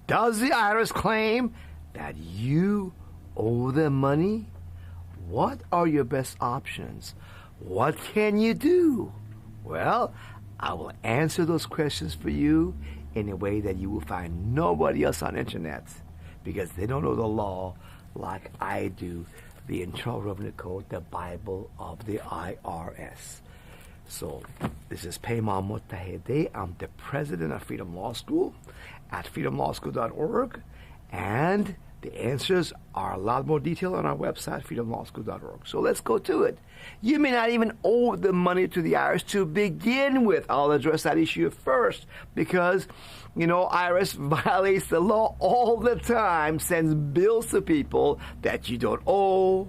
Does the IRS claim that you owe them money? What are your best options? What can you do? Well, I will answer those questions for you in a way that you will find nobody else on the internet, because they don't know the law like I do, the Internal Revenue Code, the Bible of the IRS. So, this is Payman Mutahede. I'm the president of Freedom Law School at freedomlawschool.org, and the answers are a lot more detailed on our website, freedomlawschool.org. So let's go to it. You may not even owe the money to the IRS to begin with. I'll address that issue first because, IRS violates the law all the time, sends bills to people that you don't owe,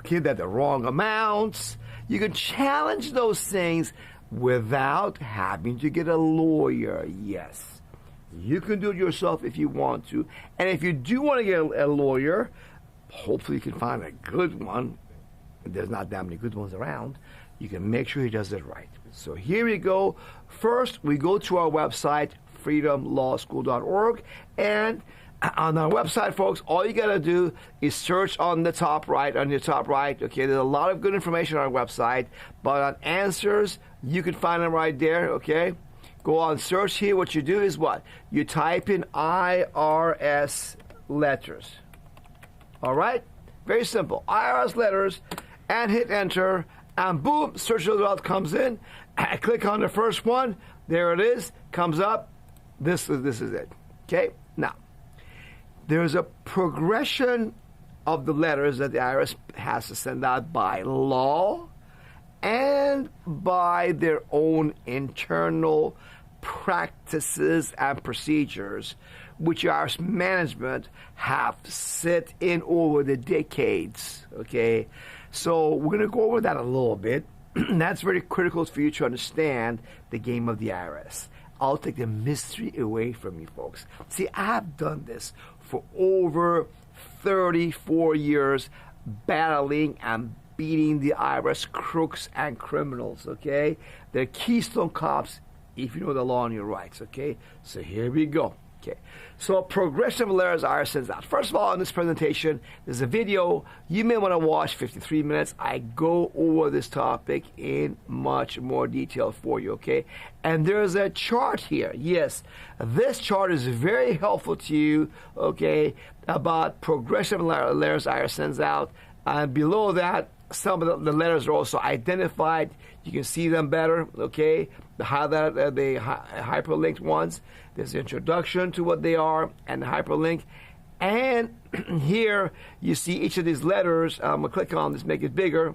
that the wrong amounts. You can challenge those things without having to get a lawyer. Yes. You can do it yourself if you want to. And if you do want to get a lawyer, hopefully you can find a good one. There's not that many good ones around. You can make sure he does it right. So here we go. First, we go to our website, freedomlawschool.org. And on our website, folks, all you got to do is search on the top right, Okay, there's a lot of good information on our website. But on answers, you can find them right there, okay? Go on search here. What you do is what? You type in IRS letters. All right? Very simple. IRS letters, and hit enter, and boom, search result comes in. I click on the first one. There it is. Comes up. This is it. Okay? Now, there's a progression of the letters that the IRS has to send out by law and by their own internal practices and procedures, which IRS management have set in over the decades. Okay, so we're going to go over that a little bit. That's very critical for you to understand the game of the IRS. I'll take the mystery away from you folks. See, I've done this for over 34 years, battling and beating the IRS crooks and criminals, okay? They're keystone cops if you know the law and your rights, okay? So here we go, okay? So progressive letters IRS sends out. First of all, in this presentation, there's a video you may want to watch, 53 minutes. I go over this topic in much more detail for you, okay? And there's a chart here. Yes, this chart is very helpful to you, okay, about progressive letters IRS sends out. And below that, some of the letters are also identified. You can see them better, okay? The hyperlinked ones. There's an introduction to what they are and the hyperlink. And here you see each of these letters. I'm going to click on this, make it bigger.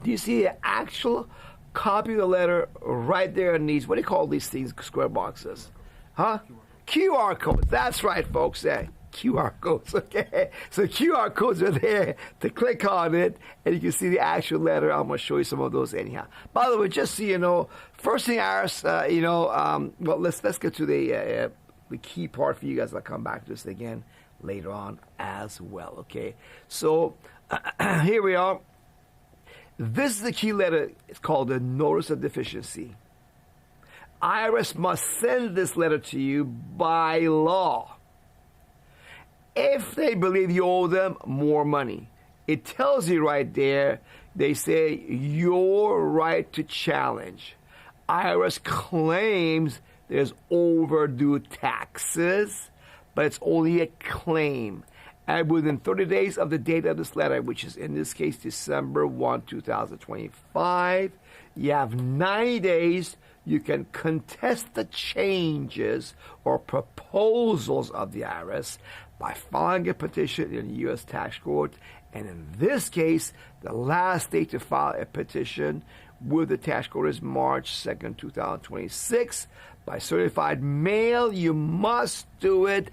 Do you see an actual copy of the letter right there in these, what do you call these things, square boxes? Huh? QR codes. That's right, folks. QR codes, okay? So QR codes are there to click on it, and you can see the actual letter. I'm going to show you some of those anyhow. By the way, just so you know, first thing IRS, well, let's get to the key part for you guys. I'll come back to this again later on as well, okay? So here we are. This is the key letter. It's called the Notice of Deficiency. IRS must send this letter to you by law if they believe you owe them more money. It tells you right there, they say your right to challenge. IRS claims there's overdue taxes, but it's only a claim. And within 30 days of the date of this letter, which is in this case December 1, 2025, you have 90 days. You can contest the changes or proposals of the IRS by filing a petition in the U.S. Tax Court. And in this case, the last date to file a petition with the tax court is March 2nd, 2026. By certified mail, you must do it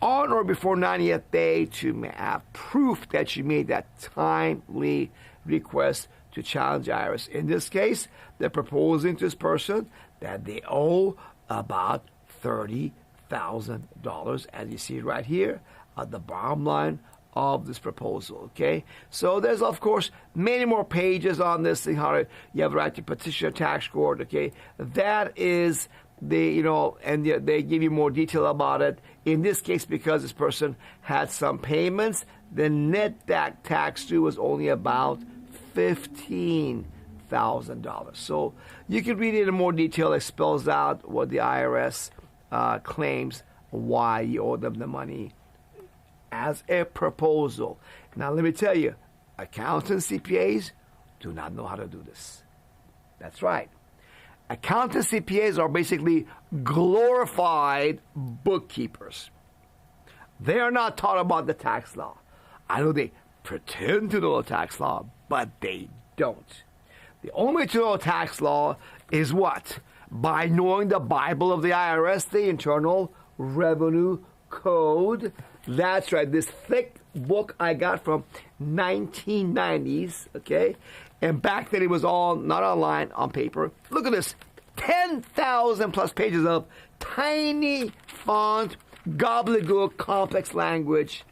on or before 90th day to have proof that you made that timely request to challenge IRS. In this case, they're proposing to this person that they owe about $30,000, as you see right here at the bottom line of this proposal, okay? So there's, of course, many more pages on this thing, how you have a right to petition a tax court, okay? That is they give you more detail about it. In this case, because this person had some payments, the net tax due was only about $15,000. So you can read it in more detail. It spells out what the IRS claims, why you owe them the money as a proposal. Now, let me tell you, accountants, CPAs do not know how to do this. That's right. Accountants, CPAs are basically glorified bookkeepers. They are not taught about the tax law. I know they pretend to know the tax law, but they don't. The only way to know the tax law is what? By knowing the Bible of the IRS, the Internal Revenue Code. That's right, this thick book I got from 1990s, okay? And back then it was all not online, on paper. Look at this, 10,000 plus pages of tiny font, gobbledygook, complex language,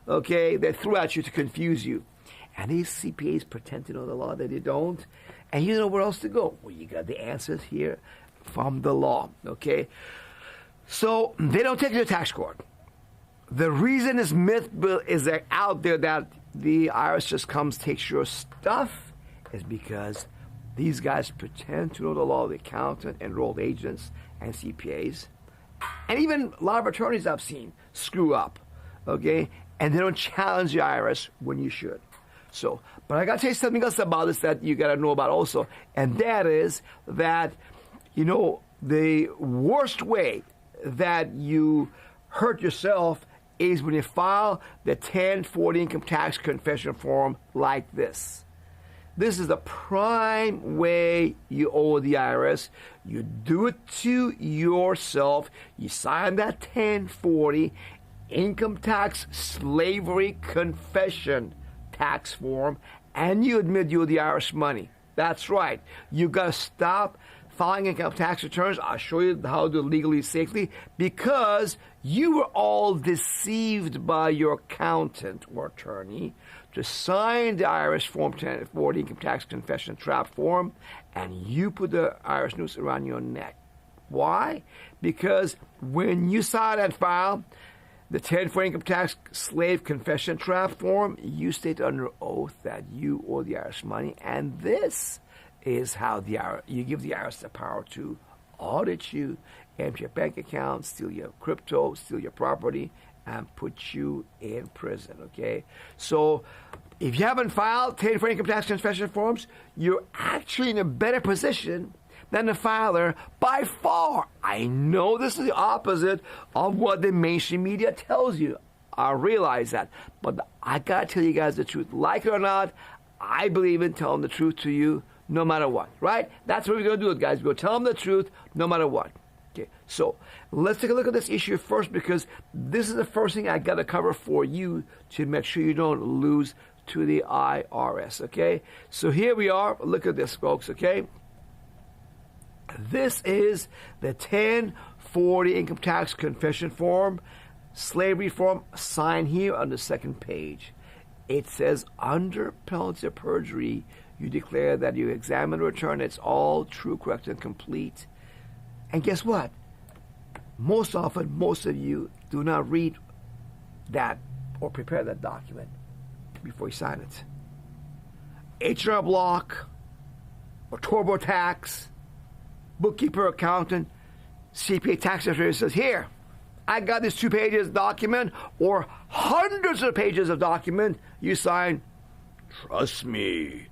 okay, that threw at you to confuse you. And these CPAs pretend to know the law that they don't. And you know where else to go? Well, you got the answers here from the law, okay? So they don't take you to tax court. The reason this myth is out there that the IRS just comes, takes your stuff, is because these guys pretend to know the law. The accountant, enrolled agents, and CPAs, and even a lot of attorneys I've seen screw up, okay? And they don't challenge the IRS when you should. So, but I got to tell you something else about this that you got to know about also, and that is that, the worst way that you hurt yourself is when you file the 1040 income tax confession form like this. This is the prime way you owe the IRS. You do it to yourself. You sign that 1040 income tax slavery confession tax form, and you admit you owe the IRS money. That's right. You got to stop filing income tax returns. I'll show you how to do it legally, safely, because you were all deceived by your accountant or attorney to sign the IRS Form 1040 Income Tax Confession Trap Form, and you put the IRS noose around your neck. Why? Because when you sign and file the 1040 Income Tax Slave Confession Trap Form, you state under oath that you owe the IRS money, and this is how you give the IRS the power to audit you, empty your bank account, steal your crypto, steal your property, and put you in prison, okay? So if you haven't filed 1040 income tax confession forms, you're actually in a better position than the filer by far. I know this is the opposite of what the mainstream media tells you. I realize that. But I got to tell you guys the truth. Like it or not, I believe in telling the truth to you no matter what, right? That's what we're going to do, guys. We're going to tell them the truth no matter what. Okay, so let's take a look at this issue first, because this is the first thing I got to cover for you to make sure you don't lose to the IRS, okay? So here we are. Look at this, folks, okay? This is the 1040 income tax confession form, slavery form, signed here on the second page. It says, under penalty of perjury, you declare that you examine the return, it's all true, correct, and complete. And guess what? Most often, most of you do not read that or prepare that document before you sign it. H&R Block or TurboTax, bookkeeper, accountant, CPA, tax return says, here, I got this 2 pages document or hundreds of pages of document. You sign, trust me,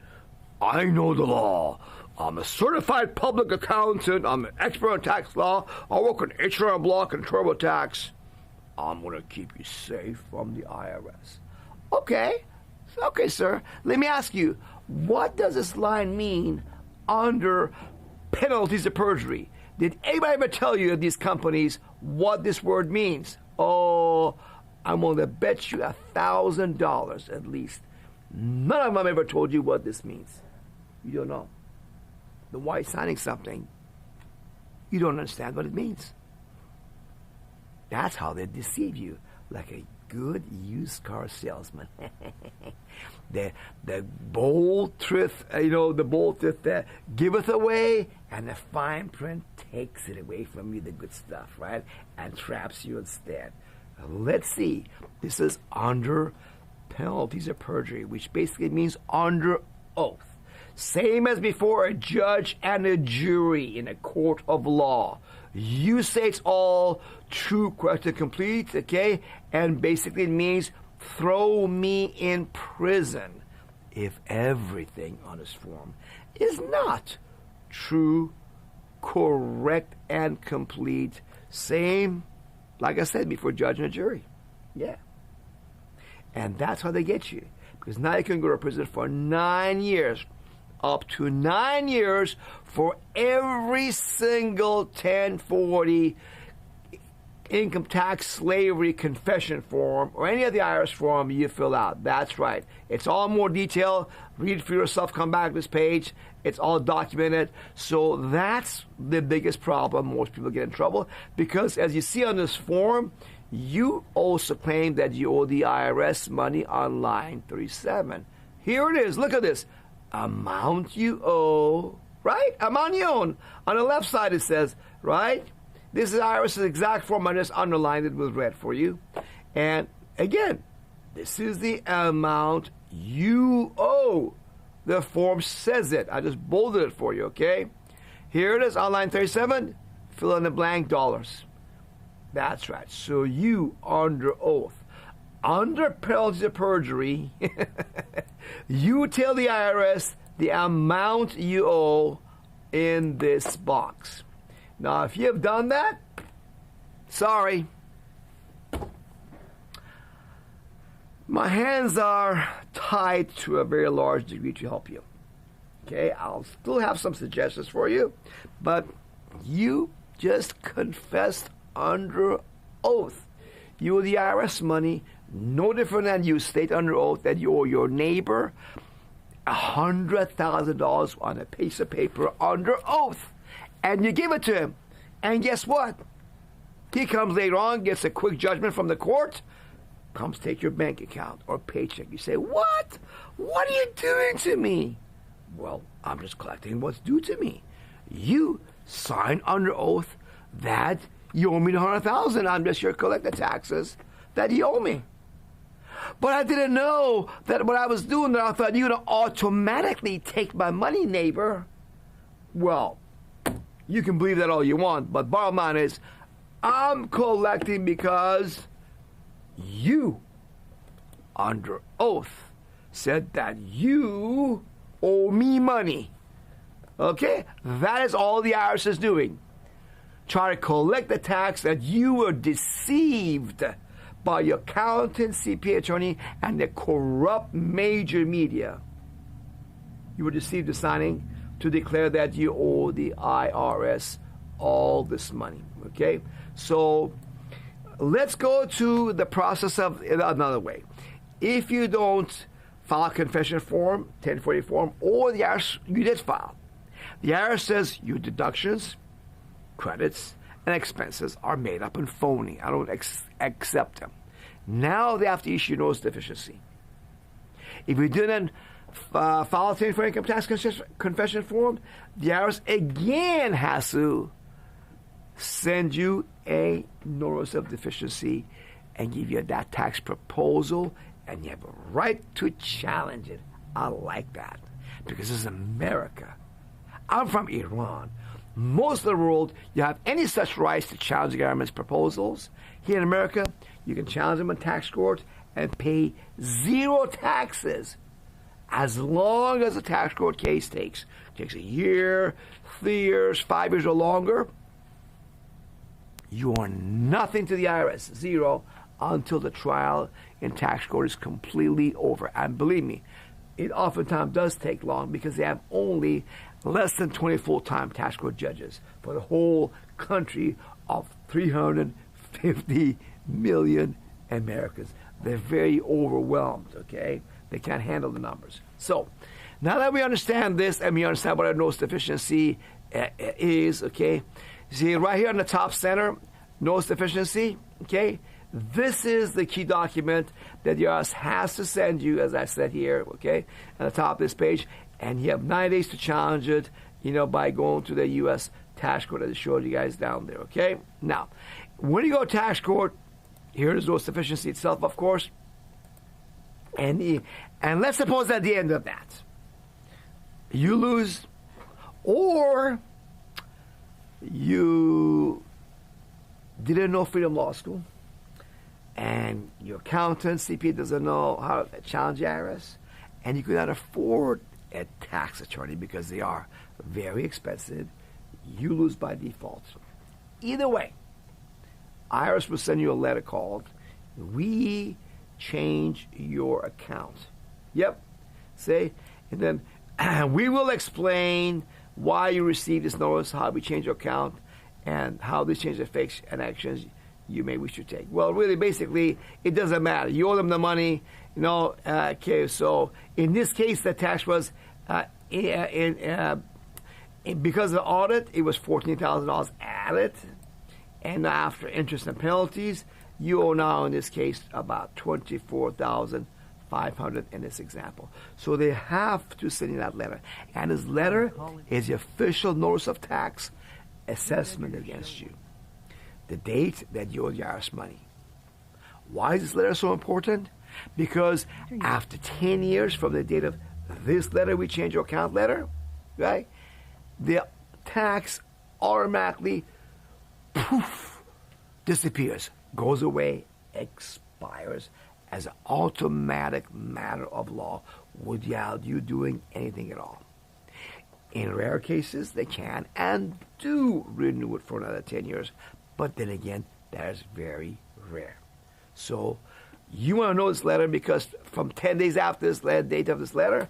I know the law. I'm a certified public accountant. I'm an expert on tax law. I work on H&R Block and TurboTax. I'm going to keep you safe from the IRS. Okay, sir. Let me ask you, what does this line mean under penalties of perjury? Did anybody ever tell you at these companies what this word means? Oh, I'm going to bet you $1,000 at least. None of them ever told you what this means. You don't know. Then why signing something you don't understand what it means? That's how they deceive you, like a good used car salesman. the bold truth, the bold truth that giveth away And the fine print takes it away from you, the good stuff, right? And traps you instead. Let's see. This is under penalties of perjury, which basically means under oath. Same as before a judge and a jury in a court of law. You say it's all true, correct, and complete, okay? And basically it means throw me in prison if everything on this form is not true, correct, and complete. Same, like I said, before judge and a jury. Yeah. And that's how they get you. Because now you can go to prison for 9 years. Up to 9 years for every single 1040 income tax slavery confession form or any of the IRS form you fill out. That's right. It's all more detail. Read it for yourself. Come back to this page. It's all documented. So that's the biggest problem. Most people get in trouble because, as you see on this form, you also claim that you owe the IRS money on line 37. Here it is. Look at this. Amount you owe. Right? Amount you owe. On the left side it says, right? This is IRS's exact form. I just underlined it with red for you. And again, this is the amount you owe. The form says it. I just bolded it for you, okay? Here it is on line 37. Fill in the blank dollars. That's right. So you, under oath, under penalty of perjury, you tell the IRS the amount you owe in this box. Now, if you have done that, sorry. My hands are tied to a very large degree to help you. Okay, I'll still have some suggestions for you, but you just confessed under oath. You owe the IRS money, no different than you state under oath that you owe your neighbor $100,000 on a piece of paper under oath. And you give it to him. And guess what? He comes later on, gets a quick judgment from the court, comes take your bank account or paycheck. You say, what? What are you doing to me? Well, I'm just collecting what's due to me. You signed under oath that you owe me the $100,000. I'm just here to collect the taxes that you owe me. But I didn't know that what I was doing, that I thought you were going to automatically take my money, neighbor. Well, you can believe that all you want, but bottom line is, I'm collecting because you, under oath, said that you owe me money. Okay? That is all the IRS is doing. Try to collect the tax that you were deceived by your accountant, CPA attorney, and the corrupt major media. You were deceived into signing to declare that you owe the IRS all this money. Okay? So let's go to the process of another way. If you don't file a confession form, 1040 form, or the IRS, you did file. The IRS says your deductions, credits, and expenses are made up and phony. I don't accept them. Now they have to issue notice of deficiency. If you didn't file a 1040 income tax confession form, the IRS again has to send you a notice of deficiency and give you that tax proposal, and you have a right to challenge it. I like that because this is America. I'm from Iran. Most of the world, you have any such rights to challenge the government's proposals. Here in America, you can challenge them in tax court and pay zero taxes as long as the tax court case takes. It takes a year, 3 years, 5 years or longer. You owe nothing to the IRS, zero, until the trial in tax court is completely over. And believe me, it oftentimes does take long because they have only less than 20 full-time tax court judges for the whole country of 350 million Americans. They're very overwhelmed, okay? They can't handle the numbers. So, now that we understand this and we understand what a notice deficiency is, okay? See, right here in the top center, notice deficiency, okay? This is the key document that the IRS has to send you, as I said here, okay, at the top of this page, and you have 9 days to challenge it, by going to the U.S. tax court as I showed you guys down there, okay? Now, when you go to tax court, here is no sufficiency itself, of course. And let's suppose at the end of that, you lose, or you didn't know Freedom Law School, and your accountant, CPA, doesn't know how to challenge the IRS, and you could not afford a tax attorney because they are very expensive, you lose by default. Either way, IRS will send you a letter called, we change your account. Yep. Say, and then we will explain why you received this notice, how we change your account, and how this change affects and actions you may wish to take. Well, really, basically, it doesn't matter. You owe them the money, okay, so in this case, the tax was, because of the audit, it was $14,000 added, and after interest and penalties, you owe now, in this case, about $24,500 in this example. So they have to send you that letter. And this letter is the official notice of tax assessment against you. The date that you owe the IRS money. Why is this letter so important? Because after 10 years from the date of this letter, we change your account letter, right? The tax automatically, poof, disappears, goes away, expires as an automatic matter of law without you doing anything at all. In rare cases, they can and do renew it for another 10 years, but then again, that is very rare. So you want to know this letter because from 10 days after this date of this letter,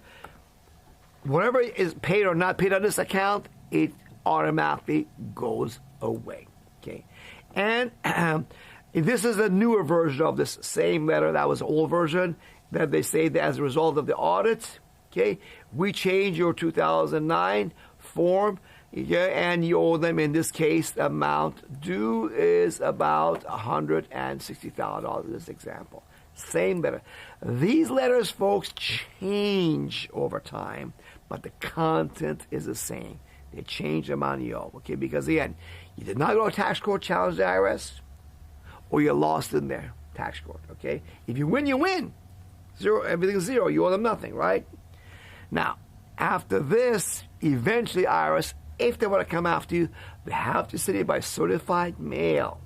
whatever is paid or not paid on this account, it automatically goes away. Okay, and this is a newer version of this same letter. That was an old version that they say that as a result of the audit, okay, we changed your 2009 form, and you owe them, in this case, the amount due is about $160,000 in this example. Same letter. These letters, folks, change over time, but the content is the same. They change the amount you owe, okay? Because again, you did not go to tax court, challenge the IRS, or you're lost in their tax court, okay? If you win, you win. Zero, everything's zero. You owe them nothing, right? Now, after this, eventually IRS, if they want to come after you, they have to send it by certified mail,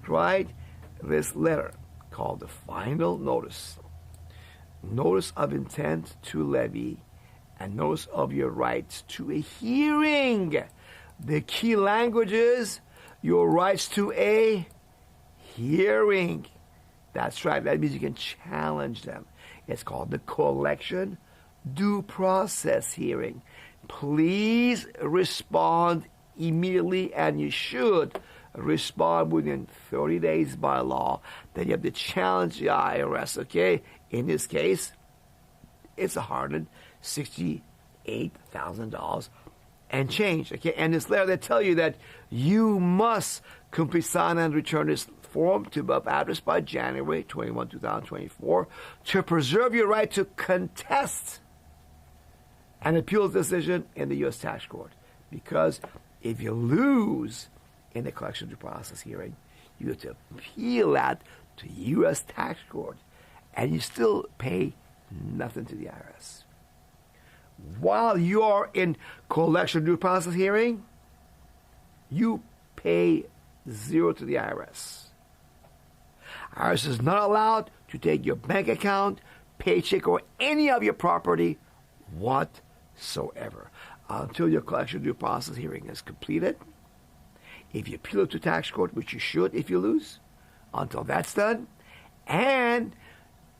right? This letter called the final notice. Notice of intent to levy and notice of your rights to a hearing. The key language is your rights to a hearing. That's right. That means you can challenge them. It's called the collection due process hearing. Please respond immediately, and you should respond within 30 days by law. Then you have to challenge the IRS, okay? In this case, it's $168,000 and change, okay? And this letter, they tell you that you must complete, sign, and return this form to above address by January 21, 2024 to preserve your right to contest an appeals decision in the U.S. tax court. Because if you lose in the collection due process hearing, you have to appeal that to U.S. tax court, and you still pay nothing to the IRS. While you are in collection due process hearing, you pay zero to the IRS. IRS is not allowed to take your bank account, paycheck, or any of your property whatsoever until your collection due process hearing is completed. If you appeal it to tax court, which you should if you lose, until that's done, and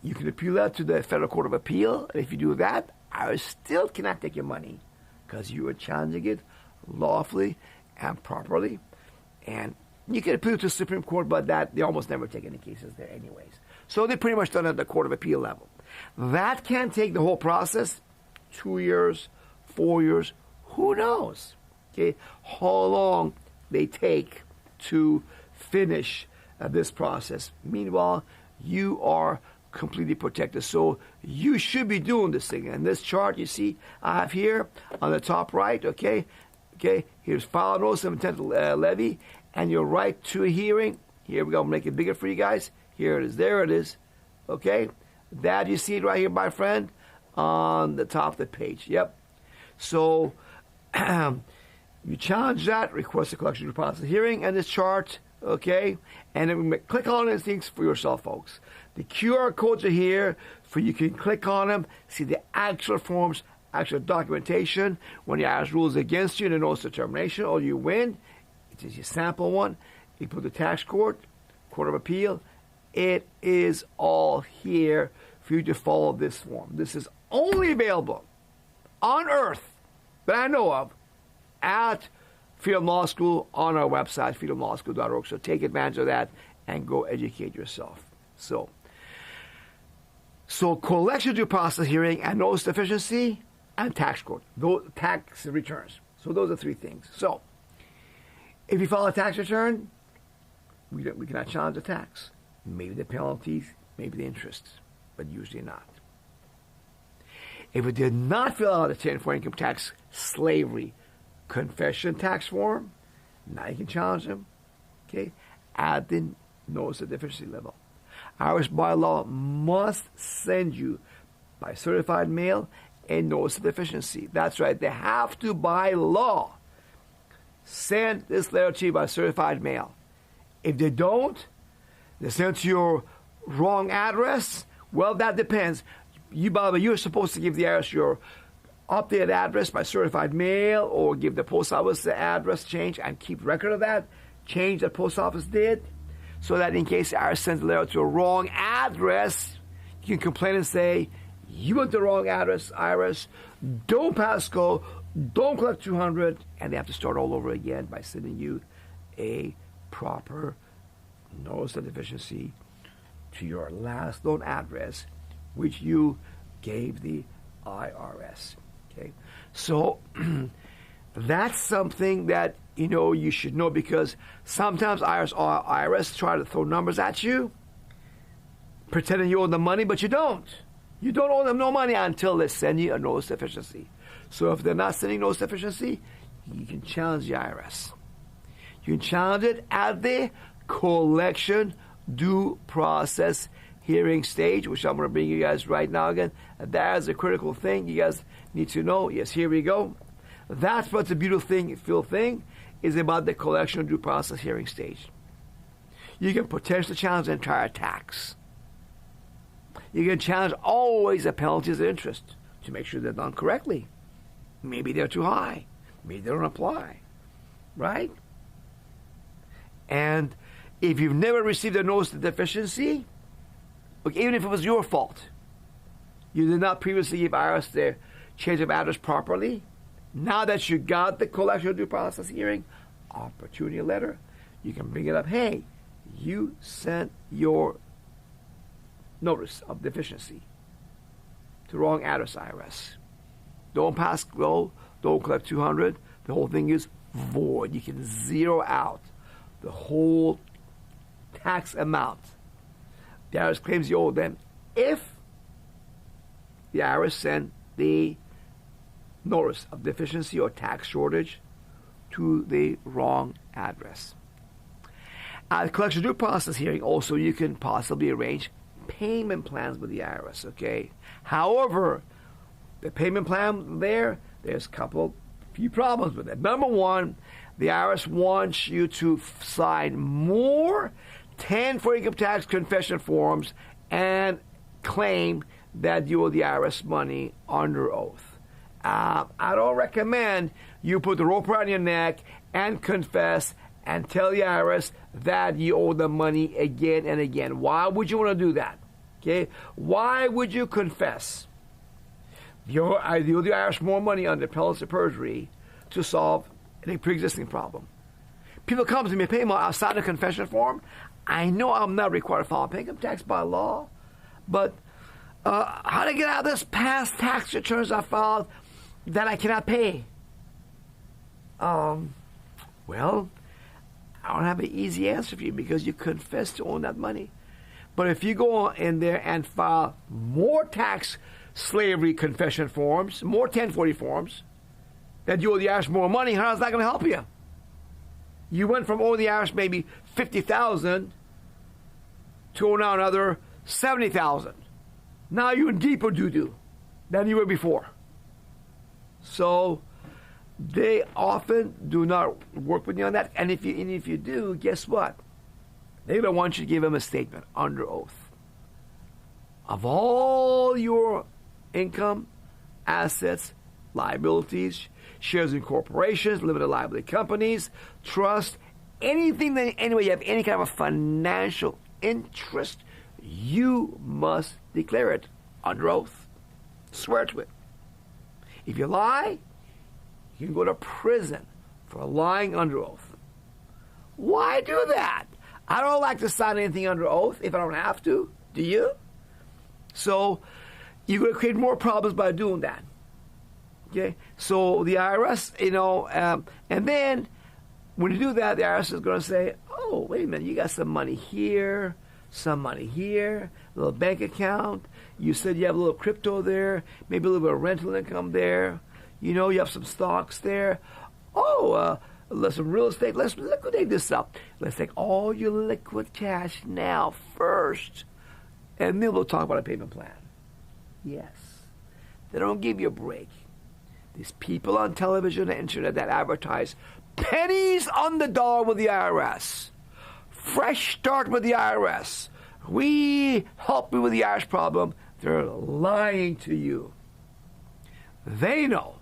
you can appeal that to the Federal Court of Appeal, and if you do that, IRS still cannot take your money because you are challenging it lawfully and properly. And you can appeal to the Supreme Court, but that they almost never take any cases there anyways. So they pretty much done it at the Court of Appeal level. That can take the whole process 2 years, 4 years, who knows? Okay, how long they take to finish this process. Meanwhile, you are completely protected. So you should be doing this thing. And this chart you see I have here on the top right, okay, here's file notice of intent to levy, and your right to a hearing. Here we go, make it bigger for you guys. Here it is, there it is, okay. That you see it right here, my friend, on the top of the page. Yep. So you challenge that, request a collection due process hearing, and this chart, okay, and then click on these things for yourself, folks. The QR codes are here, for you can click on them, see the actual forms, actual documentation. When the IRS rules against you in a notice of determination, or you win, it is your sample one. You put the tax court, court of appeal. It is all here for you to follow this form. This is only available on earth that I know of at Freedom Law School on our website, freedomlawschool.org. So take advantage of that and go educate yourself. So collection due process hearing and notice deficiency and tax court, those tax returns. So those are three things. So if you file a tax return, we cannot challenge the tax. Maybe the penalties, maybe the interest, but usually not. If we did not fill out a 10-4 income tax slavery confession tax form, now you can challenge them. Okay, add the notice of deficiency level. IRS by law must send you by certified mail a notice of deficiency. That's right, they have to by law send this letter to you by certified mail. If they don't, they send to your wrong address. Well, that depends. You're supposed to give the IRS your updated address by certified mail, or give the post office the address change and keep record of that change the post office did, so that in case the IRS sends a letter to a wrong address, you can complain and say, you went to the wrong address, IRS, don't pass go, don't collect $200, and they have to start all over again by sending you a proper notice of deficiency to your last known address, which you gave the IRS. Okay, so that's something that you should know, because sometimes IRS try to throw numbers at you, pretending you owe them money, but you don't. You don't owe them no money until they send you a notice of deficiency. So if they're not sending notice of deficiency, you can challenge the IRS. You can challenge it at the collection due process hearing stage, which I'm going to bring you guys right now again. That is a critical thing you guys need to know. Yes, here we go. That's what's the beautiful thing is about the collection due process hearing stage. You can potentially challenge the entire tax. You can challenge always the penalties and interest to make sure they're done correctly. Maybe they're too high. Maybe they don't apply. Right? And if you've never received a notice of deficiency, even if it was your fault, you did not previously give IRS their change of address properly, now that you got the collection due process hearing opportunity letter, you can bring it up. Hey, you sent your notice of deficiency to the wrong address, IRS. Don't pass go, don't collect $200. The whole thing is void. You can zero out the whole tax amount the IRS claims you owe them if the IRS sent the notice of deficiency or tax shortage to the wrong address. At the collection due process hearing, also, you can possibly arrange payment plans with the IRS, okay? However, the payment plan there's a few problems with it. Number one, the IRS wants you to sign more 10-4 income tax confession forms and claim that you owe the IRS money under oath. I don't recommend you put the rope around your neck and confess and tell the IRS that you owe them money again and again. Why would you want to do that? Okay? Why would you confess? You owe the IRS more money under penalty of perjury to solve a pre-existing problem. People come to me and pay more outside the confession form. I know I'm not required to file income tax by law, but how to get out of this past tax returns I filed that I cannot pay? Well, I don't have an easy answer for you, because you confess to own that money. But if you go in there and file more tax slavery confession forms, more 1040 forms, that you owe the IRS more money, how's that going to help you? You went from owing the IRS maybe $50,000 to owe now another $70,000. Now you're in deeper doo-doo than you were before. So they often do not work with you on that. And if you do, guess what? They don't want you to give them a statement under oath of all your income, assets, liabilities, shares in corporations, limited liability companies, trust, anything that anyway you have any kind of a financial interest, you must declare it under oath. Swear to it. If you lie, you can go to prison for lying under oath. Why do that? I don't like to sign anything under oath if I don't have to. Do you? So you're going to create more problems by doing that. Okay? So the IRS, and then when you do that, the IRS is going to say, oh, wait a minute, you got some money here, a little bank account. You said you have a little crypto there, maybe a little bit of rental income there. You have some stocks there. Oh, some real estate. Let's liquidate this up. Let's take all your liquid cash now first, and then we'll talk about a payment plan. Yes. They don't give you a break. These people on television and internet that advertise pennies on the dollar with the IRS. Fresh start with the IRS. We help you with the IRS problem. They're lying to you. They know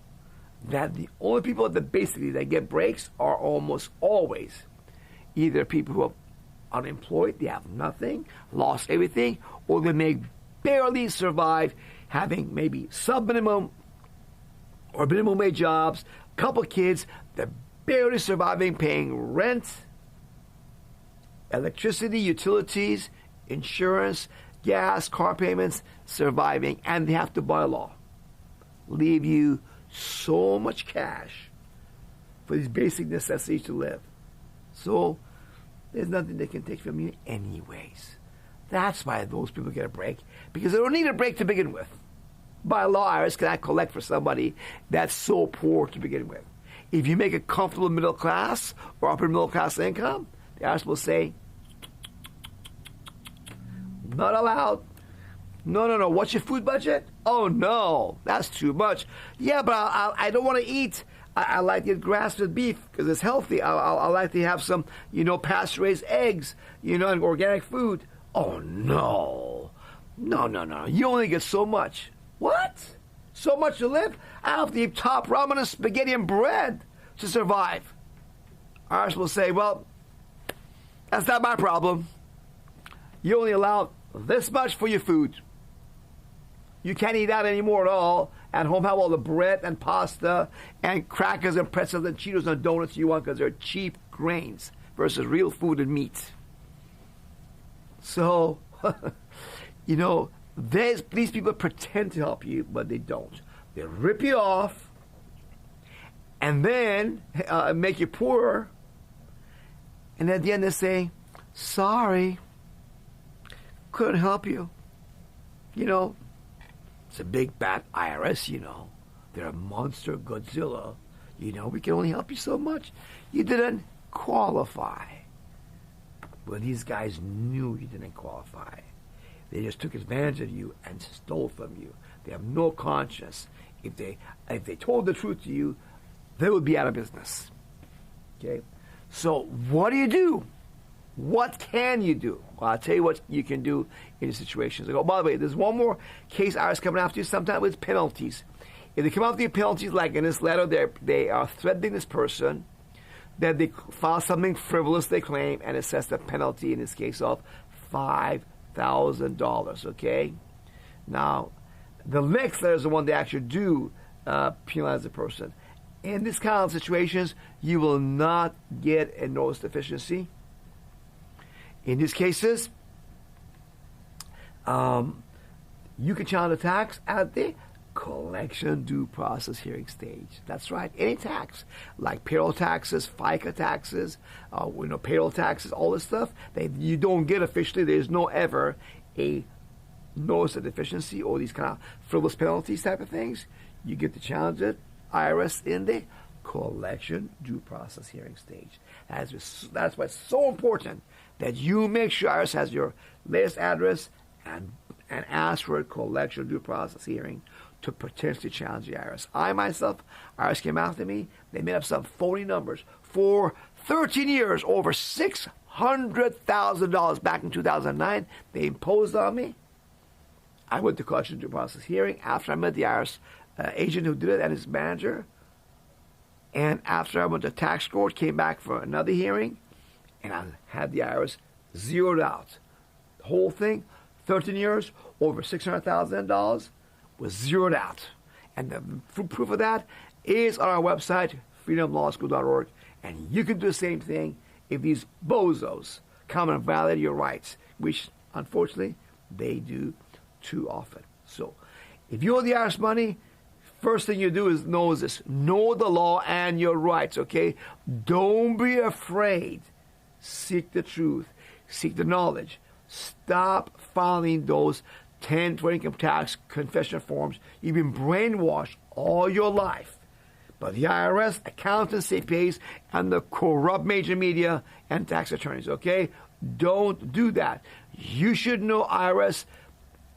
that the only people that basically that get breaks are almost always either people who are unemployed, they have nothing, lost everything, or they may barely survive having maybe sub-minimum or minimum wage jobs, a couple kids, they're barely surviving paying rent, electricity, utilities, insurance, gas, car payments, surviving, and they have to, by law, leave you so much cash for these basic necessities to live. So there's nothing they can take from you anyways. That's why those people get a break, because they don't need a break to begin with. By law, IRS cannot collect for somebody that's so poor to begin with. If you make a comfortable middle class or upper middle class income, the IRS will say, not allowed. No. What's your food budget? Oh, no, that's too much. Yeah, but I don't want to eat. I like to eat grass-fed beef because it's healthy. I like to have some, pasture-raised eggs, and organic food. Oh, no. You only get so much. What? So much to live? I have to eat top ramen and spaghetti and bread to survive. IRS will say, well, that's not my problem. You only allow this much for your food. You can't eat out anymore at all. At home, have all the bread and pasta and crackers and pretzels and Cheetos and donuts you want because they're cheap grains versus real food and meat. So, these people pretend to help you, but they don't. They rip you off and then make you poorer. And at the end they say, sorry, couldn't help you. It's a big bad IRS, They're a monster Godzilla. We can only help you so much. You didn't qualify. Well, these guys knew you didn't qualify. They just took advantage of you and stole from you. They have no conscience. If they told the truth to you, they would be out of business. Okay? So what do? What can you do? Well, I'll tell you what you can do in situations. By the way, there's one more case IRS coming after you sometime with penalties. If they come after you penalties, like in this letter, they are threatening this person that they file something frivolous, they claim, and it says the penalty in this case of $5,000, okay? Now, the next letter is the one they actually do penalize the person. In this kind of situations, you will not get a notice deficiency. In these cases, you can challenge the tax at the collection due process hearing stage. That's right. Any tax, like payroll taxes, FICA taxes, payroll taxes, all this stuff that you don't get officially. There's no ever a notice of deficiency or these kind of frivolous penalties type of things. You get to challenge it, IRS, in the collection due process hearing stage. That's why it's so important that you make sure IRS has your latest address and ask for a collection due process hearing to potentially challenge the IRS. I myself, IRS came after me. They made up some phony numbers. For 13 years, over $600,000 back in 2009, they imposed on me. I went to collection due process hearing after I met the IRS agent who did it and his manager. And after I went to tax court, came back for another hearing, and I had the IRS zeroed out. The whole thing, 13 years, over $600,000 was zeroed out. And the proof of that is on our website, freedomlawschool.org. And you can do the same thing if these bozos come and violate your rights, which unfortunately they do too often. So if you owe the IRS money, first thing you do is know the law and your rights, okay? Don't be afraid. Seek the truth. Seek the knowledge. Stop filing those 1020 income tax confession forms. You've been brainwashed all your life by the IRS, accountants, CPAs, and the corrupt major media and tax attorneys, okay? Don't do that. You should know IRS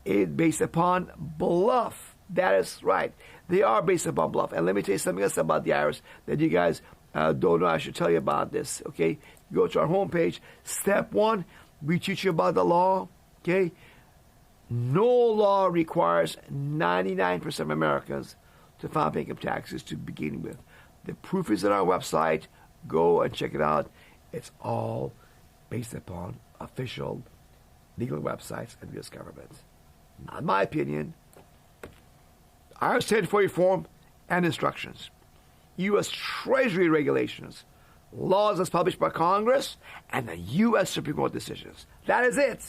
is based upon bluff. That is right. They are based upon bluff. And let me tell you something else about the IRS that you guys don't know. I should tell you about this, okay? Go to our homepage. Step 1, we teach you about the law, okay? No law requires 99% of Americans to file income taxes to begin with. The proof is on our website. Go and check it out. It's all based upon official legal websites and U.S. government. Not my opinion. IRS 1040 form and instructions, U.S. Treasury regulations, laws as published by Congress, and the U.S. Supreme Court decisions. That is it.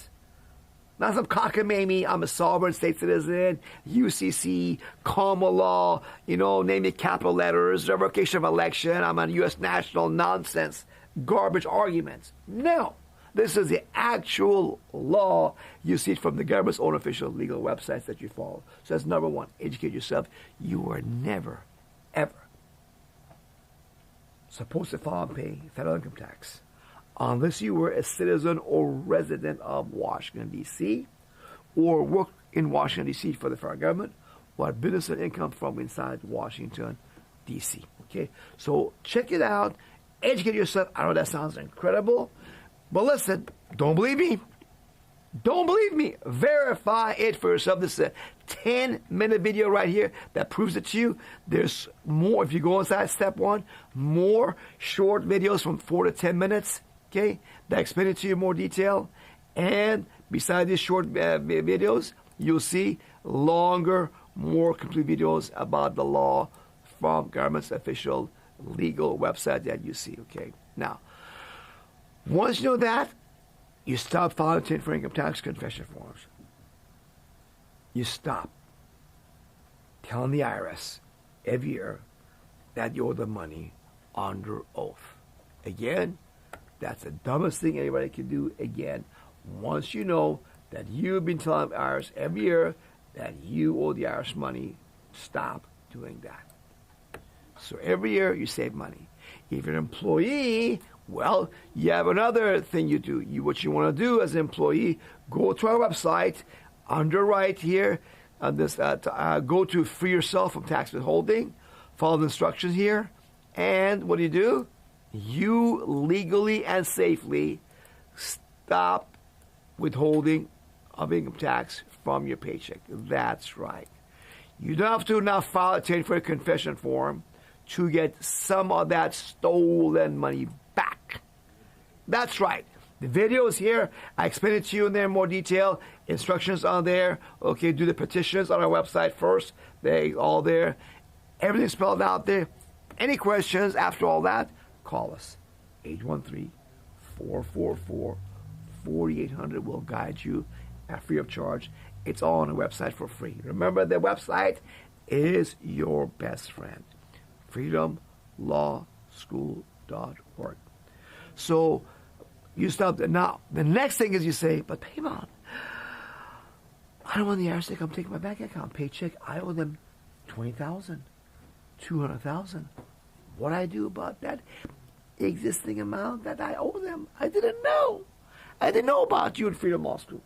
Not some cockamamie, I'm a sovereign state citizen, UCC, common law, name it capital letters, revocation of election, I'm a U.S. national, nonsense, garbage arguments. No. This is the actual law. You see it from the government's own official legal websites that you follow. So that's number 1. Educate yourself. You are never, ever supposed to file and pay federal income tax unless you were a citizen or resident of Washington, D.C., or work in Washington, D.C. for the federal government, or had business and income from inside Washington, D.C. Okay? So check it out. Educate yourself. I know that sounds incredible. But listen, don't believe me. Don't believe me. Verify it for yourself. This is a 10-minute video right here that proves it to you. There's more. If you go inside step 1, more short videos from 4 to 10 minutes, okay, that explain it to you in more detail. And beside these short videos, you'll see longer, more complete videos about the law from government's official legal website that you see, okay? Now, once you know that, you stop filing 1040 income tax confession forms. You stop telling the IRS every year that you owe the money under oath. Again, that's the dumbest thing anybody can do. Again, once you know that you've been telling the IRS every year that you owe the IRS money, stop doing that. So every year you save money. If you're an employee, well, you have another thing you do. What you want to do as an employee, go to our website, under right here, go to free yourself from tax withholding, follow the instructions here, and what do? You legally and safely stop withholding of income tax from your paycheck. That's right. You don't have to now file a 1040 confession form to get some of that stolen money back. That's right. The video is here. I explain it to you in there in more detail. Instructions on there. Okay, do the petitions on our website first. They all there. Everything's spelled out there. Any questions after all that, call us. 813-444-4800 will guide you at free of charge. It's all on the website for free. Remember, the website is your best friend. freedomlawschool.org. So you stop there. Now, the next thing is you say, but Paymon, I don't want the IRS to come take my bank account paycheck. I owe them $20,000, $200,000. What do I do about that existing amount that I owe them? I didn't know. I didn't know about you in Freedom Law School.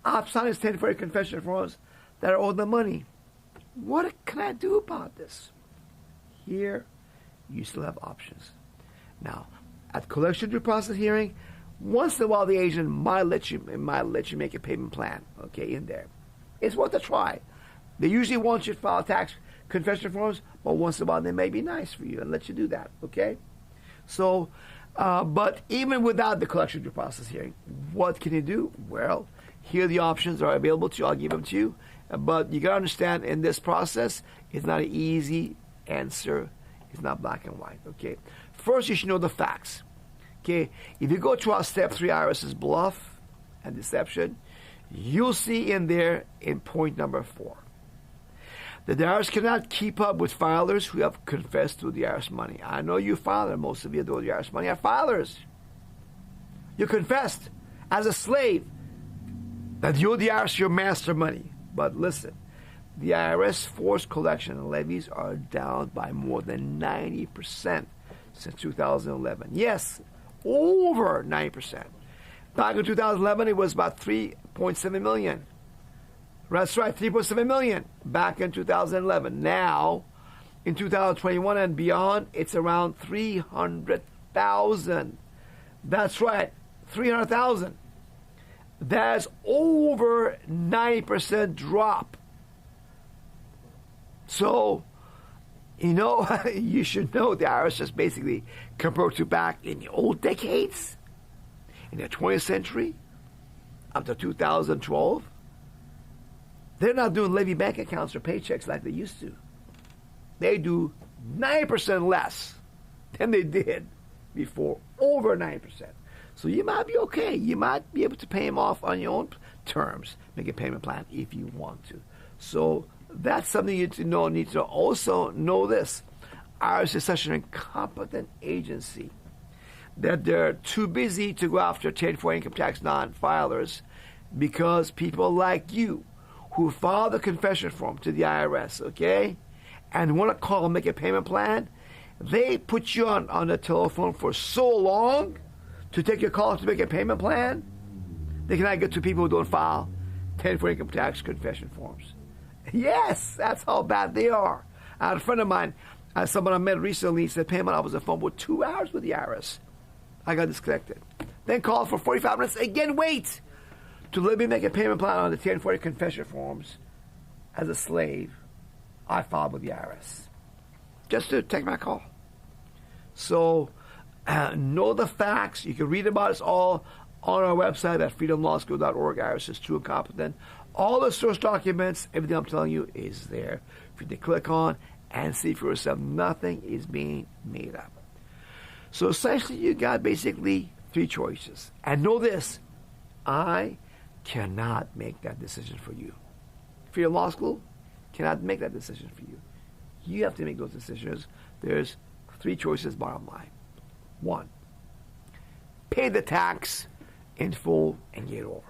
I've signed 1040 confession forms that I owe them money. What can I do about this? Here, you still have options. Now, at collection due process hearing, once in a while the agent might let you make a payment plan, okay, in there. It's worth a try. They usually want you to file tax confession forms, but once in a while they may be nice for you and let you do that, okay? So, but even without the collection due process hearing, what can you do? Well, here the options are available to you. I'll give them to you. But you got to understand, in this process, it's not an easy answer. It's not black and white, okay? First, you should know the facts, okay? If you go to our Step 3 IRS's bluff and deception, you'll see in there in point number 4 that the IRS cannot keep up with filers who have confessed to the IRS money. I know you filer, most of you that owe the IRS money are filers. You confessed as a slave that you owe the IRS your master money. But listen, the IRS forced collection and levies are down by more than 90% since 2011. Yes, over 90%. Back in 2011, it was about 3.7 million. That's right, 3.7 million back in 2011. Now, in 2021 and beyond, it's around 300,000. That's right, 300,000. That's over 90% drop. So, you know, you should know the IRS just basically compared to back in the old decades, in the 20th century, up to 2012, they're not doing levy bank accounts or paychecks like they used to. They do 9% less than they did before, over 9%. So you might be okay. You might be able to pay them off on your own terms, make a payment plan if you want to. So that's something you need to also know this. IRS is such an incompetent agency that they're too busy to go after 1040 income tax non-filers because people like you who file the confession form to the IRS, okay, and want to call and make a payment plan, they put you on the telephone for so long to take your call to make a payment plan, they cannot get to people who don't file 1040 income tax confession forms. Yes, that's how bad they are. I had a friend of mine, someone I met recently, said, Payment, I was on the phone for 2 hours with the IRS. I got disconnected. Then called for 45 minutes, again wait, to let me make a payment plan on the 1040 confession forms. As a slave, I filed with the IRS. Just to take my call. So, know the facts. You can read about us all on our website at freedomlawschool.org. IRS is too incompetent. All the source documents, everything I'm telling you is there for you to click on and see for yourself. Nothing is being made up. So essentially, you got basically 3 choices. And know this, I cannot make that decision for you. Freedom Law School cannot make that decision for you. You have to make those decisions. There's 3 choices, bottom line. 1, pay the tax in full and get over.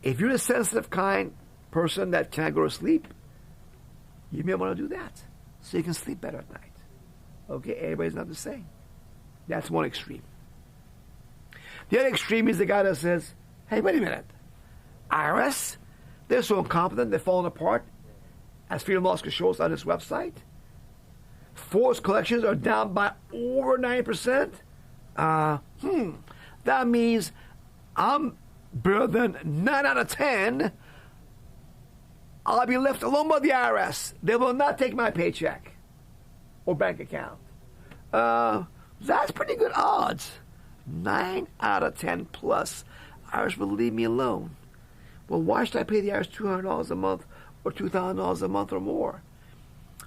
If you're a sensitive kind person that can't go to sleep, you may want to do that so you can sleep better at night. Okay, everybody's not the same. That's one extreme. The other extreme is the guy that says, hey, wait a minute. IRS, they're so incompetent, they're falling apart, as Freedom Law School shows on its website. Forced collections are down by over 9%. That means I'm better than 9 out of 10. I'll be left alone by the IRS. They will not take my paycheck or bank account. That's pretty good odds. 9 out of 10 plus. IRS will leave me alone. Well, why should I pay the IRS $200 a month or $2,000 a month or more?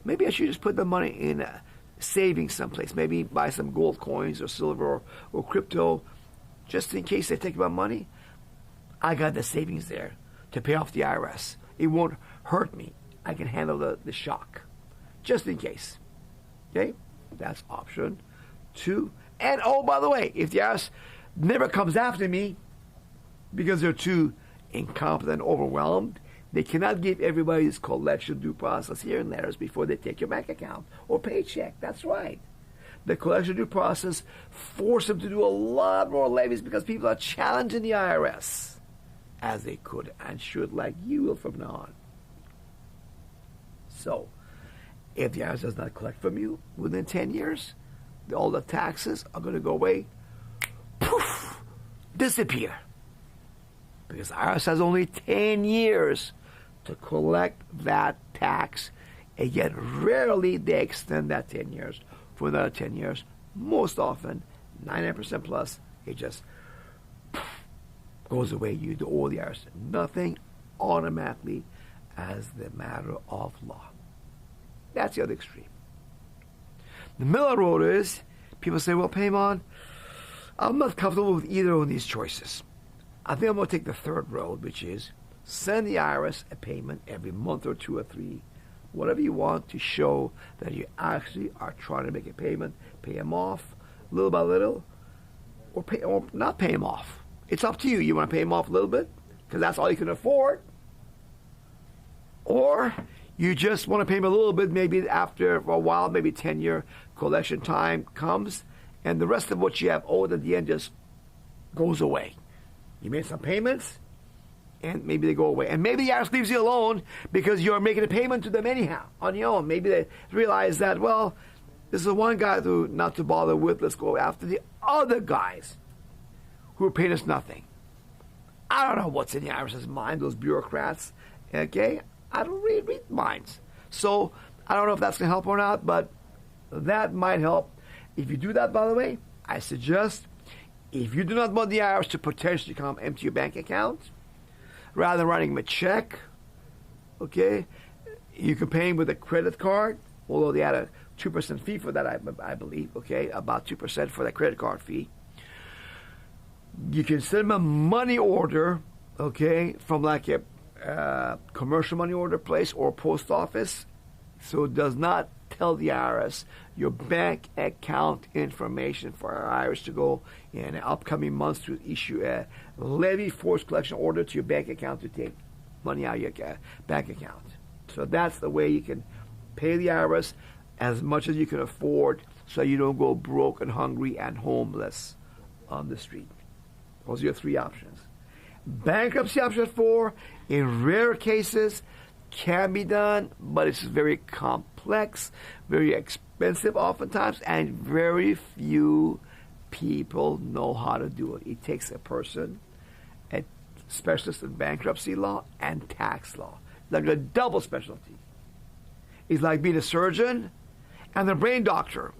Maybe I should just put the money in savings someplace. Maybe buy some gold coins or silver or crypto. Just in case they take my money, I got the savings there to pay off the IRS. it won't hurt me. I can handle the shock, just in case. Okay, that's option 2. And oh, by the way, if the IRS never comes after me because they're too incompetent, overwhelmed, they cannot give everybody this collection due process hearing letters before they take your bank account or paycheck. That's right. The collection due process forced them to do a lot more levies because people are challenging the IRS, as they could and should, like you will from now on. So, if the IRS does not collect from you within 10 years, all the taxes are going to go away, poof, disappear. Because IRS has only 10 years to collect that tax, and yet rarely they extend that 10 years for another 10 years. Most often, 99% plus, it just goes away. You owe the IRS nothing automatically as the matter of law. That's the other extreme. The middle road is, people say, well, Paymon, I'm not comfortable with either of these choices. I think I'm going to take the third road, which is send the IRS a payment every month or 2 or 3, whatever you want, to show that you actually are trying to make a payment, pay them off little by little, or not pay them off. It's up to you. You want to pay them off a little bit because that's all you can afford, or you just want to pay them a little bit, maybe after a while, maybe 10-year collection time comes, and the rest of what you have owed at the end just goes away. You made some payments, and maybe they go away. And maybe the IRS leaves you alone because you're making a payment to them anyhow, on your own. Maybe they realize that, well, this is one guy not to bother with. Let's go after the other guys who are paying us nothing. I don't know what's in the IRS's mind, those bureaucrats. Okay? I don't really read minds. So I don't know if that's going to help or not, but that might help. If you do that, by the way, I suggest, if you do not want the IRS to potentially come empty your bank account, rather than writing them a check, okay, you can pay them with a credit card, although they had a 2% fee for that, I believe, okay, about 2% for that credit card fee. You can send them a money order, okay, from like a commercial money order place or post office, so it does not tell the IRS your bank account information for our IRS to go in the upcoming months to issue a levy forced collection order to your bank account to take money out of your bank account. So that's the way you can pay the IRS as much as you can afford so you don't go broke and hungry and homeless on the street. Those are your 3 options. Bankruptcy option 4, in rare cases, can be done, but it's very complex, very expensive oftentimes, and very few people know how to do it. It takes a person, a specialist in bankruptcy law and tax law, like a double specialty. It's like being a surgeon and a brain doctor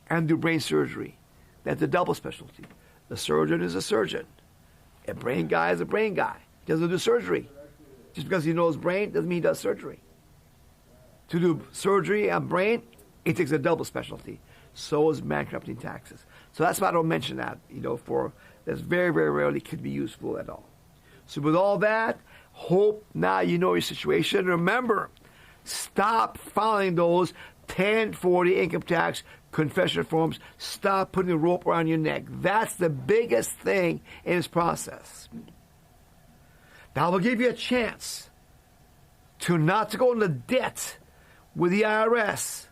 and do brain surgery. That's a double specialty. The surgeon is a surgeon. A brain guy is a brain guy. He doesn't do surgery. Just because he knows brain doesn't mean he does surgery. To do surgery on brain, it takes a double specialty. So is bankruptcy and taxes. So that's why I don't mention that, for that's very, very rarely could be useful at all. So with all that, hope now you know your situation. Remember, stop filing those 1040 income tax confession forms. Stop putting the rope around your neck. That's the biggest thing in this process. Now, we'll give you a chance to not to go into debt with the IRS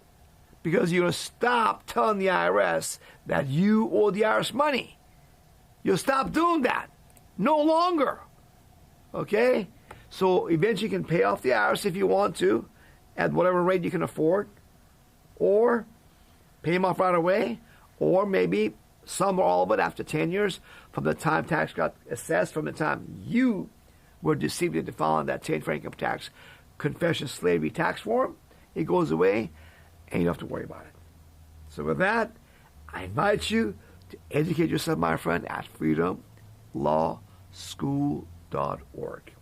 because you're going to stop telling the IRS that you owe the IRS money. You'll stop doing that. No longer. Okay? So eventually you can pay off the IRS if you want to at whatever rate you can afford, or pay them off right away, or maybe some or all of it after 10 years from the time tax got assessed, from the time you were deceived into filing that 10 for income tax confession slavery tax form. It goes away, and you don't have to worry about it. So with that, I invite you to educate yourself, my friend, at freedomlawschool.org.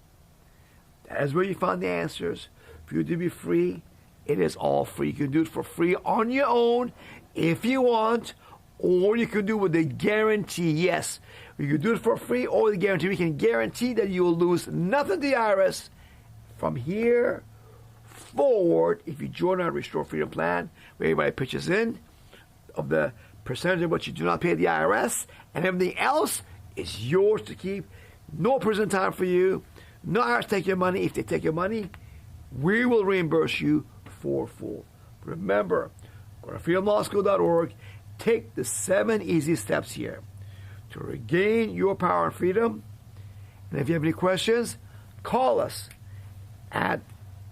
That is where you find the answers. For you to be free, it is all free. You can do it for free on your own if you want, or you can do it with a guarantee. Yes, you can do it for free or the guarantee. We can guarantee that you will lose nothing to the IRS from here forward, if you join our Restore Freedom plan, where everybody pitches in, of the percentage of what you do not pay the IRS, and everything else is yours to keep. No prison time for you. No IRS take your money. If they take your money, we will reimburse you for full. Remember, go to freedomlawschool.org. Take the 7 easy steps here to regain your power and freedom. And if you have any questions, call us at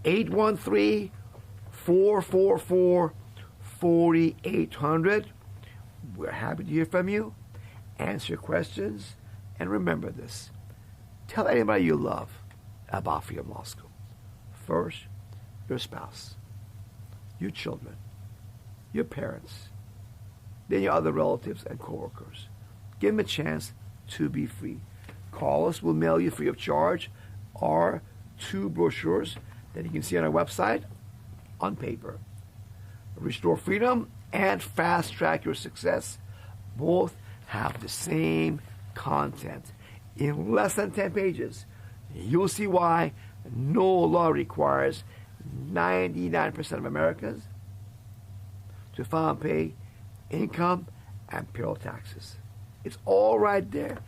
813-444-4800. We're happy to hear from you, answer your questions, and remember this. Tell anybody you love about Freedom Law School. First, your spouse, your children, your parents, then your other relatives and coworkers. Give them a chance to be free. Call us. We'll mail you free of charge our 2 brochures that you can see on our website on paper. Restore Freedom and Fast Track Your Success both have the same content. In less than 10 pages, you'll see why no law requires 99% of Americans to file and pay income and payroll taxes. It's all right there.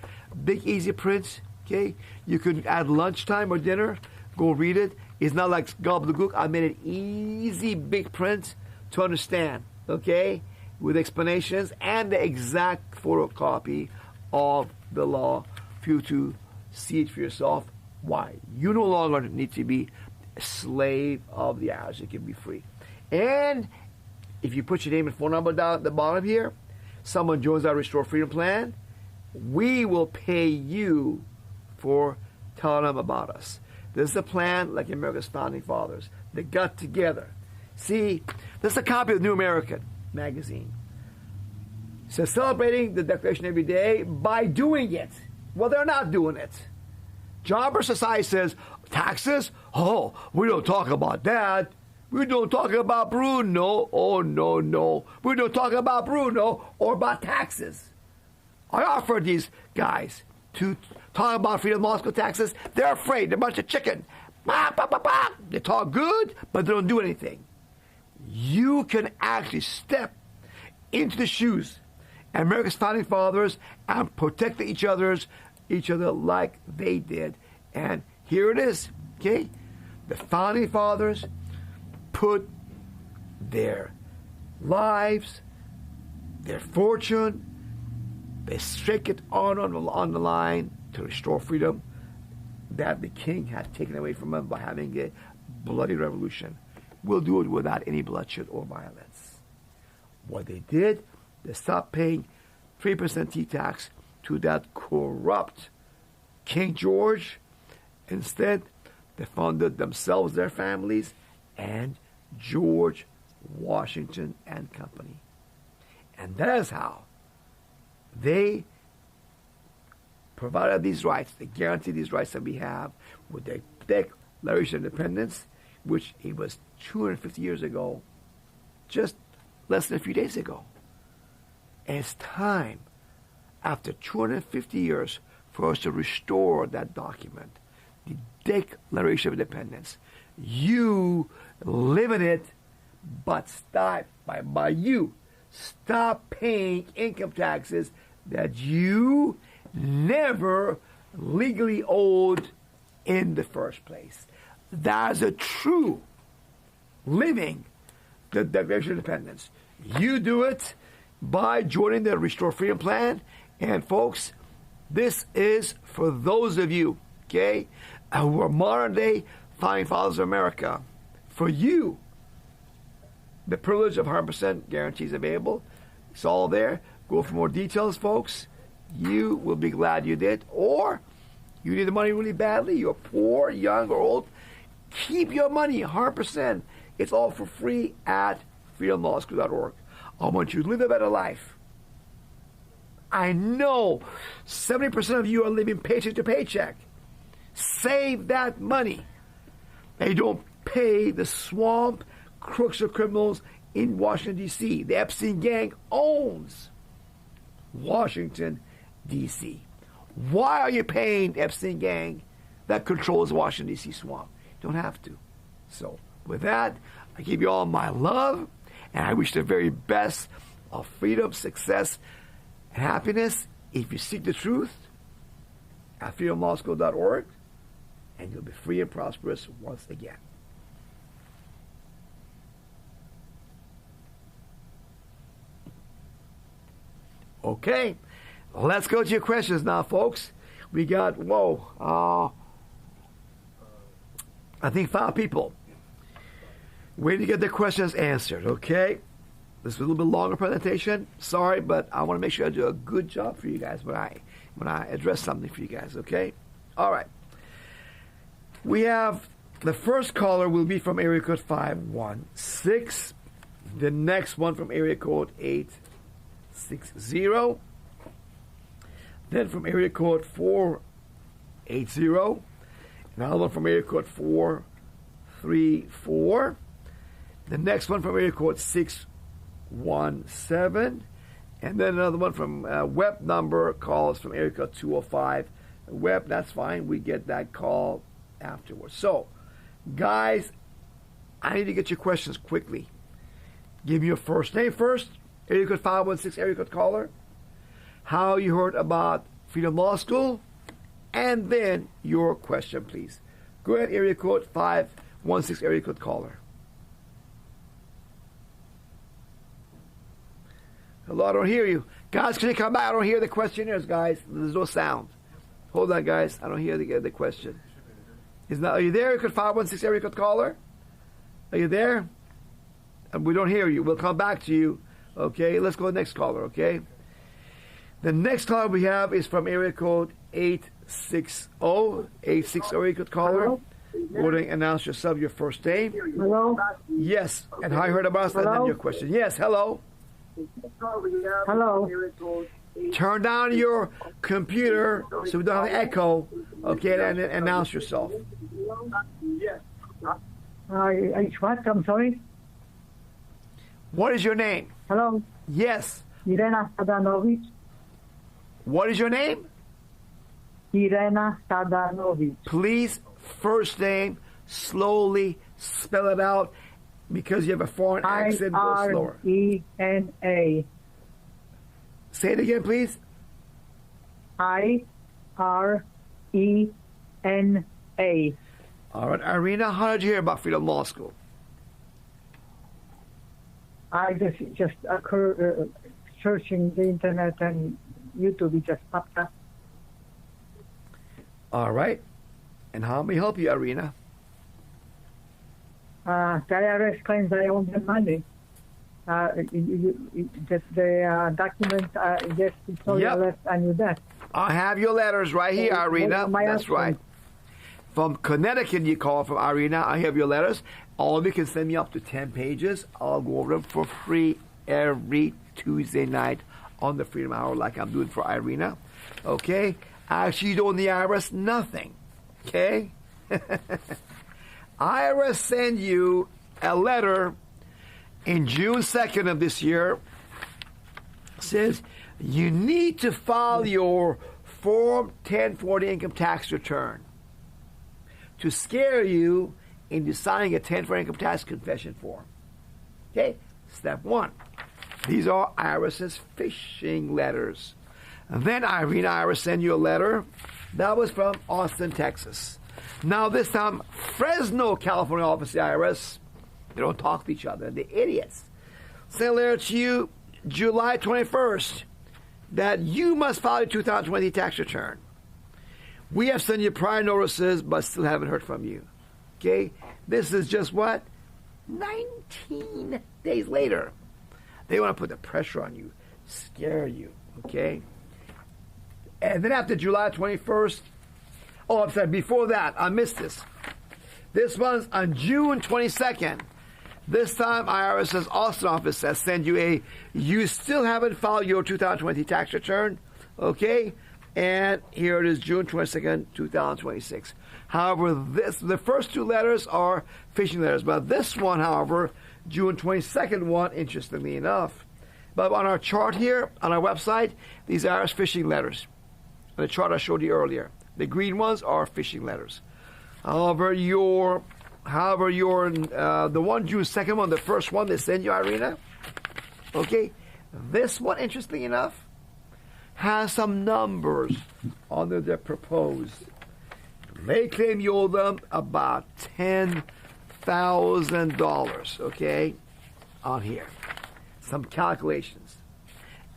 Big, easy print, okay? You can add lunchtime or dinner, go read it. It's not like gobbledygook. I made it easy, big print to understand, okay? With explanations and the exact photocopy of the law for you to see it for yourself. Why? You no longer need to be a slave of the IRS. You can be free. And if you put your name and phone number down at the bottom here, someone joins our Restore Freedom plan, we will pay you for telling them about us. This is a plan like America's founding fathers. They got together. See, this is a copy of New American magazine. It says celebrating the Declaration every day by doing it. Well, they're not doing it. John Birch Society says, taxes? Oh, we don't talk about that. We don't talk about Bruno. Oh, no, no. We don't talk about Bruno or about taxes. I offered these guys to talk about Freedom Law School taxes. They're afraid. They're a bunch of chicken. Bah, bah, bah, bah. They talk good, but they don't do anything. You can actually step into the shoes of America's founding fathers and protect each other like they did. And here it is, okay? The founding fathers put their lives, their fortune, they stake it on the line to restore freedom that the king had taken away from them by having a bloody revolution. We'll do it without any bloodshed or violence. What they did, they stopped paying 3% T-tax to that corrupt King George. Instead, they funded themselves, their families, and George Washington and Company. And that is how they provided these rights. They guaranteed these rights that we have with the Declaration of Independence, which it was 250 years ago, just less than a few days ago. And it's time, after 250 years, for us to restore that document, the Declaration of Independence. You live in it, but stop paying income taxes that you never legally owed in the first place. That's a true living the Declaration of Independence. You do it by joining the Restore Freedom Plan. And folks, this is for those of you, okay, who are modern day founding fathers of America. For you, the privilege of 100% guarantees available. It's all there. Go for more details, folks. You will be glad you did. Or you need the money really badly. You're poor, young, or old. Keep your money 100%. It's all for free at freedomlawschool.org. I want you to live a better life. I know 70% of you are living paycheck to paycheck. Save that money. They don't pay the swamp crooks or criminals in Washington, D.C. The Epstein gang owns Washington, D.C. Why are you paying the Epstein gang that controls Washington, D.C. swamp? You don't have to. So, with that, I give you all my love, and I wish the very best of freedom, success, and happiness if you seek the truth at freedomlawschool.org, and you'll be free and prosperous once again. Okay, let's go to your questions now, folks. We got, I think 5 people waiting to get their questions answered, okay? This is a little bit longer presentation. Sorry, but I want to make sure I do a good job for you guys when I address something for you guys, okay? All right. We have the first caller will be from area code 516. The next one from area code 860. Then from area code 480. Another one from area code 434. The next one from area code 617. And then another one from web number calls from area code 205. Web, that's fine. We get that call afterwards. So, guys, I need to get your questions quickly. Give me your first name first. Area code 516, area code caller. How you heard about Freedom Law School. And then your question, please. Go ahead, area code 516, area code caller. Hello, I don't hear you. Guys, can you come back? I don't hear the questionnaires, guys. There's no sound. Hold on, guys. I don't hear the question. Are you there? Area code 516, area code caller? Are you there? We don't hear you. We'll come back to you. Okay, let's go to the next caller, okay? The next caller we have is from area code 860. 860 area code caller. Hello? Go ahead and announce yourself, your first name. Hello? Yes, and how you heard about us, and then your question. Yes, hello. Hello? Turn down your computer so we don't have an echo, okay, and then announce yourself. It's what? I'm sorry? What is your name? Hello? Yes. Irena Sadanovic? What is your name? Irena Sadanovic. Please, first name, slowly spell it out because you have a foreign accent. Go slower. I-R-E-N-A. Say it again, please. I-R-E-N-A. All right, Irina, how did you hear about Freedom Law School? I just searching the internet and YouTube, it just popped up. All right. And how may I help you, Irina? The IRS claims I owe them money. Just the document, just sorry, Yep. I left on you that. I have your letters right here, Irina. That's right. From Connecticut, you call from Irina. I have your letters. All of you can send me up to 10 pages. I'll go over them for free every Tuesday night on the Freedom Hour like I'm doing for Irina. Okay? Actually, you don't owe the IRS nothing. Okay? IRS send you a letter in June 2nd of this year. Says you need to file your Form 1040 income tax return to scare you into signing a 1040 income tax confession form. Okay? Step 1. These are IRS's phishing letters. And then Irina IRS sent you a letter. That was from Austin, Texas. Now this time, Fresno, California office of the IRS, they don't talk to each other. They're idiots. Sent a letter to you July 21st that you must file your 2020 tax return. We have sent you prior notices, but still haven't heard from you. Okay? This is just what? 19 days later. They want to put the pressure on you, scare you. Okay? And then after July 21st, oh, I'm sorry, before that, I missed this. This one's on June 22nd. This time, IRS's Austin office has sent you you still haven't filed your 2020 tax return, okay? And here it is, June 22nd, 2026. However, the first 2 letters are phishing letters, but this one, however, June 22nd one, interestingly enough, but on our chart here, on our website, these are phishing letters. On the chart I showed you earlier. The green ones are phishing letters. However, the one due second one, the first one they send you, Irina. Okay, this one, interestingly enough, has some numbers under the proposed. They claim you owe them about $10,000. Okay, on here, some calculations,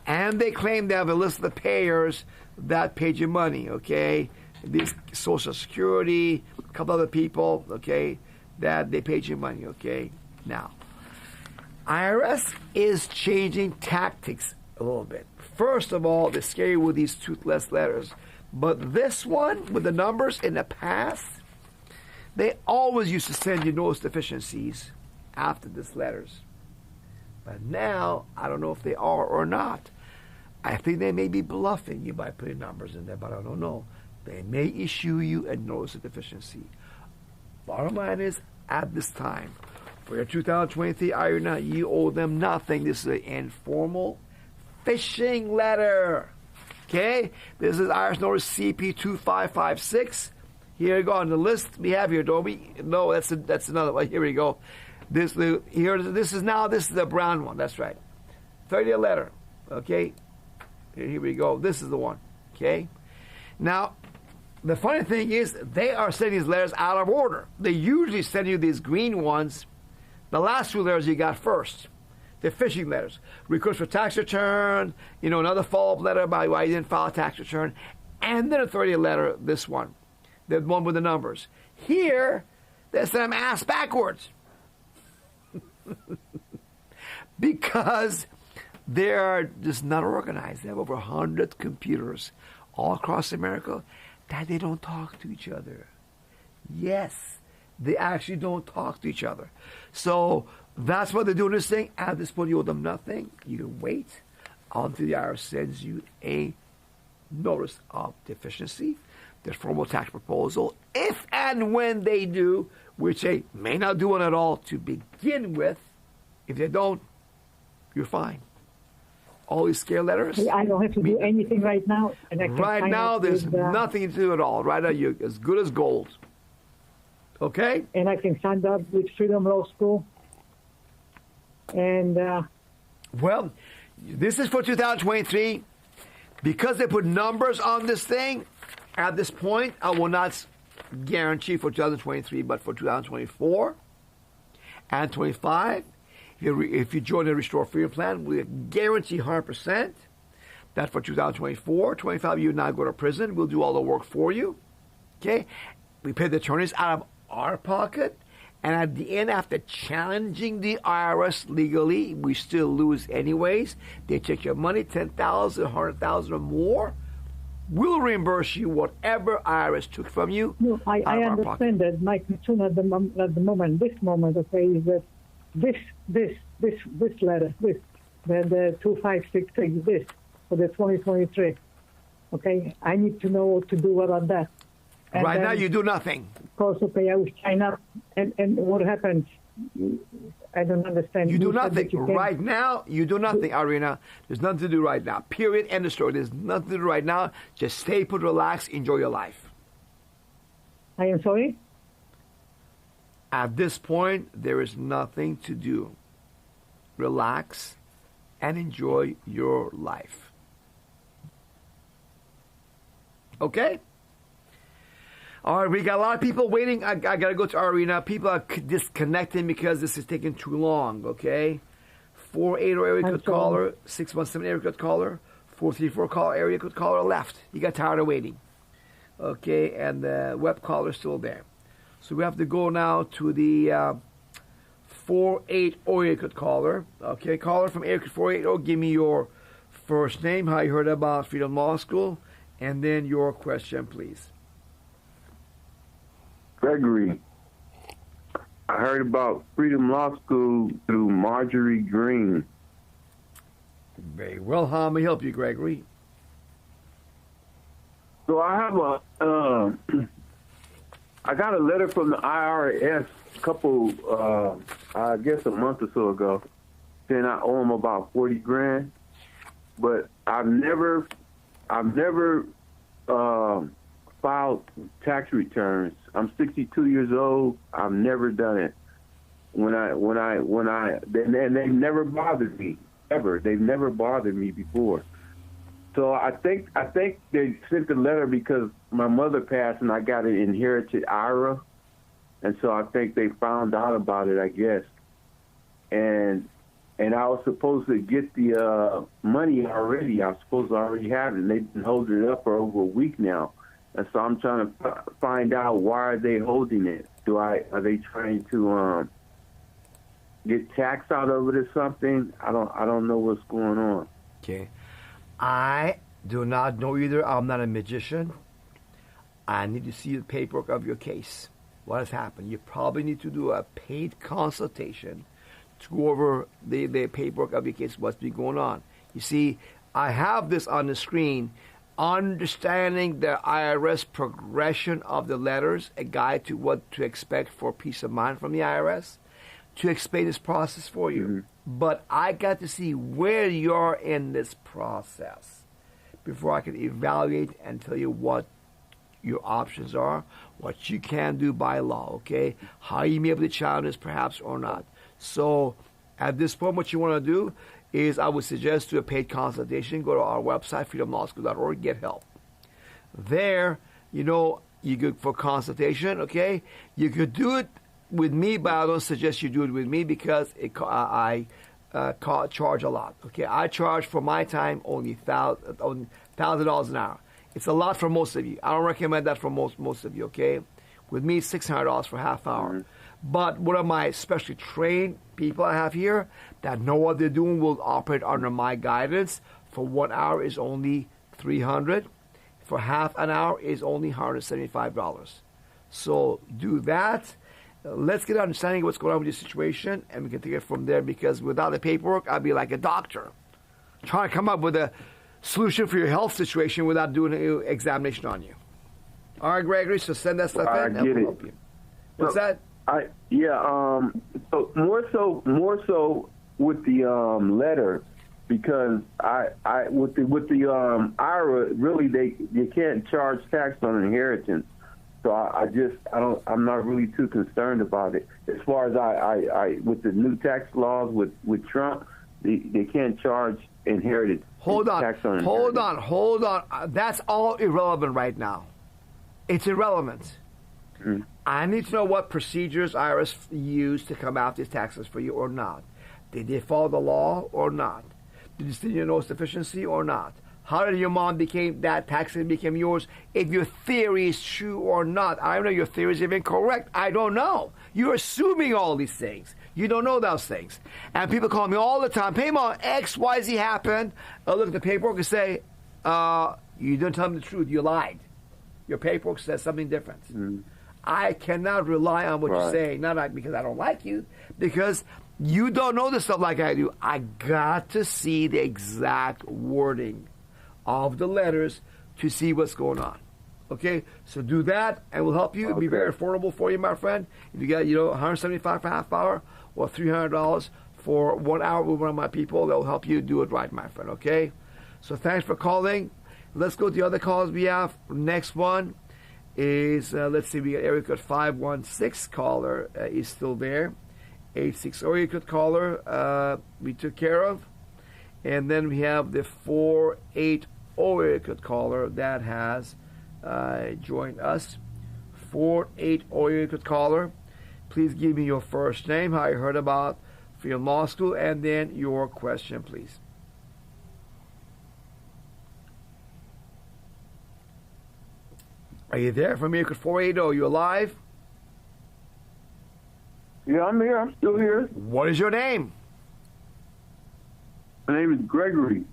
and they claim they have a list of the payers that paid you money. Okay, this Social Security, a couple other people. Okay, that they paid you money. Okay, now IRS is changing tactics a little bit. First of all, they're scary with these toothless letters. But this one, with the numbers in the past, they always used to send you notice deficiencies after these letters. But now, I don't know if they are or not. I think they may be bluffing you by putting numbers in there, but I don't know. They may issue you a notice of deficiency. Bottom line is, at this time, for your 2023 IRS, you owe them nothing. This is an informal phishing letter. Okay? This is IRS notice CP2556. Here we go on the list we have here, don't we? No, that's another one. Here we go. This is the brown one. That's right. 30-day letter. Okay? Here we go. This is the one. Okay? Now, the funny thing is, they are sending these letters out of order. They usually send you these green ones. The last two letters you got first. They're phishing letters. Request for tax return, another follow-up letter about why you didn't file a tax return, and then a 30-day letter, this one. The one with the numbers. Here, they send them ass backwards. Because they're just not organized. They have over 100 computers all across America that they don't talk to each other. Yes, they actually don't talk to each other. So that's why they're doing this thing. At this point, you owe them nothing. You can wait until the IRS sends you a notice of deficiency, their formal tax proposal. If and when they do, which they may not do one at all to begin with, if they don't, you're fine. All these scare letters. I don't have to do anything right now. And I can right now, there's nothing to do at all. Right now, you're as good as gold. Okay? And I can sign up with Freedom Law School. And well, this is for 2023. Because they put numbers on this thing, at this point, I will not guarantee for 2023, but for 2024 and 25, if you join the Restore Freedom Plan, we guarantee 100% that for 2024, 25, you will not go to prison. We'll do all the work for you. Okay? We pay the attorneys out of our pocket. And at the end, after challenging the IRS legally, we still lose anyways. They take your money, $10,000, $100,000 or more. We'll reimburse you whatever IRS took from you. No, I understand that. My concern at the moment, okay, is that this letter, the 2566, this for the 2023. Okay, I need to know what to do about that. And right now, you do nothing. Of course, okay, I will sign up, and what happens? I don't understand. You do nothing. Right now, you do nothing, Irina. There's nothing to do right now. Period. End of story. There's nothing to do right now. Just stay put, relax, enjoy your life. I am sorry? At this point, there is nothing to do. Relax and enjoy your life. Okay? All right, we got a lot of people waiting. I got to go to Arena. People are disconnecting because this is taking too long, okay? 480 area code caller, 617 area code caller, 434 call area code caller left. You got tired of waiting. Okay, and the web caller is still there. So we have to go now to the 480 area code caller. Okay, caller from area code 480, give me your first name, how you heard about Freedom Law School, and then your question, please. Gregory, I heard about Freedom Law School through Marjorie Green. Very well. How may I help you, Gregory? So I have I got a letter from the IRS a couple, I guess a month or so ago, saying I owe them about $40,000, but I've never filed tax returns. I'm 62 years old. I've never done it. And they've never bothered me ever. They've never bothered me before. So I think they sent the letter because my mother passed and I got an inherited IRA, and so I think they found out about it, I guess. And I was supposed to get the money already. I was supposed to already have it, and they've been holding it up for over a week now. And so I'm trying to find out, why are they holding it? Are they trying to get tax out of it or something? I don't know what's going on. Okay. I do not know either. I'm not a magician. I need to see the paperwork of your case. What has happened? You probably need to do a paid consultation to go over the paperwork of your case, what's been going on. You see, I have this on the screen, understanding the IRS progression of the letters, a guide to what to expect for peace of mind from the IRS, to explain this process for you. Mm-hmm. But I got to see where you're in this process before I can evaluate and tell you what your options are, what you can do by law, okay? How you may be able to challenge this perhaps or not. So at this point, what you want to do is, I would suggest do a paid consultation. Go to our website, freedomlawschool.org, get help. There, you go for consultation, okay? You could do it with me, but I don't suggest you do it with me because I charge a lot, okay? I charge for my time only $1,000 an hour. It's a lot for most of you. I don't recommend that for most of you, okay? With me, $600 for half hour. Mm-hmm. But one of my specially trained people I have here that know what they're doing will operate under my guidance. For 1 hour is only $300. For half an hour is only $175. So do that. Let's get an understanding of what's going on with your situation, and we can take it from there, because without the paperwork, I'd be like a doctor trying to come up with a solution for your health situation without doing an examination on you. All right, Gregory, so send that stuff in and we'll help you. What's that? So more so with the letter, because I with the IRA, really you can't charge tax on inheritance. So I'm not really too concerned about it. As far as I with the new tax laws with Trump, they can't charge inherited tax on inheritance. Hold on. That's all irrelevant right now. It's irrelevant. Mm-hmm. I need to know what procedures IRS used to come out these taxes for you or not. Did they follow the law or not? Did you still know sufficiency or not? How did your mom that tax became yours? If your theory is true or not. I don't know your theory is even correct. I don't know. You're assuming all these things. You don't know those things. And people call me all the time, hey, Mom, X, Y, Z happened. I look at the paperwork and say, you didn't tell me the truth. You lied. Your paperwork says something different. Mm. I cannot rely on what you're saying, not because I don't like you, because you don't know this stuff like I do. I got to see the exact wording of the letters to see what's going on. Okay, so do that, and we'll help you. It'll be very affordable for you, my friend. If you got, $175 for half hour or $300 for 1 hour with one of my people, they'll help you do it right, my friend. Okay, so thanks for calling. Let's go to the other calls we have. Next one is, let's see, we got area code 516 caller is still there. 86 area code caller we took care of. And then we have the 480 area code caller that has joined us. 480 area code caller. Please give me your first name, how you heard about Freedom Law School, and then your question, please. Are you there from area code 480? Are you alive? Yeah, I'm here. I'm still here. What is your name? My name is Gregory.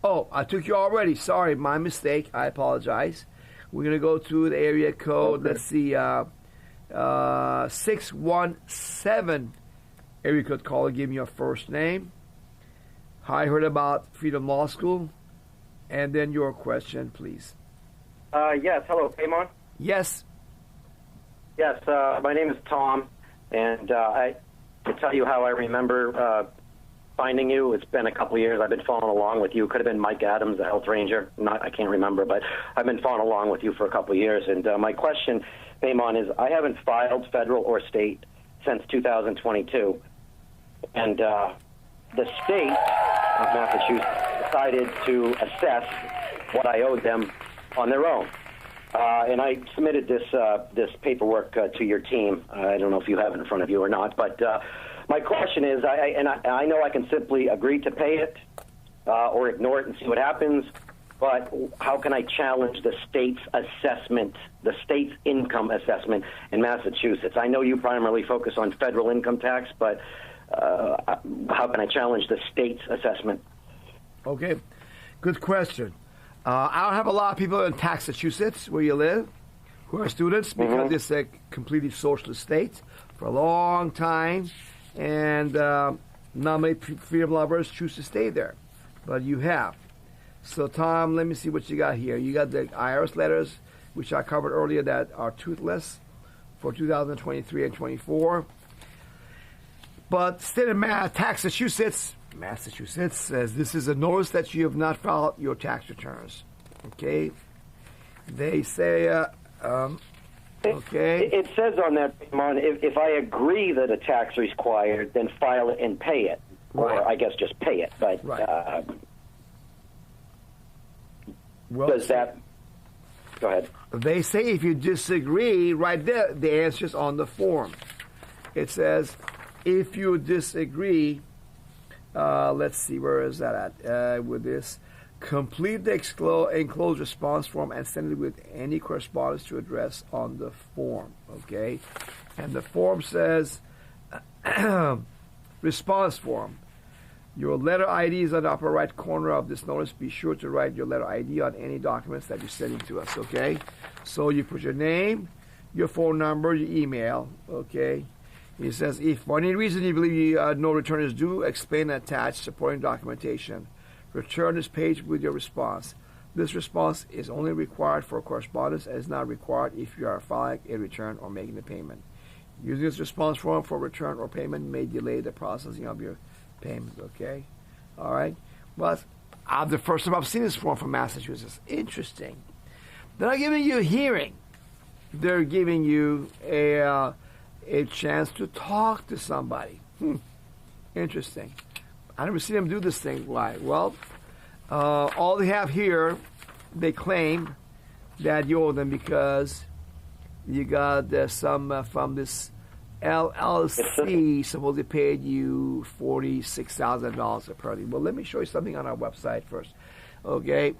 Oh, I took you already. Sorry, my mistake. I apologize. We're going to go to the area code. Let's see, 617 area code caller. Give me your first name. I heard about Freedom Law School. And then your question, please. Yes. Hello, Paymon? Yes. Yes, my name is Tom, and I to tell you how I remember finding you. It's been a couple of years. I've been following along with you. Could have been Mike Adams, the health ranger. I can't remember, but I've been following along with you for a couple of years. And my question, Paimon, is I haven't filed federal or state since 2022. And the state of Massachusetts decided to assess what I owed them on their own. And I submitted this paperwork to your team. I don't know if you have it in front of you or not, but my question is, I know I can simply agree to pay it or ignore it and see what happens, but how can I challenge the state's assessment, the state's income assessment in Massachusetts? I know you primarily focus on federal income tax, but how can I challenge the state's assessment? Okay, good question. I don't have a lot of people in Massachusetts, where you live, who are students, because it's a completely socialist state for a long time, and not many freedom lovers choose to stay there, but you have. So, Tom, let me see what you got here. You got the IRS letters, which I covered earlier, that are toothless for 2023 and 24. But state of Massachusetts says this is a notice that you have not filed your tax returns. Okay? They say, okay. It says on that, if I agree that a tax is required, then file it and pay it. Right. Or I guess just pay it. But right. does that... Go ahead. They say if you disagree, right there, the answer is on the form. It says, if you disagree, let's see, where is that at with this? Complete the enclosed response form and send it with any correspondence to address on the form, okay? And the form says, response form. Your letter ID is on the upper right corner of this notice. Be sure to write your letter ID on any documents that you're sending to us, okay? So you put your name, your phone number, your email, okay? It says, if for any reason you believe no return is due, explain and attach supporting documentation. Return this page with your response. This response is only required for correspondence and is not required if you are filing a return or making a payment. Using this response form for return or payment may delay the processing of your payment, okay? All right? But the first time I've seen this form from Massachusetts. Interesting. They're not giving you a hearing. They're giving you a chance to talk to somebody. Interesting. I never seen them do this thing. Why? Well, all they have here, they claim that you owe them because you got some from this LLC supposedly paid you $46,000 apparently. Well, let me show you something on our website first. Okay,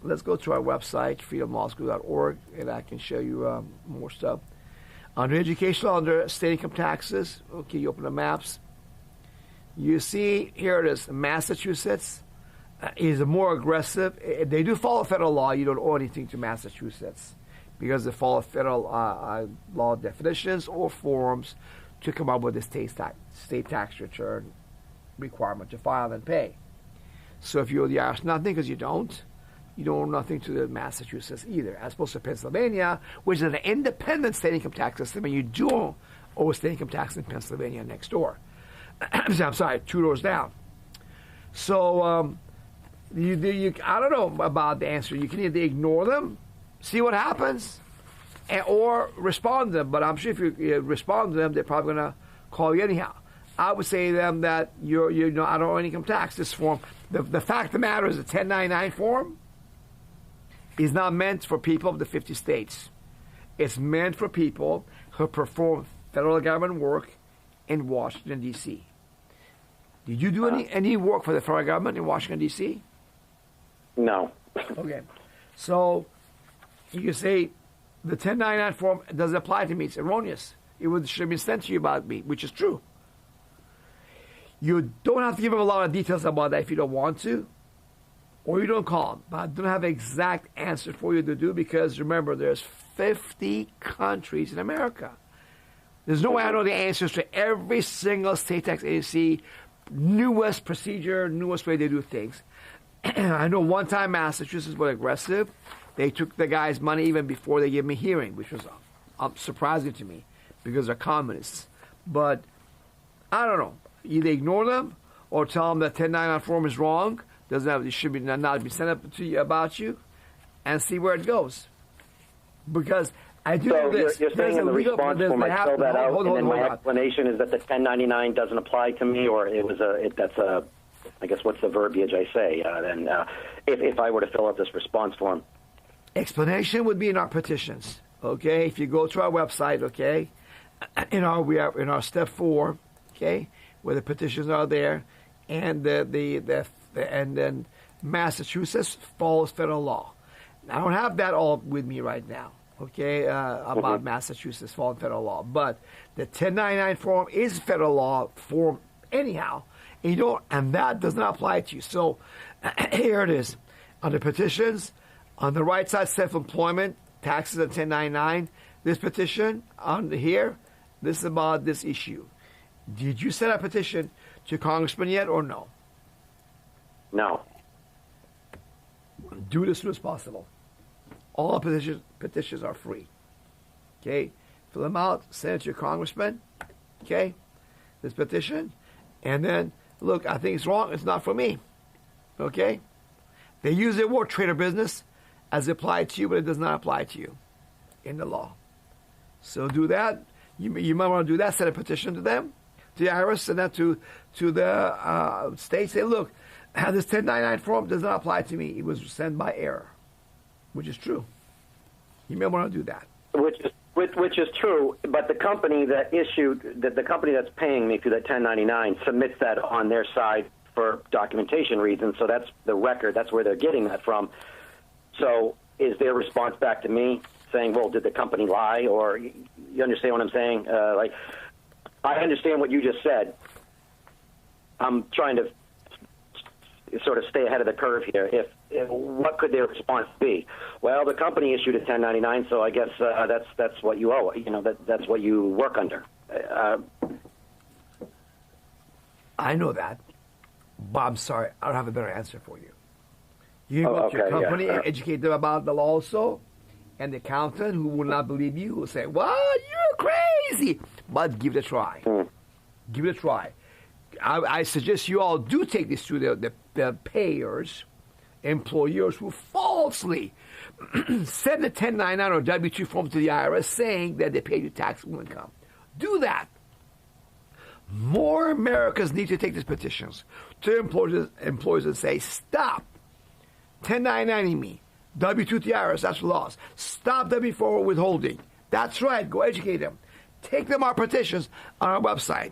let's go to our website, freedomlawschool.org, and I can show you more stuff. Under educational, under state income taxes, okay, you open the maps. You see, here it is, Massachusetts is more aggressive. They do follow federal law. You don't owe anything to Massachusetts because they follow federal law definitions or forms to come up with the state tax return requirement to file and pay. So if you owe the IRS nothing, because you don't owe nothing to the Massachusetts either, as opposed to Pennsylvania, which is an independent state income tax system, and you do owe a state income tax in Pennsylvania next door. I'm sorry, 2 doors down. So I don't know about the answer. You can either ignore them, see what happens, or respond to them. But I'm sure if you respond to them, they're probably going to call you anyhow. I would say to them that I don't owe any income tax. This form, the fact of the matter is, the 1099 form is not meant for people of the 50 states. It's meant for people who perform federal government work in Washington, D.C. Did you do any work for the federal government in Washington, D.C.? No. Okay. So you can say the 1099 form doesn't apply to me. It's erroneous. Should have been sent to you about me, which is true. You don't have to give them a lot of details about that if you don't want to, or you don't call them. But I don't have an exact answer for you to do because, remember, there's 50 countries in America. There's no way I know the answers to every single state tax agency, newest procedure, newest way they do things. I know one time Massachusetts was aggressive. They took the guy's money even before they gave me a hearing, which was surprising to me because they're communists. But I don't know. Either ignore them or tell them that 1099 form is wrong, doesn't have, it should be not be sent up to you about you, and see where it goes. Because I do know this. You're saying in the response form, I fill that out, and then my explanation is that the 1099 doesn't apply to me, or I guess what's the verbiage I say? Then if I were to fill out this response form. Explanation would be in our petitions. Okay, if you go to our website, okay, in our step 4, okay, where the petitions are there, and and then Massachusetts follows federal law. I don't have that all with me right now, okay, about Massachusetts following federal law, but the 1099 form is federal law form anyhow, and that does not apply to you. So here it is, under petitions, on the right side, self-employment, taxes and 1099. This petition on here, this is about this issue. Did you send a petition to Congressman yet or no? No. Do it as soon as possible. All petitions are free. Okay? Fill them out, send it to your congressman. Okay? This petition. And then, look, I think it's wrong. It's not for me. Okay? They use the word trade or business as applied to you, but it does not apply to you in the law. So do that. You might want to do that. Send a petition to them, to the IRS, send that to the state. Say, look, this 1099 form does not apply to me. It was sent by error, which is true. You may want to do that. Which is true, but the company that the company that's paying me through that 1099 submits that on their side for documentation reasons. So that's the record. That's where they're getting that from. So is their response back to me saying, well, did the company lie? Or you understand what I'm saying? I understand what you just said. I'm trying to sort of stay ahead of the curve here. If what could their response be? Well, the company issued a 1099, so I guess that's what you owe. That's what you work under. I know that, but I'm sorry, I don't have a better answer for you. You go to your company and educate them about the law also, and the accountant who will not believe you will say, well, you're crazy, but give it a try. Give it a try. I suggest you all do take this to the payers, employers who falsely send a 1099 or W-2 form to the IRS saying that they paid you taxable income. Do that. More Americans need to take these petitions to employers and say, stop 1099ing me. W-2 to the IRS, that's laws. Stop W-4 withholding. That's right. Go educate them. Take them our petitions on our website.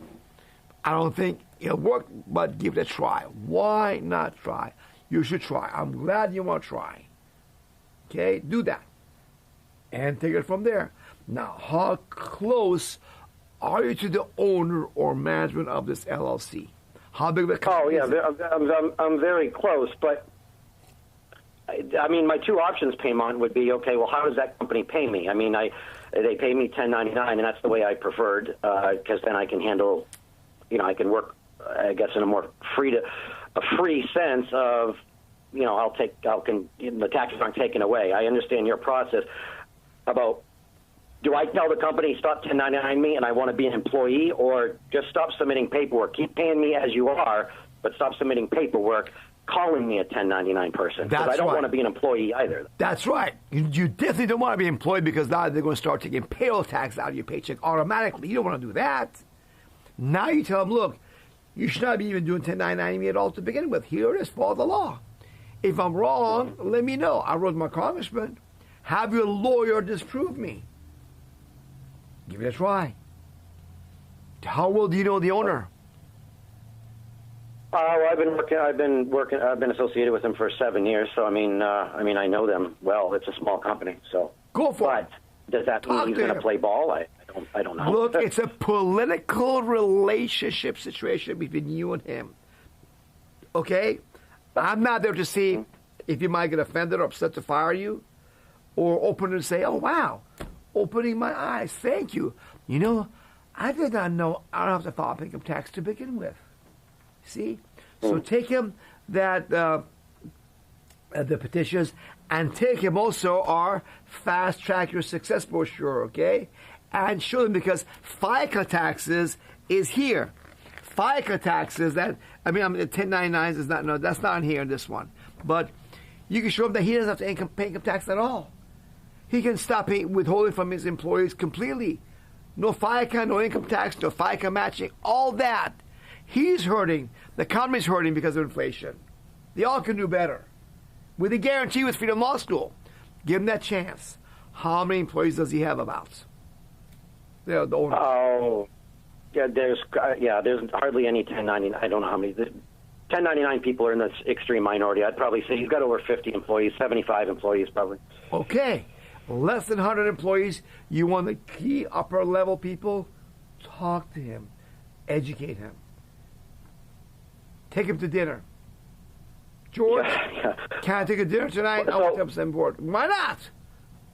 I don't think it'll work, but give it a try. Why not try? You should try. I'm glad you want to try. Okay? Do that. And take it from there. Now, how close are you to the owner or management of this LLC? How big of a company is it? I'm very close, but I mean, my two options, Paymon, would be, okay, well, how does that company pay me? I mean, they pay me 1099, and that's the way I preferred, because then I can handle, I can work, I guess, in a more free sense of, the taxes aren't taken away. I understand your process about, do I tell the company, stop 1099 me and I want to be an employee, or just stop submitting paperwork? Keep paying me as you are, but stop submitting paperwork calling me a 1099 person. Because I don't want to be an employee either. That's right. You definitely don't want to be employed, because now they're going to start taking payroll tax out of your paycheck automatically. You don't want to do that. Now you tell them, look, you should not be even doing 1099 me at all to begin with. Here it is, follow the law. If I'm wrong, let me know. I wrote my congressman. Have your lawyer disprove me. Give it a try. How well do you know the owner? I've been associated with them for 7 years, so I mean, I know them well. It's a small company, so go for it. Does that mean he's going to play ball? I don't know. Look, it's a political relationship situation between you and him. Okay, I'm not there to see if you might get offended or upset to fire you, or open and say, "Oh wow, opening my eyes, thank you." I did not know I don't have to file income tax to begin with. See? So take him the petitions, and take him also our Fast Track Your Success brochure, okay? And show them, because FICA taxes is here. FICA taxes, the 1099s is not, no, that's not in here in this one. But you can show him that he doesn't have to pay income tax at all. He can stop withholding from his employees completely. No FICA, no income tax, no FICA matching, all that. He's hurting. The economy's hurting because of inflation. They all can do better. With a guarantee with Freedom Law School. Give him that chance. How many employees does he have about? The owner. Oh, yeah. There's hardly any 1099. I don't know how many. 1099 people are in the extreme minority. I'd probably say he's got over 50 employees, 75 employees probably. Okay. Less than 100 employees. You want the key upper level people? Talk to him. Educate him. Take him to dinner. George, can I take a dinner tonight? I want to have some board. Why not?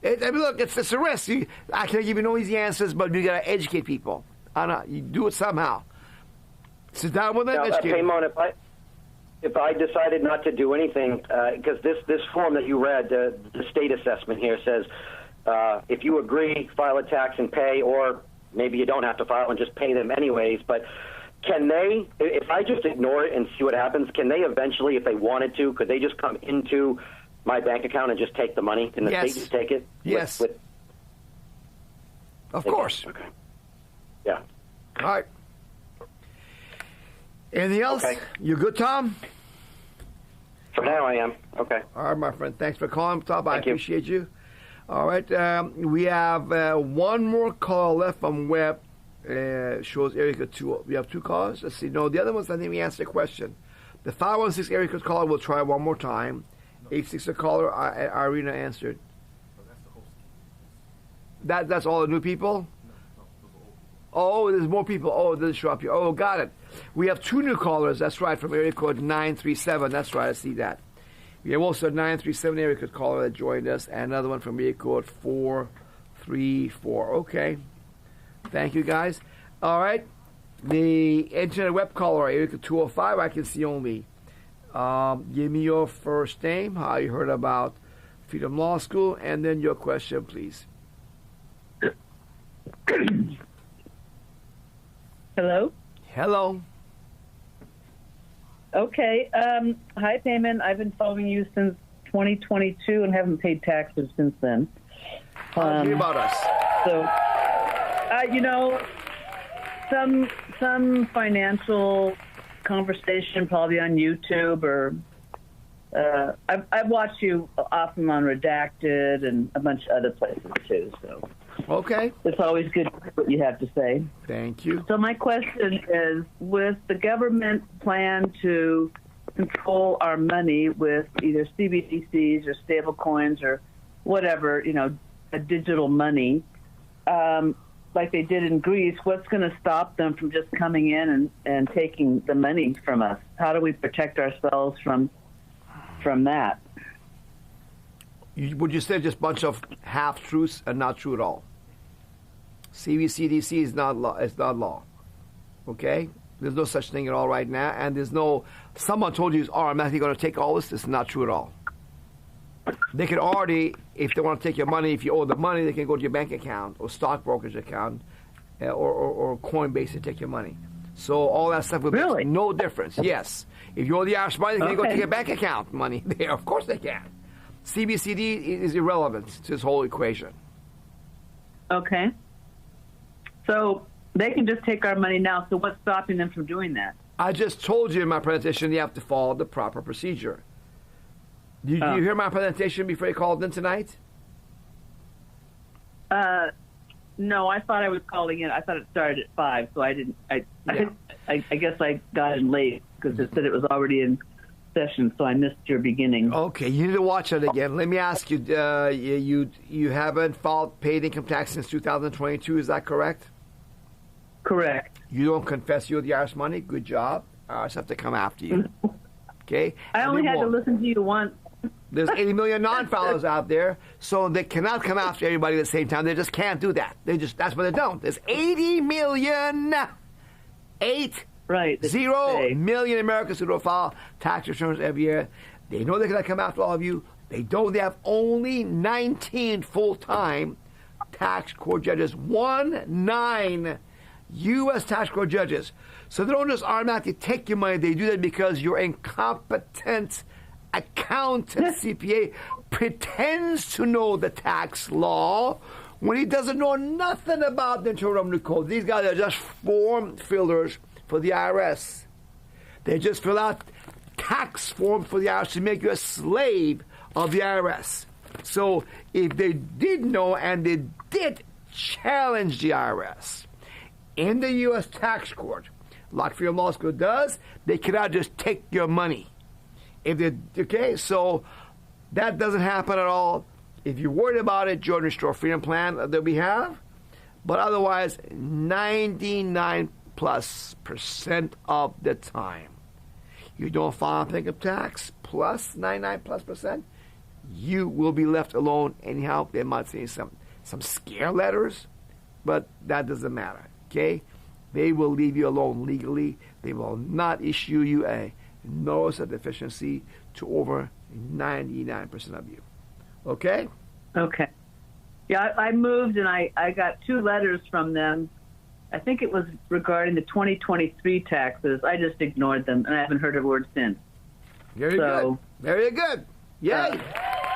Look, it's a risk. I can't give you no easy answers, but you got to educate people. You do it somehow. Sit down with them, educate them. Payman, if I decided not to do anything, because this form that you read, the state assessment here says, if you agree, file a tax and pay, or maybe you don't have to file and just pay them anyways, but can they, if I just ignore it and see what happens, can they eventually, if they wanted to, could they just come into my bank account and just take the money? Can the state just take it? Yes. Of course. Okay. Yeah. All right. Anything else? Okay. You good, Tom? For now, I am. Okay. All right, my friend. Thanks for calling, Tom. I appreciate you. All right. We have one more call left from Web. Shows area code 2. We have two calls. Let's see. No, the other ones, I think we answered the question. The 516 area code caller, we'll try one more time. 86 caller, Irina answered. That's all the new people? Oh, there's more people. Oh, it doesn't show up here. Oh, got it. We have two new callers. That's right, from area code 937. That's right, I see that. We have also a 937 area code caller that joined us, and another one from area code 434. Okay. Thank you, guys. All right. The internet web caller, area code 205, I can see only. Give me your first name, how you heard about Freedom Law School, and then your question, please. Hello? Hello. Okay. Hi, Payman. I've been following you since 2022 and haven't paid taxes since then. Tell me about us. So, some financial conversation probably on YouTube, or I've watched you often on Redacted and a bunch of other places too. So okay, it's always good to hear what you have to say. Thank you. So my question is, with the government plan to control our money with either CBDCs or stable coins or whatever, a digital money, like they did in Greece, what's going to stop them from just coming in and taking the money from us? How do we protect ourselves from that? Would you say just a bunch of half-truths and not true at all? CBDC is not law. It's not law. Okay? There's no such thing at all right now, and there's no. Someone told you, "Oh, I'm actually going to take all this." It's not true at all. They can already, if they want to take your money, if you owe the money, they can go to your bank account or stock brokerage account or Coinbase and take your money. So all that stuff would make no difference. Yes. If you owe the IRS money, they can go take your bank account money there. Of course they can. CBCD is irrelevant to this whole equation. Okay. So they can just take our money now. So what's stopping them from doing that? I just told you in my presentation you have to follow the proper procedure. Did you hear my presentation before you called in tonight? No, I thought I was calling in. I thought it started at 5, so I didn't. I guess I got in late because it said it was already in session, so I missed your beginning. Okay, you need to watch it again. Let me ask you: you haven't paid income tax since 2022? Is that correct? Correct. You don't confess you owe the IRS money? Good job. IRS have to come after you. Okay. I only had to listen to you once. There's 80 million non-filers out there, so they cannot come after everybody at the same time. They just can't do that. That's why they don't. There's 80 million, 80 million Americans who don't file tax returns every year. They know they cannot come after all of you. They don't. They have only 19 full-time tax court judges. 19 U.S. tax court judges. So they don't just automatically take your money. They do that because your incompetent accountant, CPA, pretends to know the tax law when he doesn't know nothing about the Internal Revenue Code. These guys are just form fillers for the IRS. They just fill out tax forms for the IRS to make you a slave of the IRS. So if they did know and they did challenge the IRS in the U.S. tax court, like Freedom Law School does, they cannot just take your money. So that doesn't happen at all. If you're worried about it, join the Restore Freedom Plan that we have. But otherwise, 99+% of the time, you don't file income tax plus 99+%, you will be left alone. Anyhow, they might send you some scare letters, but that doesn't matter. Okay? They will leave you alone legally. They will not issue you a notice of deficiency to over 99% of you. Okay? Okay. Yeah, I moved and I got 2 letters from them. I think it was regarding the 2023 taxes. I just ignored them and I haven't heard a word since. Very good. Very good. Yay.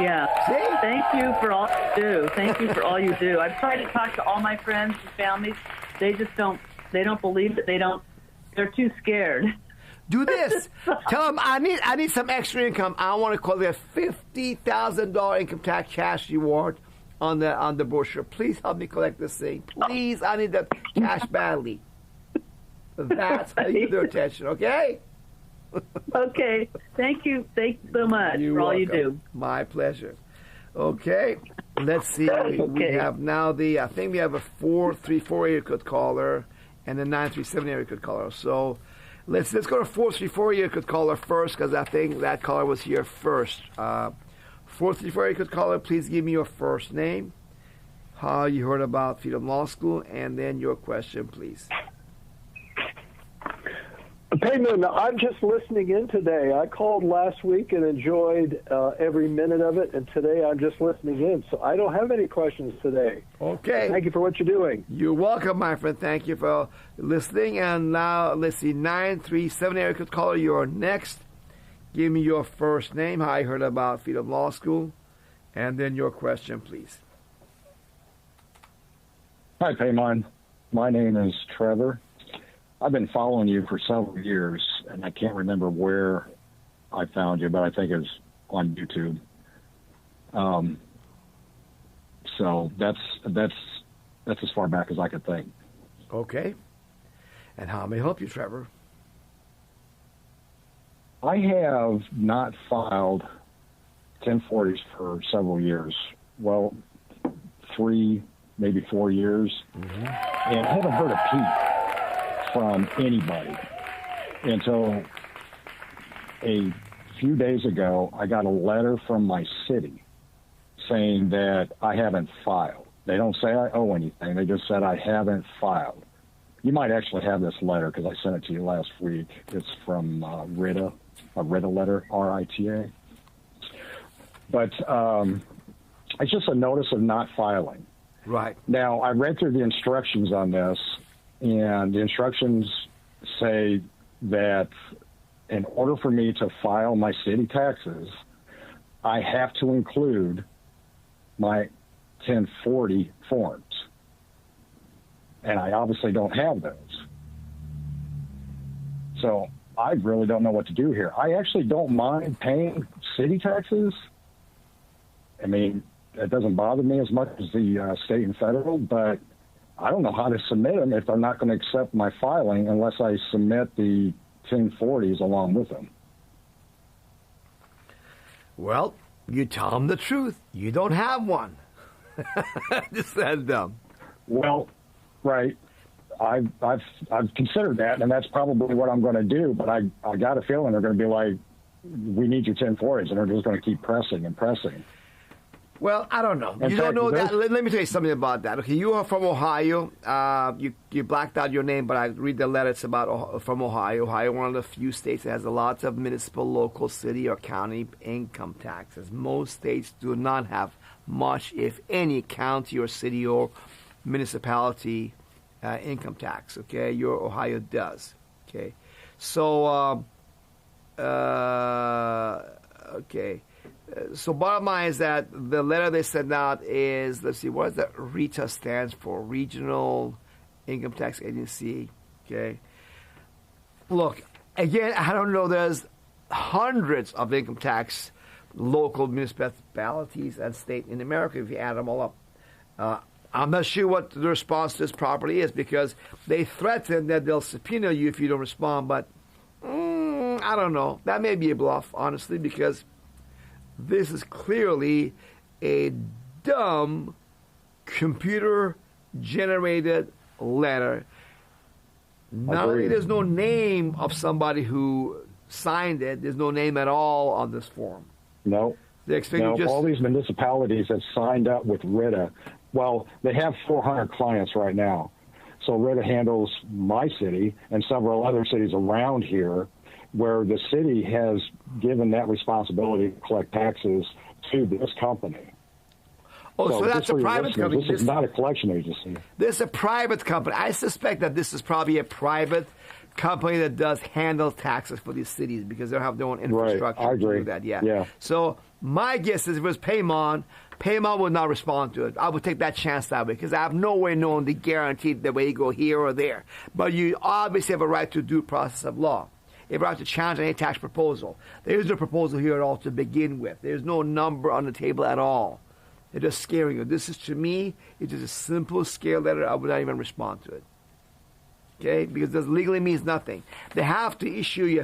Yeah. See? Thank you for all you do. Thank you for all you do. I've tried to talk to all my friends and families. They just don't believe it. They're too scared. Do this. Tell them I need some extra income. I want to call it a $50,000 income tax cash reward on the brochure. Please help me collect this thing. Please, I need the cash badly. That's how you get their attention. Okay. Okay. Thank you. Thank you so much for all you do. My pleasure. Okay. Let's see. We have now I think we have a 434 area code caller and a 937 area code caller. So let's go to 434 area code caller first because I think that caller was here first. 434 area code caller, please give me your first name, how you heard about Freedom Law School, and then your question, please. Payman, I'm just listening in today. I called last week and enjoyed every minute of it, and today I'm just listening in. So I don't have any questions today. Okay. Thank you for what you're doing. You're welcome, my friend. Thank you for listening. And now, let's see, 937 area code caller, you're next. Give me your first name, how you heard about Freedom Law School, and then your question, please. Hi, Payman. My name is Trevor. I've been following you for several years, and I can't remember where I found you, but I think it's on YouTube. So that's as far back as I could think. Okay. And how may I help you, Trevor? I have not filed 1040s for several years. Well, 3, maybe 4 years. Mm-hmm. And I haven't heard a peep from anybody until a few days ago. I got a letter from my city saying that I haven't filed. They don't say I owe anything. They just said I haven't filed. You might actually have this letter because I sent it to you last week. It's from RITA, a RITA letter, RITA. But it's just a notice of not filing. Right. Now, I read through the instructions on this, and the instructions say that in order for me to file my city taxes, I have to include my 1040 forms. And I obviously don't have those. So I really don't know what to do here. I actually don't mind paying city taxes. I mean, it doesn't bother me as much as the state and federal, but I don't know how to submit them if they're not going to accept my filing unless I submit the 1040s along with them. Well, you tell them the truth. You don't have one. Just send them. Well, right. I've considered that, and that's probably what I'm going to do. But I got a feeling they're going to be like, "We need your 1040s," and they're just going to keep pressing and pressing. Well, I don't know. You don't know that. Let me tell you something about that. Okay, you are from Ohio. You blacked out your name, but I read the letter. It's about from Ohio. Ohio, one of the few states that has lots of municipal, local, city, or county income taxes. Most states do not have much, if any, county or city or municipality income tax. Okay, your Ohio does. Okay. So, okay. So bottom line is that the letter they sent out is, let's see, what does that RETA stands for? Regional Income Tax Agency. Okay. Look, again, I don't know. There's hundreds of income tax local municipalities and state in America if you add them all up. I'm not sure what the response to this property is because they threaten that they'll subpoena you if you don't respond, but I don't know. That may be a bluff, honestly, because this is clearly a dumb computer-generated letter. Not only there's no name of somebody who signed it, there's no name at all on this form. No. All these municipalities have signed up with RITA. Well, they have 400 clients right now. So RITA handles my city and several other cities around here where the city has given that responsibility to collect taxes to this company. Oh, so that's a private company. This is not a collection agency. This is a private company. I suspect that this is probably a private company that does handle taxes for these cities because they have their own infrastructure. Right. I agree. To do that. Yeah. So my guess is if it was Paymon would not respond to it. I would take that chance that way because I have no way knowing the guarantee the way you go here or there. But you obviously have a right to due process of law. You have a right to challenge any tax proposal. There is no proposal here at all to begin with. There's no number on the table at all. They're just scaring you. This is, to me, it's just a simple scare letter. I would not even respond to it. Okay? Because this legally means nothing. They have to issue you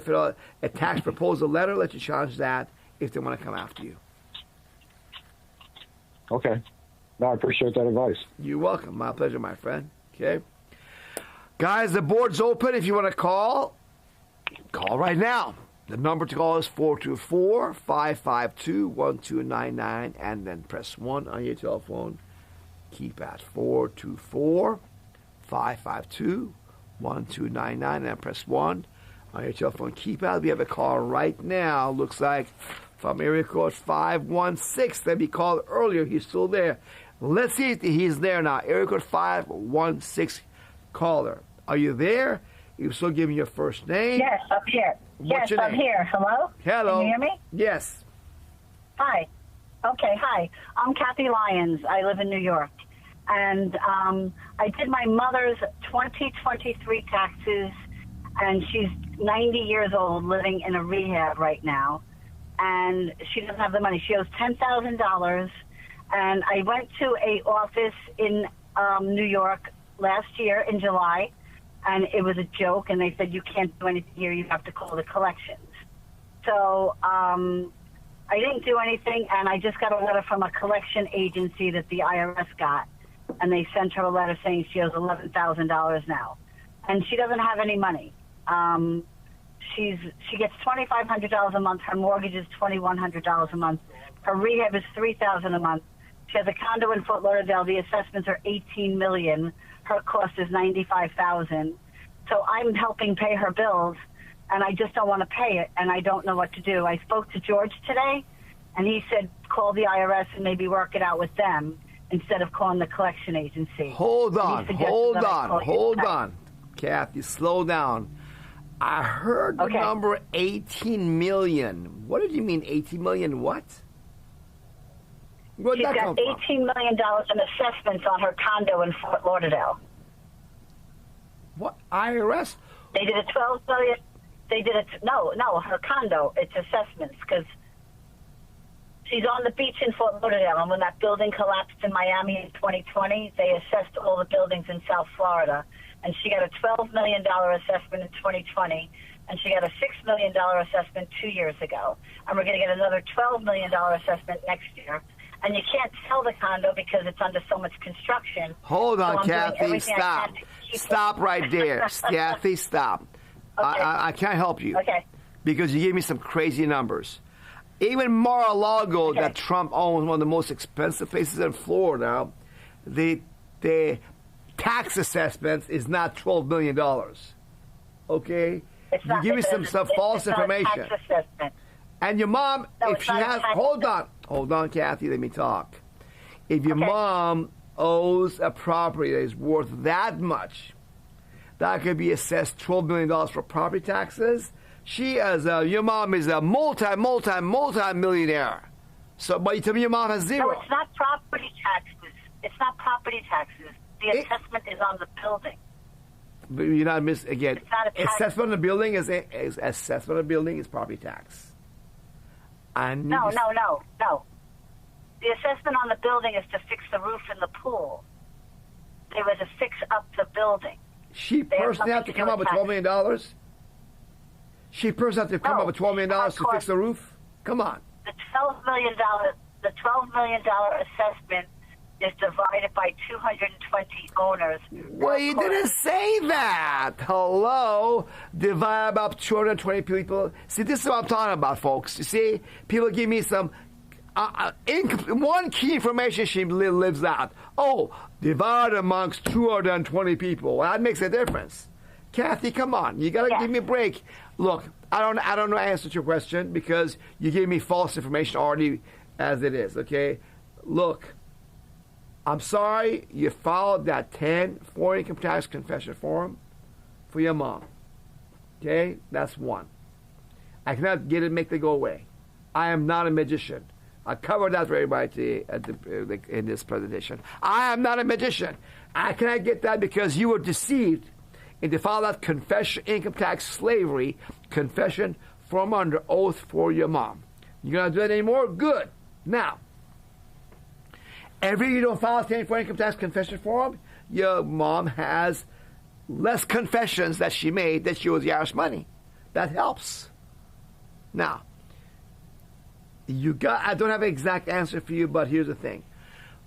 a tax proposal letter, let you challenge that if they want to come after you. Okay. No, I appreciate that advice. You're welcome. My pleasure, my friend. Okay? Guys, the board's open. If you want to call right now. The number to call is 424-552-1299, and then press 1 on your telephone. Keep at 424-552-1299, and press 1 on your telephone keypad. We have a call right now, looks like, from area code 516 that we called earlier. He's still there. Let's see if he's there now. Area code 516 caller. Are you there? You still give me your first name? Yes, I'm here. What's your I'm name? here. Hello? Hello. Can you hear me? Yes. Hi. Okay, hi. I'm Kathy Lyons. I live in New York. And I did my mother's 2023 taxes, and she's 90 years old, living in a rehab right now. And she doesn't have the money. She owes $10,000. And I went to a office in New York last year in July, and it was a joke, and they said, you can't do anything here, you have to call the collections. So I didn't do anything, and I just got a letter from a collection agency that the IRS got, and they sent her a letter saying she owes $11,000 now. And she doesn't have any money. She gets $2,500 a month. Her mortgage is $2,100 a month. Her rehab is $3,000 a month. She has a condo in Fort Lauderdale. The assessments are $18 million. Her cost is $95,000. So I'm helping pay her bills, and I just don't want to pay it, and I don't know what to do. I spoke to George today, and he said call the IRS and maybe work it out with them instead of calling the collection agency. Hold on. Kathy, slow down. I heard the number 18 million. What did you mean 18 million what? Where'd She's that got come from? $18 million in assessments on her condo in Fort Lauderdale. What? IRS? They did a $12 million. They did no, her condo. It's assessments because she's on the beach in Fort Lauderdale, and when that building collapsed in Miami in 2020, they assessed all the buildings in South Florida, and she got a $12 million assessment in 2020, and she got a $6 million assessment 2 years ago, and we're going to get another $12 million assessment next year. And you can't sell the condo because it's under so much construction. Hold on, so Kathy. Stop. Stop right there. Kathy, stop. Okay. I can't help you. Okay. Because you gave me some crazy numbers. Even Mar-a-Lago, that Trump owns, one of the most expensive places in Florida, the tax assessment is not $12 million. Okay? You give me some false information. Tax assessment. And your mom, if she has, hold on, Kathy, let me talk. If your mom owes a property that is worth that much, that could be assessed $12 million for property taxes. Your mom is a multi-millionaire. So, but you tell me your mom has zero. No, it's not property taxes. It's not property taxes. The assessment is on the building. But you're not again. It's not a tax. Assessment on the building is assessment on the building is property tax. No. The assessment on the building is to fix the roof and the pool. They were to fix up the building. She personally have to come up with $12 million? She personally have to come up with $12 million to fix the roof? Come on. The $12 million assessment is divided by 220 owners. Well, you didn't say that. Hello? Divide by 220 people. See, this is what I'm talking about, folks. You see, people give me some one key information she lives out. Oh, divide amongst 220 people. Well, that makes a difference. Kathy, come on. You got to give me a break. Look, I don't know answer to your question because you gave me false information already as it is, okay? Look, I'm sorry you filed that 10 foreign income tax confession form for your mom. Okay? That's one. I cannot get it, make it go away. I am not a magician. I covered that for everybody in this presentation. I am not a magician. I cannot get that because you were deceived into file that confession, income tax slavery confession from under oath for your mom. You gonna do that anymore? Good. Now, every year you don't file a 10 for income tax confession form, your mom has less confessions that she made that she owes the IRS money. That helps. Now, I don't have an exact answer for you, but here's the thing.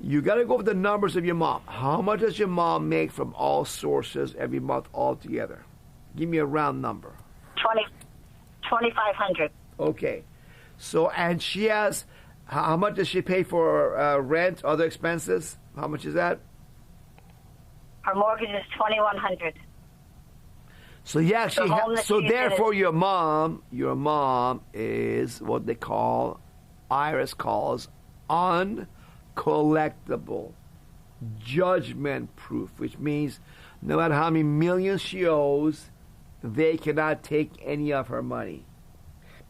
You got to go over the numbers of your mom. How much does your mom make from all sources every month altogether? Give me a round number. $2,500. Okay. So, and she has, how much does she pay for rent, other expenses? How much is that? Her mortgage is $2,100. So yeah, therefore your mom is what they call, IRS calls uncollectible judgment proof, which means no matter how many millions she owes, they cannot take any of her money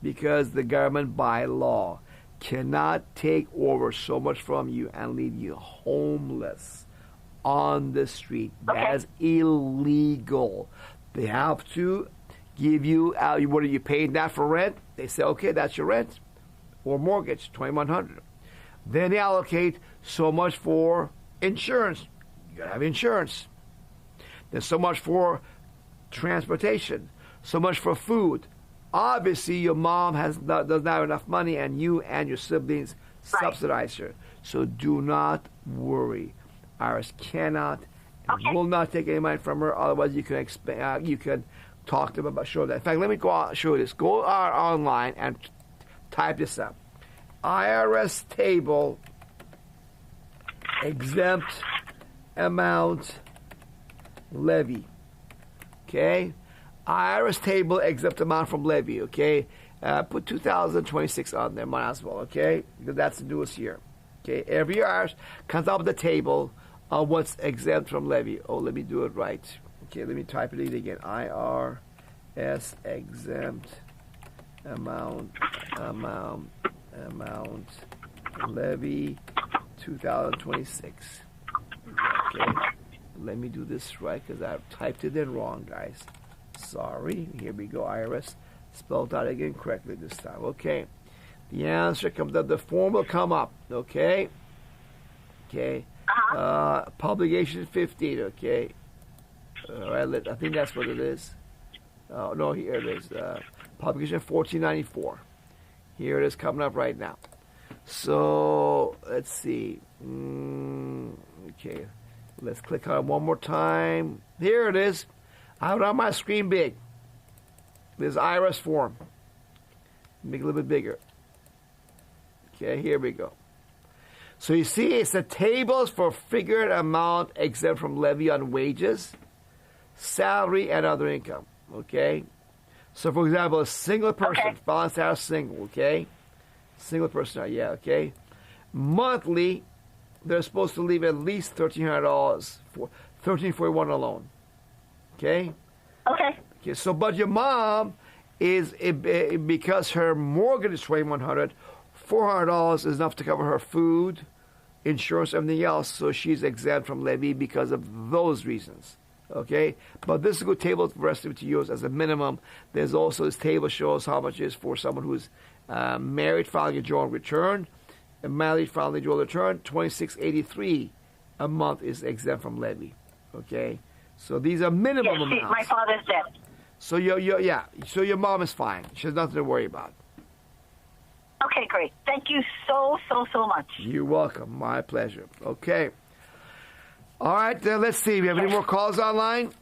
because the government by law cannot take over so much from you and leave you homeless on the street. Okay. That's illegal. They have to give you, what are you paying that for rent? They say, okay, that's your rent or mortgage, $2,100. Then they allocate so much for insurance. You gotta have insurance. There's so much for transportation, so much for food. Obviously, your mom doesn't have enough money, and you and your siblings subsidize her. So do not worry. IRS cannot and will not take any money from her. Otherwise, you can talk to them about show that. In fact, let me show you this. Go online and type this up. IRS table exempt amount levy. Okay? IRS table exempt amount from levy. Okay? Put 2026 on there, might as well. Okay? Because that's the newest year. Okay? Every year IRS comes up with the table of what's exempt from levy. Oh, let me do it right. Okay, let me type it in again. IRS exempt amount levy 2026. Okay, let me do this right because I typed it in wrong, guys. Sorry. Here we go. IRS spelled out again correctly this time. Okay, the answer comes up. The form will come up. Okay. Publication 15. Okay. All right. I think that's what it is. Oh no, here it is. Publication 1494. Here it is coming up right now. So let's see. Okay, let's click on it one more time. Here it is. I have it on my screen big. This IRS form. Make it a little bit bigger. Okay, here we go. So you see, it's the tables for figured amount exempt from levy on wages, salary, and other income. Okay. So, for example, a single person, volunteer single, okay? Single person, yeah, okay? Monthly, they're supposed to leave at least $1,300 for $1,341 alone. Okay? Okay. Okay, so, but your mom is, because her mortgage is $2,100, $400 is enough to cover her food, insurance, everything else, so she's exempt from levy because of those reasons. Okay? But this is a good table for the rest of it to use as a minimum. There's also this table shows how much it is for someone who's married filing a joint return, married filing a joint return, $26.83 a month is exempt from levy. Okay? So these are minimum Yes, amounts. my father's dead. So so your mom is fine. She has nothing to worry about. Okay, great. Thank you so much. You're welcome. My pleasure. Okay. All right, let's see. We have any more calls online?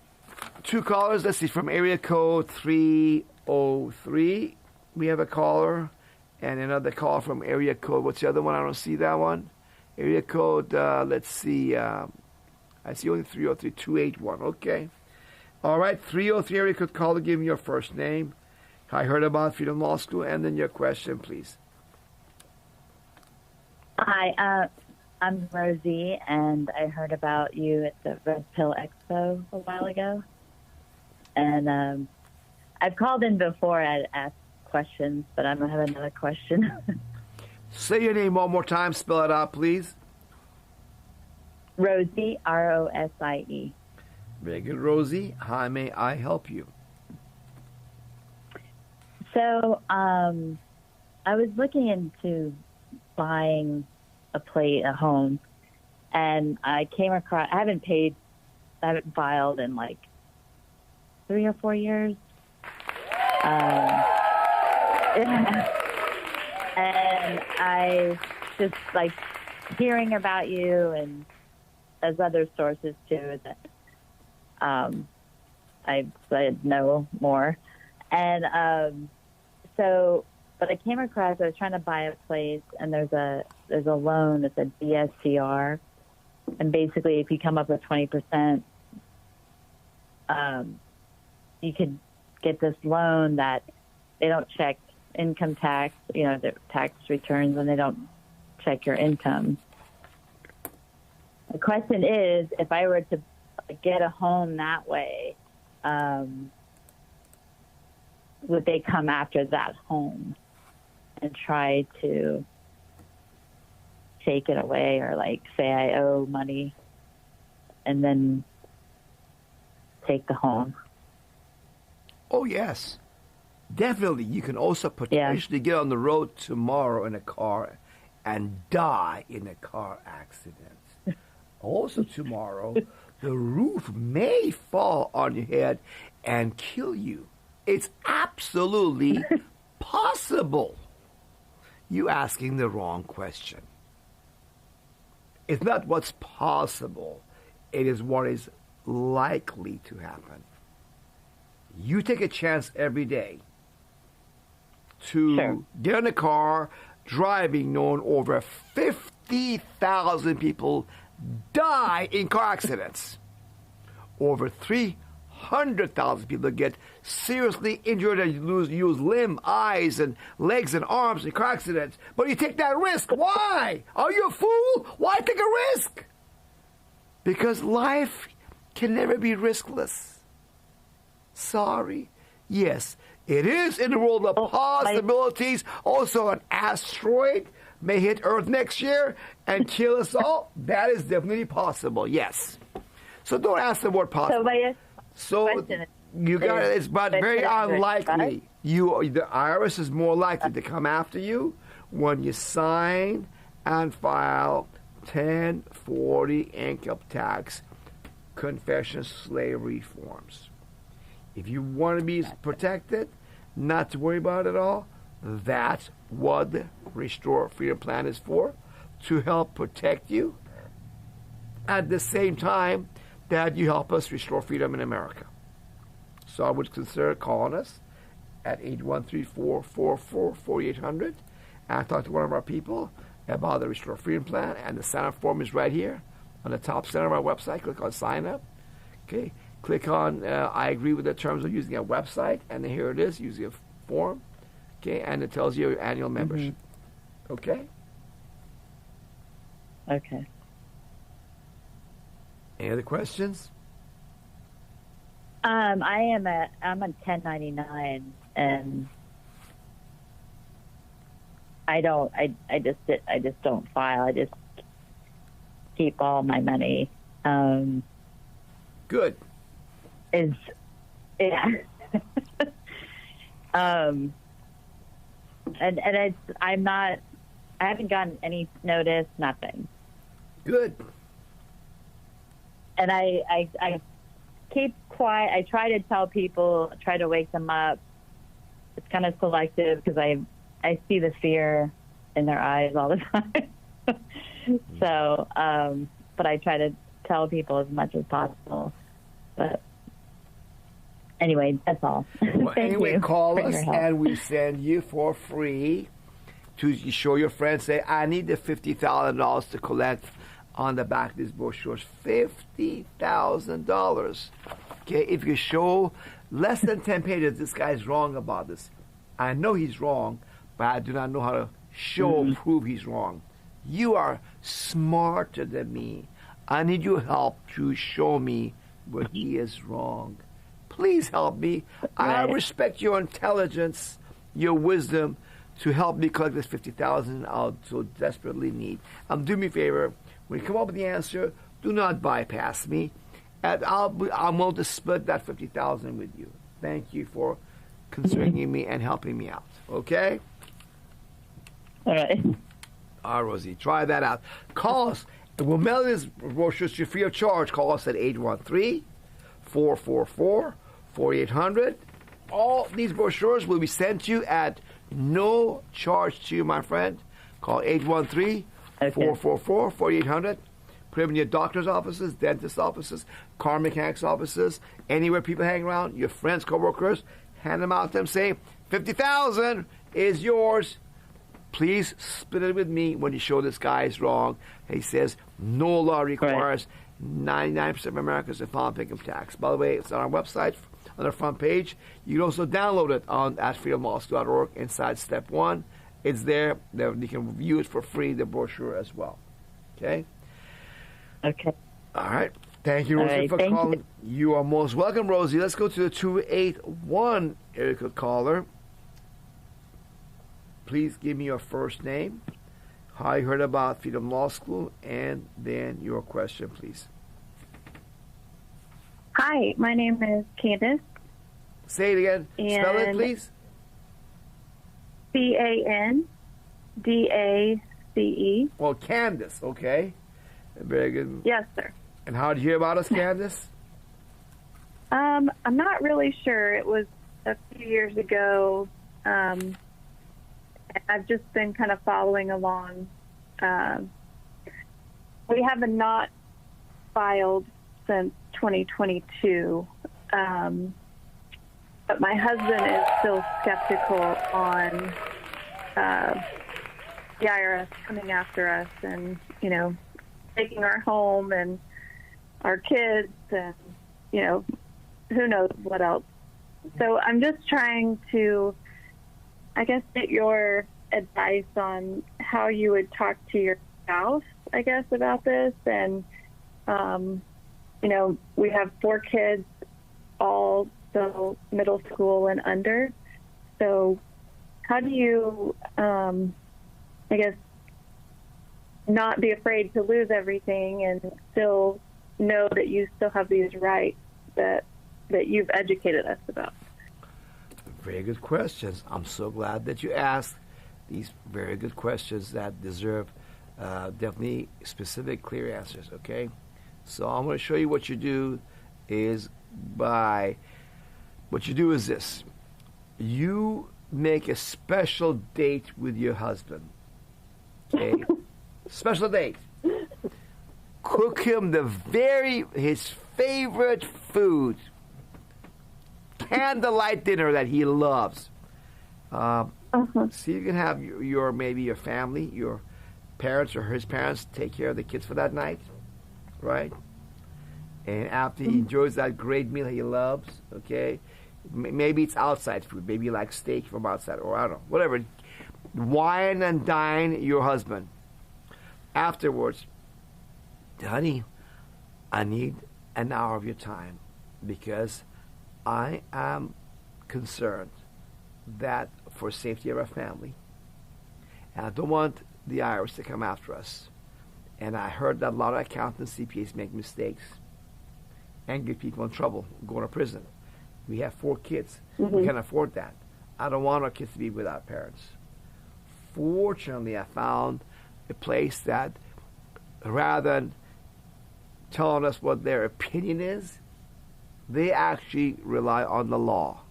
2 callers. Let's see. From area code 303, we have a caller. And another call from area code. What's the other one? I don't see that one. Area code, let's see. I see only 303, 281. Okay. All right, 303 area code caller. Give me your first name. I heard about Freedom Law School. And then your question, please. Hi, I'm Rosie, and I heard about you at the Red Pill Expo a while ago. And I've called in before and asked questions, but I'm going to have another question. Say your name one more time. Spell it out, please. Rosie, Rosie. Very good, Rosie. How may I help you? So I was looking into buying a home, and I came across, I haven't filed in like 3 or 4 years. And I just like hearing about you, and as other sources too, that I know more. And but I came across, I was trying to buy a place, and there's a loan that's a DSCR, and basically if you come up with 20%, you could get this loan that they don't check income tax, the tax returns, and they don't check your income. The question is, if I were to get a home that way, would they come after that home and try to take it away, or like say I owe money and then take the home? Oh, yes. Definitely. You can also potentially get on the road tomorrow in a car and die in a car accident. Also tomorrow, the roof may fall on your head and kill you. It's absolutely possible. You asking the wrong question. It's not what's possible. It is what is likely to happen. You take a chance every day to get in a car driving, knowing over 50,000 people die in car accidents. Over 300,000 people get seriously injured and use limb, eyes, and legs and arms in car accidents. But you take that risk. Why? Are you a fool? Why take a risk? Because life can never be riskless. Sorry. Yes, it is in the world of possibilities. Also, an asteroid may hit Earth next year and kill us all. That is definitely possible, yes. So don't ask the word possible. So you got it. It's but very unlikely. The IRS is more likely to come after you when you sign and file 1040 income tax confession slavery forms. If you want to be protected, not to worry about it at all, that's what the Restore Freedom Plan is for, to help protect you at the same time that you help us restore freedom in America. So I would consider calling us at 813-444-4800 and talk to one of our people about the Restore Freedom Plan. And the sign-up form is right here on the top center of our website. Click on Sign Up. Okay. Click on I agree with the terms of using a website, and then here it is, using a form. Okay, and it tells you your annual membership. Okay? Okay. Any other questions? I'm a 1099, and I just don't file. I just keep all my money. Good. Yeah. And I haven't gotten any notice, nothing. Good. And I keep quiet. I try to tell people, try to wake them up. It's kind of selective because I see the fear in their eyes all the time. So, but I try to tell people as much as possible. But anyway, that's all. Well, Thank anyway, you call for us your help. and we send you for free to show your friends. Say, I need the $50,000 to collect on the back of these brochures. $50,000. Okay, if you show less than 10 pages, this guy's wrong about this. I know he's wrong, but I do not know how to prove he's wrong. You are smarter than me. I need your help to show me where he is wrong. Please help me. I respect your intelligence, your wisdom to help me collect this $50,000 I so desperately need. Do me a favor. When you come up with the answer, do not bypass me. And I'm willing to split that $50,000 with you. Thank you for considering me and helping me out. Okay? All right. All right, Rosie. Try that out. Call us. We'll mail this brochure to you free of charge. Call us at 813-444-4800. All these brochures will be sent to you at no charge to you, my friend. Call 813-444-4800. Put them in your doctor's offices, dentist offices, car mechanics offices, anywhere people hang around, your friends, coworkers. Hand them out to them. Say, $50,000 is yours. Please split it with me when you show this guy is wrong. He says no law requires 99% of Americans to file income tax. By the way, it's on our website on the front page. You can also download it at freedomlawschool.org inside step 1. It's there. You can view it for free, the brochure as well. Okay? Okay. All right. Thank you, Rosie, for calling. You are most welcome, Rosie. Let's go to the 281 area code caller. Please give me your first name, how you heard about Freedom Law School, and then your question, please. Hi, my name is Candace. Say it again. Spell it, please. Candace. Well, Candace, okay. Very good. Yes, sir. And how did you hear about us, Candace? I'm not really sure. It was a few years ago. I've just been kind of following along. We have not filed since 2022, but my husband is still skeptical on the IRS coming after us and, taking our home and our kids and, who knows what else. So I'm just trying to, I guess, get your advice on how you would talk to your spouse, I guess, about this. And, we have 4 kids, all still middle school and under. So how do you, I guess, not be afraid to lose everything and still know that you still have these rights that you've educated us about? Very good questions. I'm so glad that you asked these very good questions that deserve definitely specific, clear answers, okay? So I'm going to show you what you do is this. You make a special date with your husband, okay? Special date. Cook him his favorite food. Candlelight dinner that he loves. See if you can have your family, your parents or his parents take care of the kids for that night, right? And after he enjoys that great meal he loves, okay, maybe it's outside food, maybe you like steak from outside, or I don't know, whatever. Wine and dine your husband. Afterwards, honey, I need an hour of your time because I am concerned that for safety of our family, and I don't want the IRS to come after us. And I heard that a lot of accountants, CPAs make mistakes and get people in trouble, go to prison. We have 4 kids. We can't afford that. I don't want our kids to be without parents. Fortunately, I found a place that rather than telling us what their opinion is, they actually rely on the law.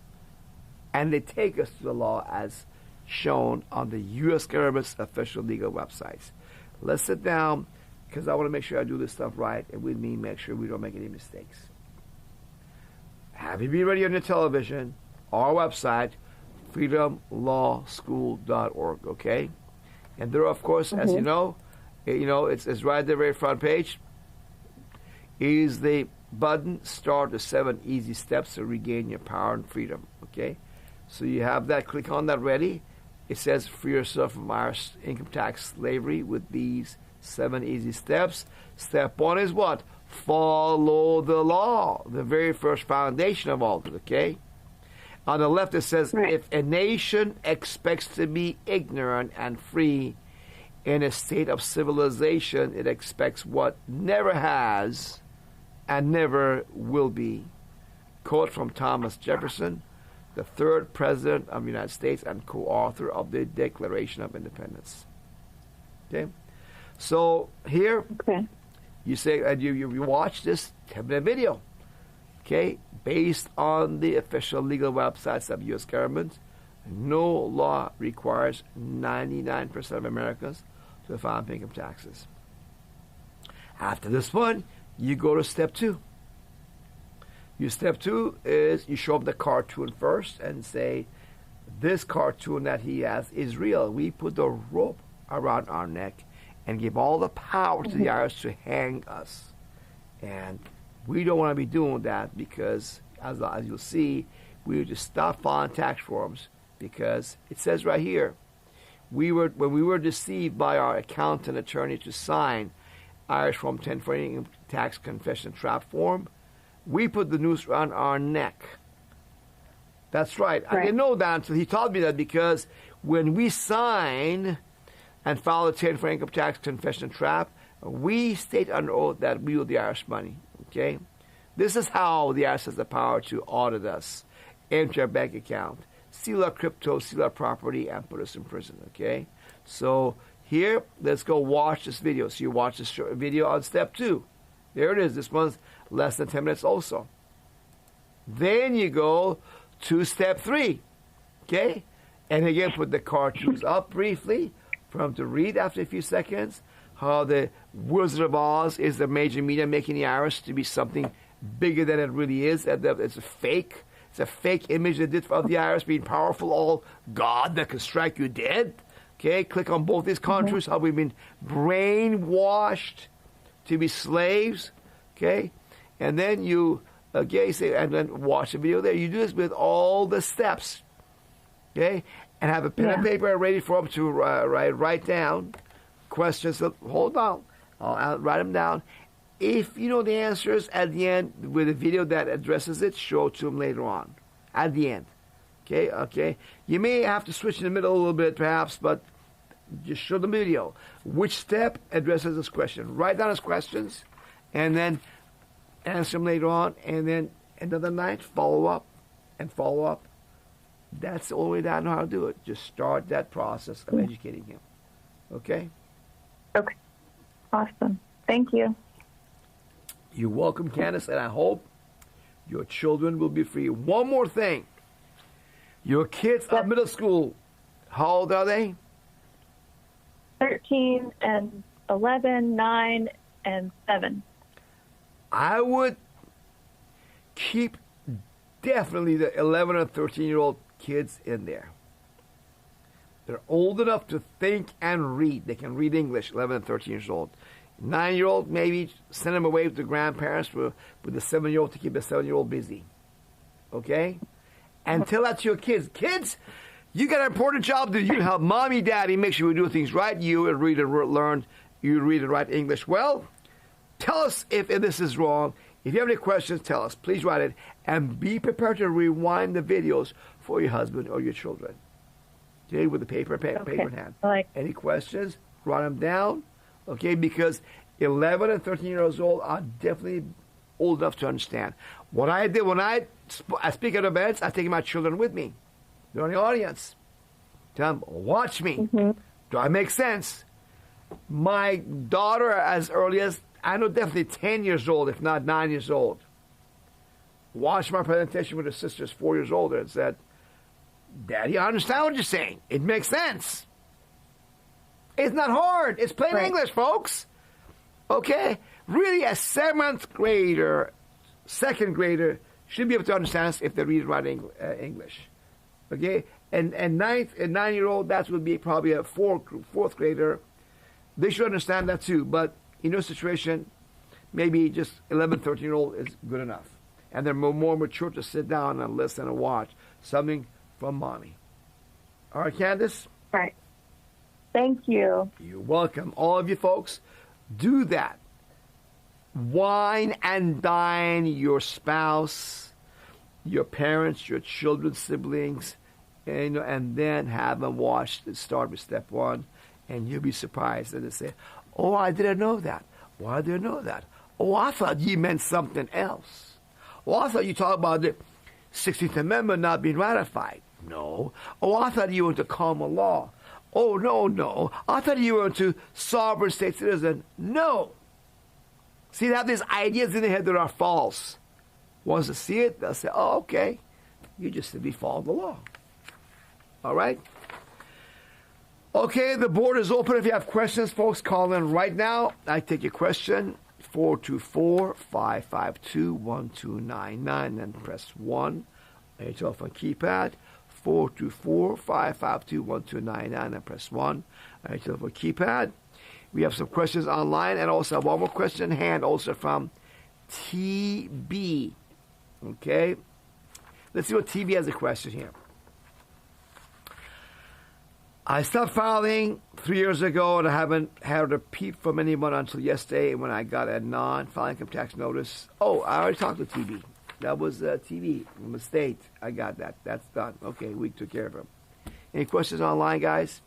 And they take us to the law as shown on the U.S. government's official legal websites. Let's sit down, because I want to make sure I do this stuff right, and with me, make sure we don't make any mistakes. Have you been ready on your television, our website, freedomlawschool.org, okay? And there, of course, as you know, it's right at the very front page, is the button, start the 7 easy steps to regain your power and freedom, okay? So you have that, click on that ready. It says free yourself from IRS income tax slavery with these 7 easy steps. Step 1 is what? Follow the law, the very first foundation of all of it, okay? On the left it says, if a nation expects to be ignorant and free in a state of civilization, it expects what never has and never will be. Quote from Thomas Jefferson, the 3rd President of the United States and co-author of the Declaration of Independence. Okay? So here, you say, and you watch this 10-minute video, okay, based on the official legal websites of the U.S. government. No law requires 99% of Americans to file income taxes. After this one, you go to step 2. Your step 2 is you show up the cartoon first and say, this cartoon that he has is real. We put the rope around our neck and give all the power to the IRS to hang us. And we don't want to be doing that because, as you'll see, we would just stop filing tax forms because it says right here, when we were deceived by our accountant attorney to sign Irish Form 1040 tax confession trap form, we put the noose around our neck. That's right. I didn't know that until he told me that, because when we sign and file the 1040 income tax confession trap, we state under oath that we owe the IRS money. Okay? This is how the IRS has the power to audit us, empty our bank account, steal our crypto, steal our property, and put us in prison. Okay? So here, let's go watch this video. So you watch this video on step 2. There it is. This one's less than 10 minutes also. Then you go to step 3. Okay? And again, put the cartoons up briefly for him to read after a few seconds. How the Wizard of Oz is the major media making the IRS to be something bigger than it really is. It's a fake. It's a fake image they did of the IRS being powerful, all God that can strike you dead. Okay? Click on both these cartoons, how we've been brainwashed to be slaves. Okay? And then you say, and then watch the video there. You do this with all the steps. Okay? And have a pen and paper ready for them to write down questions. Hold on. I'll write them down. If you know the answers at the end with a video that addresses it, show it to them later on. At the end. Okay? Okay? You may have to switch in the middle a little bit perhaps, but just show the video. Which step addresses this question? Write down his questions and then answer them later on, and then another night, follow up and follow up. That's the only way that I know how to do it. Just start that process of educating him. Okay? Okay. Awesome. Thank you. You're welcome, Candace, and I hope your children will be free. One more thing. Your kids are middle school. How old are they? 13 and 11, 9, and 7. I would keep definitely the 11 and 13-year-old kids in there. They're old enough to think and read. They can read English, 11 and 13 years old. 9-year-old, maybe send them away with the grandparents with the 7-year-old to keep the 7-year-old busy. Okay? And tell that to your kids. Kids, you got an important job to do. You help mommy, daddy, make sure we do things right. You read and learn. You read and write English well. Tell us if this is wrong. If you have any questions, tell us. Please write it. And be prepared to rewind the videos for your husband or your children. Okay, with the paper in hand. Any questions? Write them down. Okay, because 11 and 13 years old are definitely old enough to understand. What I did when I speak at events, I take my children with me. They're in the audience. Tell them, watch me. Mm-hmm. Do I make sense? My daughter, as early as, I know definitely 10 years old, if not 9 years old, watched my presentation with her sisters 4 years older and said, Daddy, I understand what you're saying. It makes sense. It's not hard. It's plain English, folks. Okay? Really, a 7th grader, 2nd grader should be able to understand us if they read and write English. Okay? And 9-year-old, that would be probably a 4th grader. They should understand that too. But in your situation, maybe just 11, 13-year-old is good enough. And they're more mature to sit down and listen and watch something from mommy. All right, Candace? Right. Thank you. You're welcome. All of you folks, do that. Wine and dine your spouse, your parents, your children, siblings, and then have them watch and start with step 1, and you'll be surprised. And they say, oh, I didn't know that. Why did I know that? Oh, I thought you meant something else. Oh, I thought you talked about the 16th Amendment not being ratified. No. Oh, I thought you were into common law. Oh, no. I thought you were into sovereign state citizen. No. See, they have these ideas in their head that are false. Once they see it, they'll say, oh, okay. You just simply follow the law. All right? Okay, the board is open. If you have questions, folks, call in right now. I take your question, 424-552-1299, and press 1 on your telephone keypad. 424-552-1299, and press 1 on your telephone keypad. We have some questions online, and also one more question in hand, also from TB. Okay? Let's see what TB has a question here. I stopped filing 3 years ago, and I haven't had a peep from anyone until yesterday when I got a non-filing income tax notice. Oh, I already talked to TB. That was TB from the state. I got that. That's done. Okay, we took care of him. Any questions online, guys?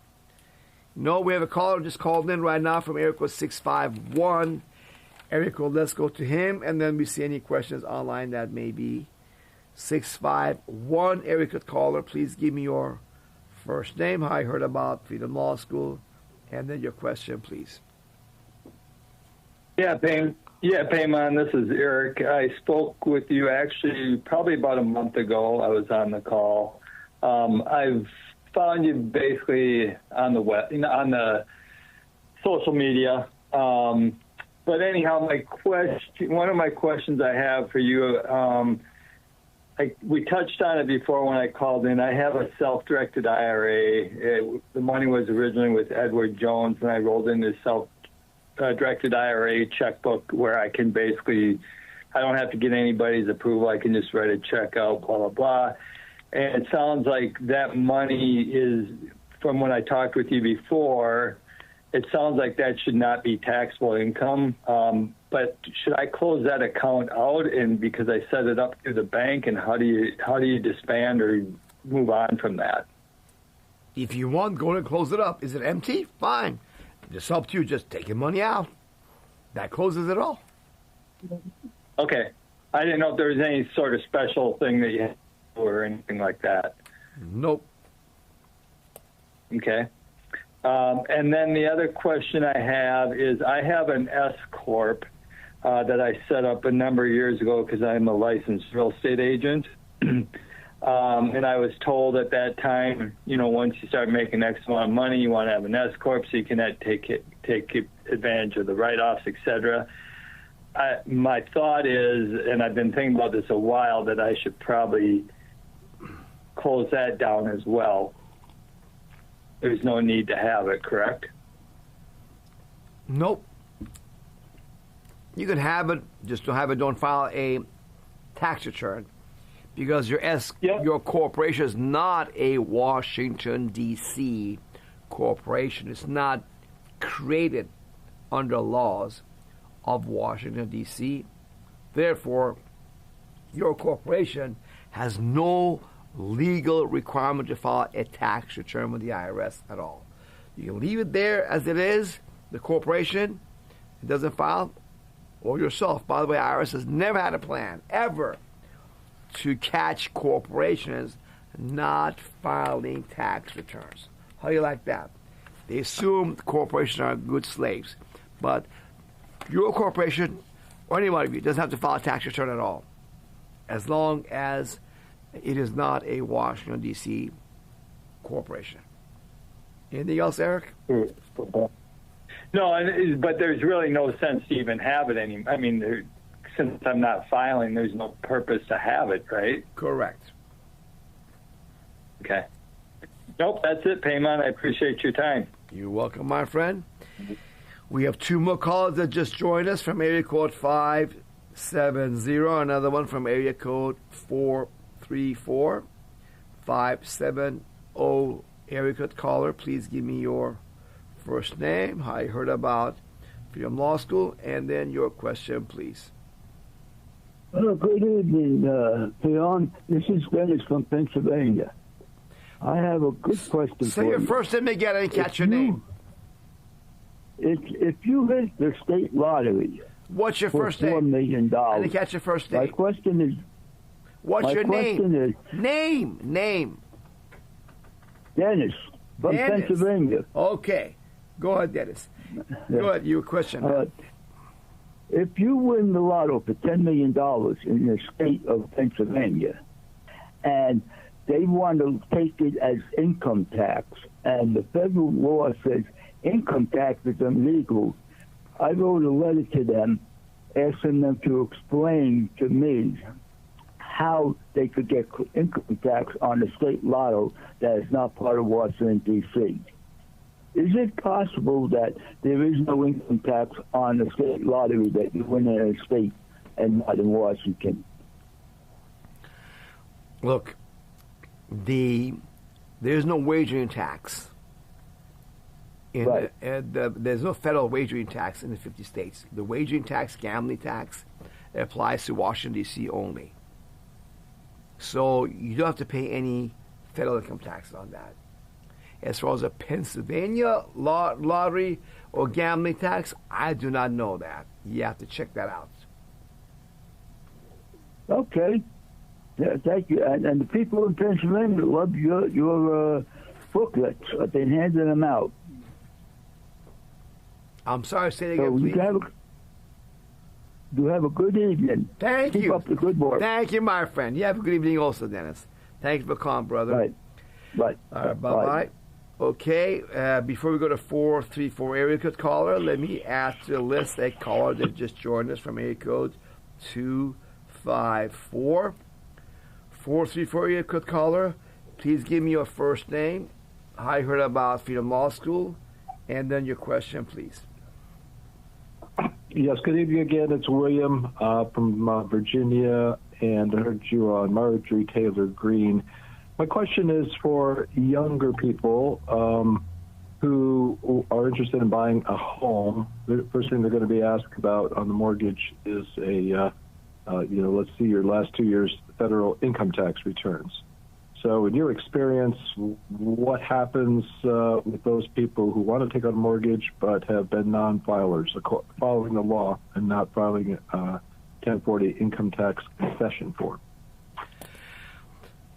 No, we have a caller just called in right now from area code 651. Area code, let's go to him, and then we see any questions online that may be 651. Area code caller, please give me your first name, how I heard about Freedom Law School, and then your question, please. Yeah, Payman, this is Eric. I spoke with you actually probably about a month ago. I was on the call. I've found you basically on the web, on the social media. But anyhow, one of my questions I have for you, we touched on it before when I called in. I have a self-directed IRA. The money was originally with Edward Jones, and I rolled in this self-directed IRA checkbook where I can basically, I don't have to get anybody's approval. I can just write a check out, blah, blah, blah. And it sounds like that money is, from when I talked with you before, it sounds like that should not be taxable income. But should I close that account out? And because I set it up through the bank, and how do you disband or move on from that? If you want, go and close it up. Is it empty? Fine. Just up to you. Just take your money out. That closes it all. Okay. I didn't know if there was any sort of special thing that you had or anything like that. Nope. Okay. And then the other question I have is, I have an S Corp that I set up a number of years ago because I'm a licensed real estate agent. And I was told at that time, once you start making X amount of money, you want to have an S Corp so you can take advantage of the write-offs, et cetera. My thought is, and I've been thinking about this a while, that I should probably close that down as well. There's no need to have it, correct? Nope. You can have it, just don't file a tax return, because your corporation is not a Washington, D.C. corporation. It's not created under laws of Washington, D.C. Therefore, your corporation has no legal requirement to file a tax return with the IRS at all. You can leave it there as it is, the corporation, it doesn't file, or yourself. By the way, IRS has never had a plan, ever, to catch corporations not filing tax returns. How do you like that? They assume corporations are good slaves. But your corporation, or any one of you, doesn't have to file a tax return at all, as long as it is not a Washington, D.C. corporation. Anything else, Eric? No, but there's really no sense to even have it anymore. I mean, since I'm not filing, there's no purpose to have it, right? Correct. Okay. Nope, that's it, Payman. I appreciate your time. You're welcome, my friend. We have two more callers that just joined us from area code 570, another one from area code 434. 570 area code caller, please give me your first name, how you heard about Freedom Law School, and then your question, please. Good evening, Leon. This is Dennis from Pennsylvania. I have a good question Say for you. your first name again, I didn't catch your name. If you hit the state lottery, what's your for first name? $4 million. I didn't catch your first name. My question is, what's your question name? Is, name. Dennis from Dennis. Pennsylvania. Okay. Go ahead, Dennis. Go ahead, your question. If you win the lotto for $10 million in the state of Pennsylvania, and they want to take it as income tax, and the federal law says income tax is illegal, I wrote a letter to them asking them to explain to me how they could get income tax on the state lotto that is not part of Washington, D.C. Is it possible that there is no income tax on the state lottery that you win in a state and not in Washington? Look, there's no wagering tax. There's no federal wagering tax in the 50 states. The wagering tax, gambling tax, applies to Washington, D.C. only. So you don't have to pay any federal income tax on that. As far as a Pennsylvania lottery or gambling tax, I do not know that. You have to check that out. Okay. Yeah, thank you. And the people in Pennsylvania love your booklets. I've been handing them out. I'm sorry, say it again, please. You have a good evening. Thank you. Keep up the good work. Thank you, my friend. You have a good evening also, Dennis. Thanks for calling, brother. Right. All right, bye-bye. Okay, before we go to 434 area code caller, let me add to the list a caller that just joined us from area code 254. 434 area code caller, please give me your first name, how you heard about Freedom Law School, and then your question, please. Yes, good evening again. It's William from Virginia, and I heard you on Marjorie Taylor Greene. My question is for younger people who are interested in buying a home. The first thing they're going to be asked about on the mortgage is let's see your last 2 years federal income tax returns. So in your experience, what happens with those people who want to take out a mortgage but have been non-filers, following the law and not filing a 1040 income tax concession form?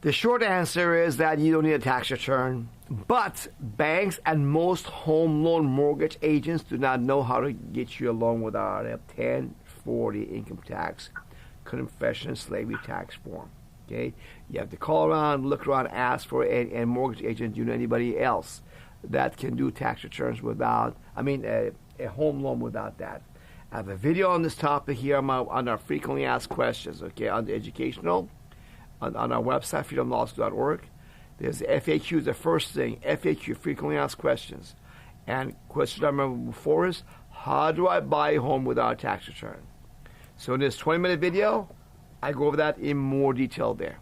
The short answer is that you don't need a tax return, but banks and most home loan mortgage agents do not know how to get you a loan without a 1040 income tax confession slavery tax form. Okay, you have to call around, look around, ask for a mortgage agent. You know anybody else that can do tax returns without? A home loan without that. I have a video on this topic here on our frequently asked questions. Okay, on the educational. On our website, freedomlawschool.org. There's FAQ, the first thing, FAQ, frequently asked questions. And question number 4 is, how do I buy a home without a tax return? So in this 20-minute video, I go over that in more detail there.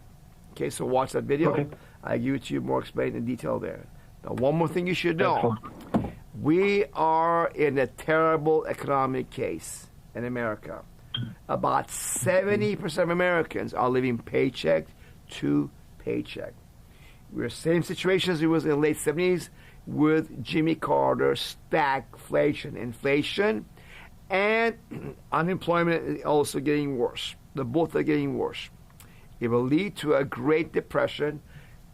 Okay, so watch that video. Okay. I give it to you more explained in detail there. Now, one more thing you should know. We are in a terrible economic case in America. About 70% of Americans are living paycheck to paycheck. We're the same situation as it was in the late 70s with Jimmy Carter, stagflation, inflation, and unemployment is also getting worse. Both are getting worse. It will lead to a Great Depression,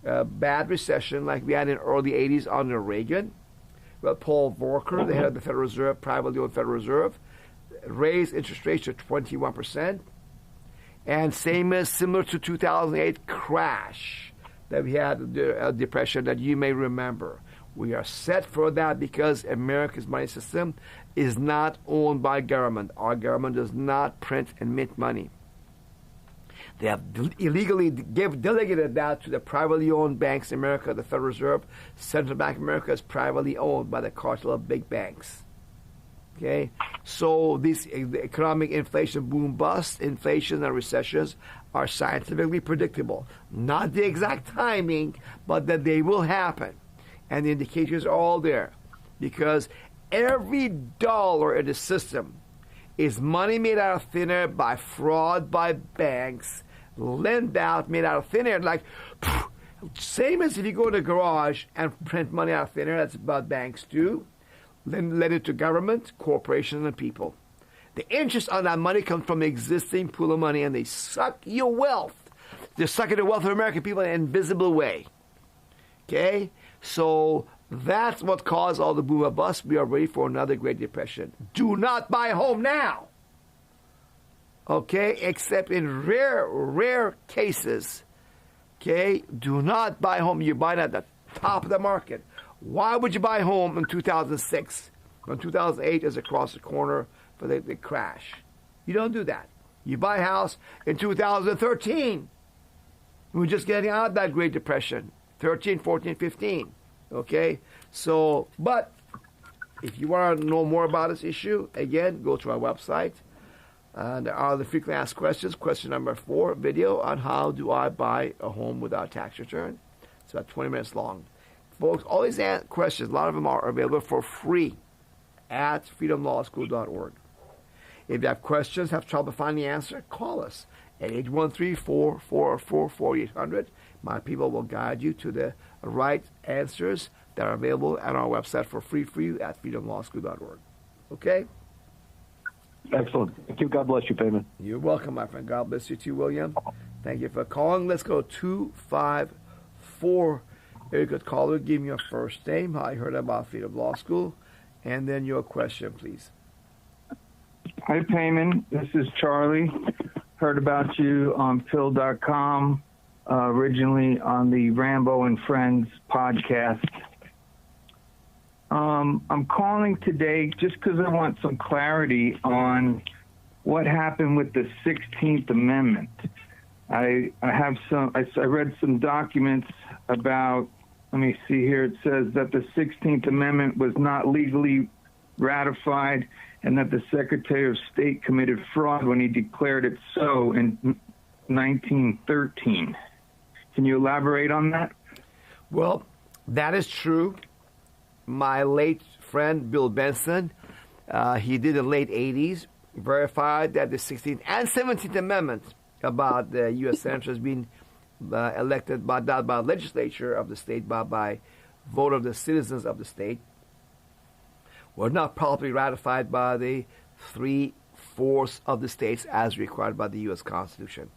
a bad recession like we had in the early 80s under Reagan. Well, Paul Volcker, the head of the Federal Reserve, privately owned Federal Reserve, raised interest rates to 21%. And similar to 2008 crash that we had, a depression that you may remember. We are set for that because America's money system is not owned by government. Our government does not print and mint money. They have illegally delegated that to the privately owned banks in America. The Federal Reserve, Central Bank of America is privately owned by the cartel of big banks. Okay, so these economic inflation boom bust, inflation and recessions are scientifically predictable. Not the exact timing, but that they will happen. And the indicators are all there. Because every dollar in the system is money made out of thin air by fraud by banks, lend out made out of thin air. Like, same as if you go to the garage and print money out of thin air, that's what banks do. Then lend it to government, corporations, and people. The interest on that money comes from the existing pool of money, and they suck your wealth. They're sucking the wealth of American people in an invisible way. Okay? So that's what caused all the boom and bust. We are ready for another Great Depression. Do not buy a home now. Okay? Except in rare cases. Okay? Do not buy a home. You buy it at the top of the market. Why would you buy a home in 2006 when 2008 is across the corner for the crash? You don't do that. You buy a house in 2013. We're just getting out of that Great Depression. 13, 14, 15. Okay? So, but if you want to know more about this issue, again, go to our website. There are the frequently asked questions. Question number 4, video on how do I buy a home without tax return. It's about 20 minutes long. Folks, all these questions, a lot of them are available for free at freedomlawschool.org. If you have questions, have trouble finding the answer, call us at 813-444-4800. My people will guide you to the right answers that are available at our website for free for you at freedomlawschool.org. Okay? Excellent. Thank you. God bless you, Payman. You're welcome, my friend. God bless you too, William. Thank you for calling. Let's go 254. Very good caller. Give me your first name, how you heard about Freedom Law School, and then your question, please. Hi, Payman. This is Charlie. Heard about you on Phil.com, originally on the Rambo and Friends podcast. I'm calling today just because I want some clarity on what happened with the 16th Amendment. I read some documents about, let me see here, it says that the 16th Amendment was not legally ratified and that the Secretary of State committed fraud when he declared it so in 1913. Can you elaborate on that? Well, that is true. My late friend, Bill Benson, he did in the late 80s, verified that the 16th and 17th Amendment about the U.S. senators being elected not by the legislature of the state, but by vote of the citizens of the state, were not properly ratified by the 3/4 of the states as required by the U.S. Constitution.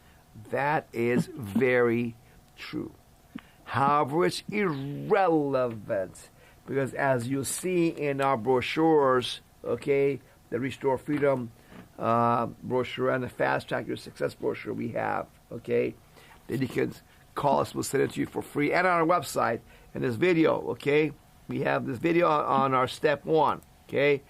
That is very true. However, it's irrelevant because as you see in our brochures, okay, the Restore Freedom brochure and the Fast Track Your Success brochure we have, okay, then you can call us, we'll send it to you for free, and on our website, and this video, okay, we have this video on our step 1, okay,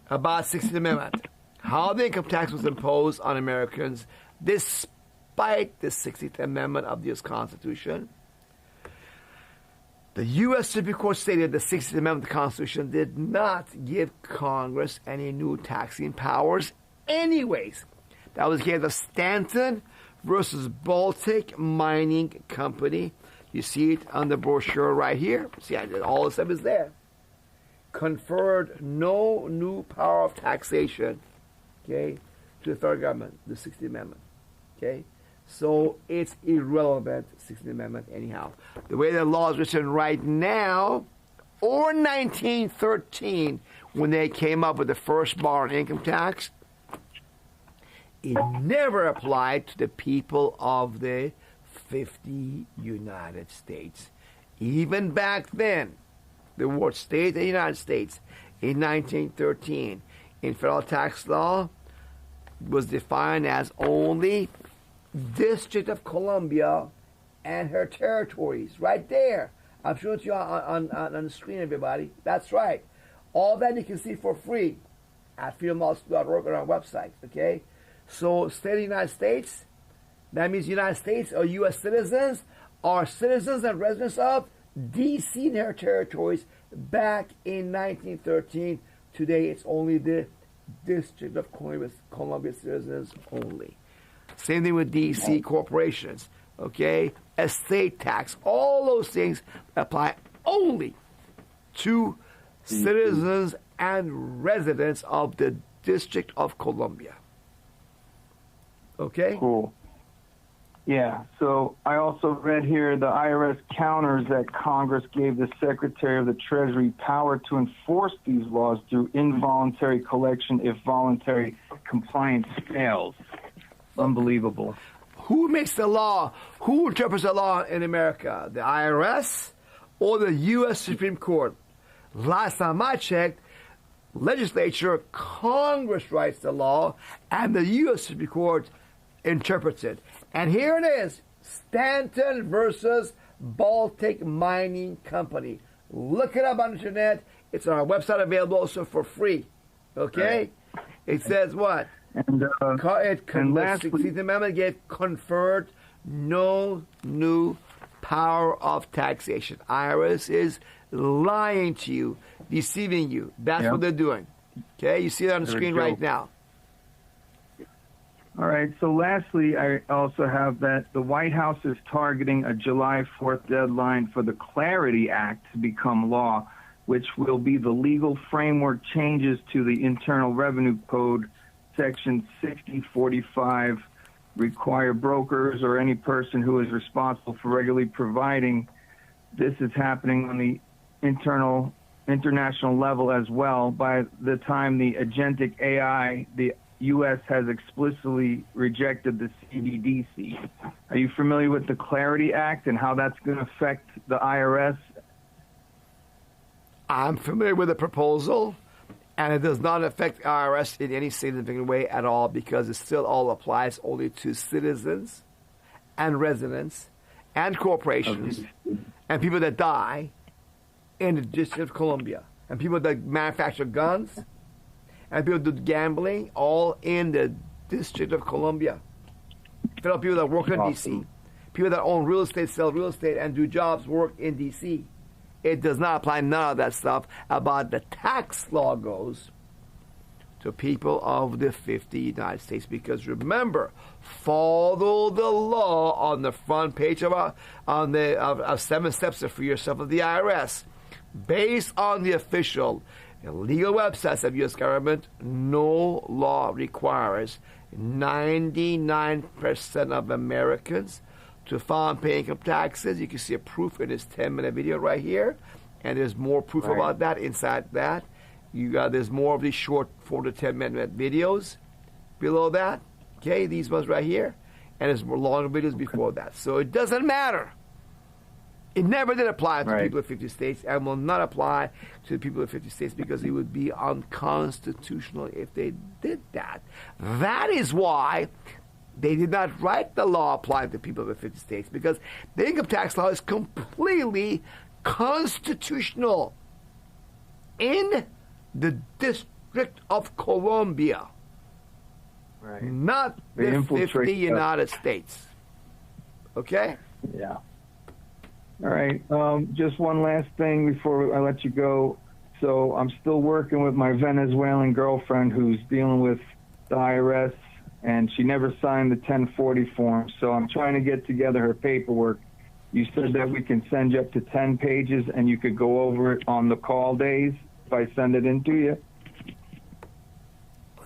about 16th Amendment, how the income tax was imposed on Americans despite the 16th Amendment of the U.S. Constitution. The U.S. Supreme Court stated the 16th Amendment of the Constitution did not give Congress any new taxing powers anyways. That was the case of Stanton versus Baltic Mining Company. You see it on the brochure right here. See, all the stuff is there. Conferred no new power of taxation, okay, to the federal government, the 16th Amendment. Okay? So it's irrelevant, 16th Amendment, anyhow. The way the law is written right now, or 1913, when they came up with the first borrowed income tax, it never applied to the people of the 50 United States. Even back then, the word state of the United States in 1913 in federal tax law was defined as only District of Columbia and her territories. Right there. I'm showing it to you on the screen, everybody. That's right. All that you can see for free at freedomlawschool.org on our website. Okay? So, state of the United States, that means the United States or U.S. citizens are citizens and residents of D.C. and her territories back in 1913. Today, it's only the District of Columbia citizens only. Same thing with D.C. corporations, okay? Estate tax, all those things apply only to citizens and residents of the District of Columbia. Okay? Cool. Yeah, so I also read here the IRS counters that Congress gave the Secretary of the Treasury power to enforce these laws through involuntary collection if voluntary compliance fails. Unbelievable. Who makes the law? Who interprets the law in America? The IRS or the U.S. Supreme Court? Last time I checked, legislature, Congress writes the law, and the U.S. Supreme Court interprets it. And here it is, Stanton versus Baltic Mining Company. Look it up on the internet. It's on our website, available also for free. Okay? Right. It says what? And the 16th Amendment gave conferred no new power of taxation. IRS is lying to you, deceiving you. That's what they're doing. Okay? You see that on the screen right now. All right, so lastly, I also have that the White House is targeting a July 4th deadline for the Clarity Act to become law, which will be the legal framework changes to the Internal Revenue Code, Section 6045, require brokers or any person who is responsible for regularly providing. This is happening on the international level as well. By the time the agentic AI, the U.S. has explicitly rejected the CBDC. Are you familiar with the Clarity Act and how that's going to affect the IRS? I'm familiar with the proposal, and it does not affect IRS in any significant way at all because it still all applies only to citizens and residents and corporations and people that die in the District of Columbia and people that manufacture guns and people that do gambling, all in the District of Columbia. Federal people that work in D.C., people that own real estate, sell real estate, and do jobs work in D.C. It does not apply none of that stuff about the tax law goes to people of the 50 United States. Because remember, follow the law on the front page of 7 Steps to Free Yourself of the IRS. Based on the official legal websites of U.S. government, no law requires 99% of Americans to file and pay income taxes. You can see a proof in this 10-minute video right here, and there's more proof about that inside that. There's more of these short 4 to 10-minute videos below that. Okay, these ones right here, and there's more longer videos before that. So it doesn't matter. It never did apply to the people of 50 states and will not apply to the people of 50 states because it would be unconstitutional if they did that. That is why they did not write the law applying to people of the 50 states because the income tax law is completely constitutional in the District of Columbia, not the 50 United States. Okay? Yeah. All right. Just one last thing before I let you go. So I'm still working with my Venezuelan girlfriend who's dealing with the IRS, and she never signed the 1040 form. So I'm trying to get together her paperwork. You said that we can send you up to 10 pages, and you could go over it on the call days if I send it in to you.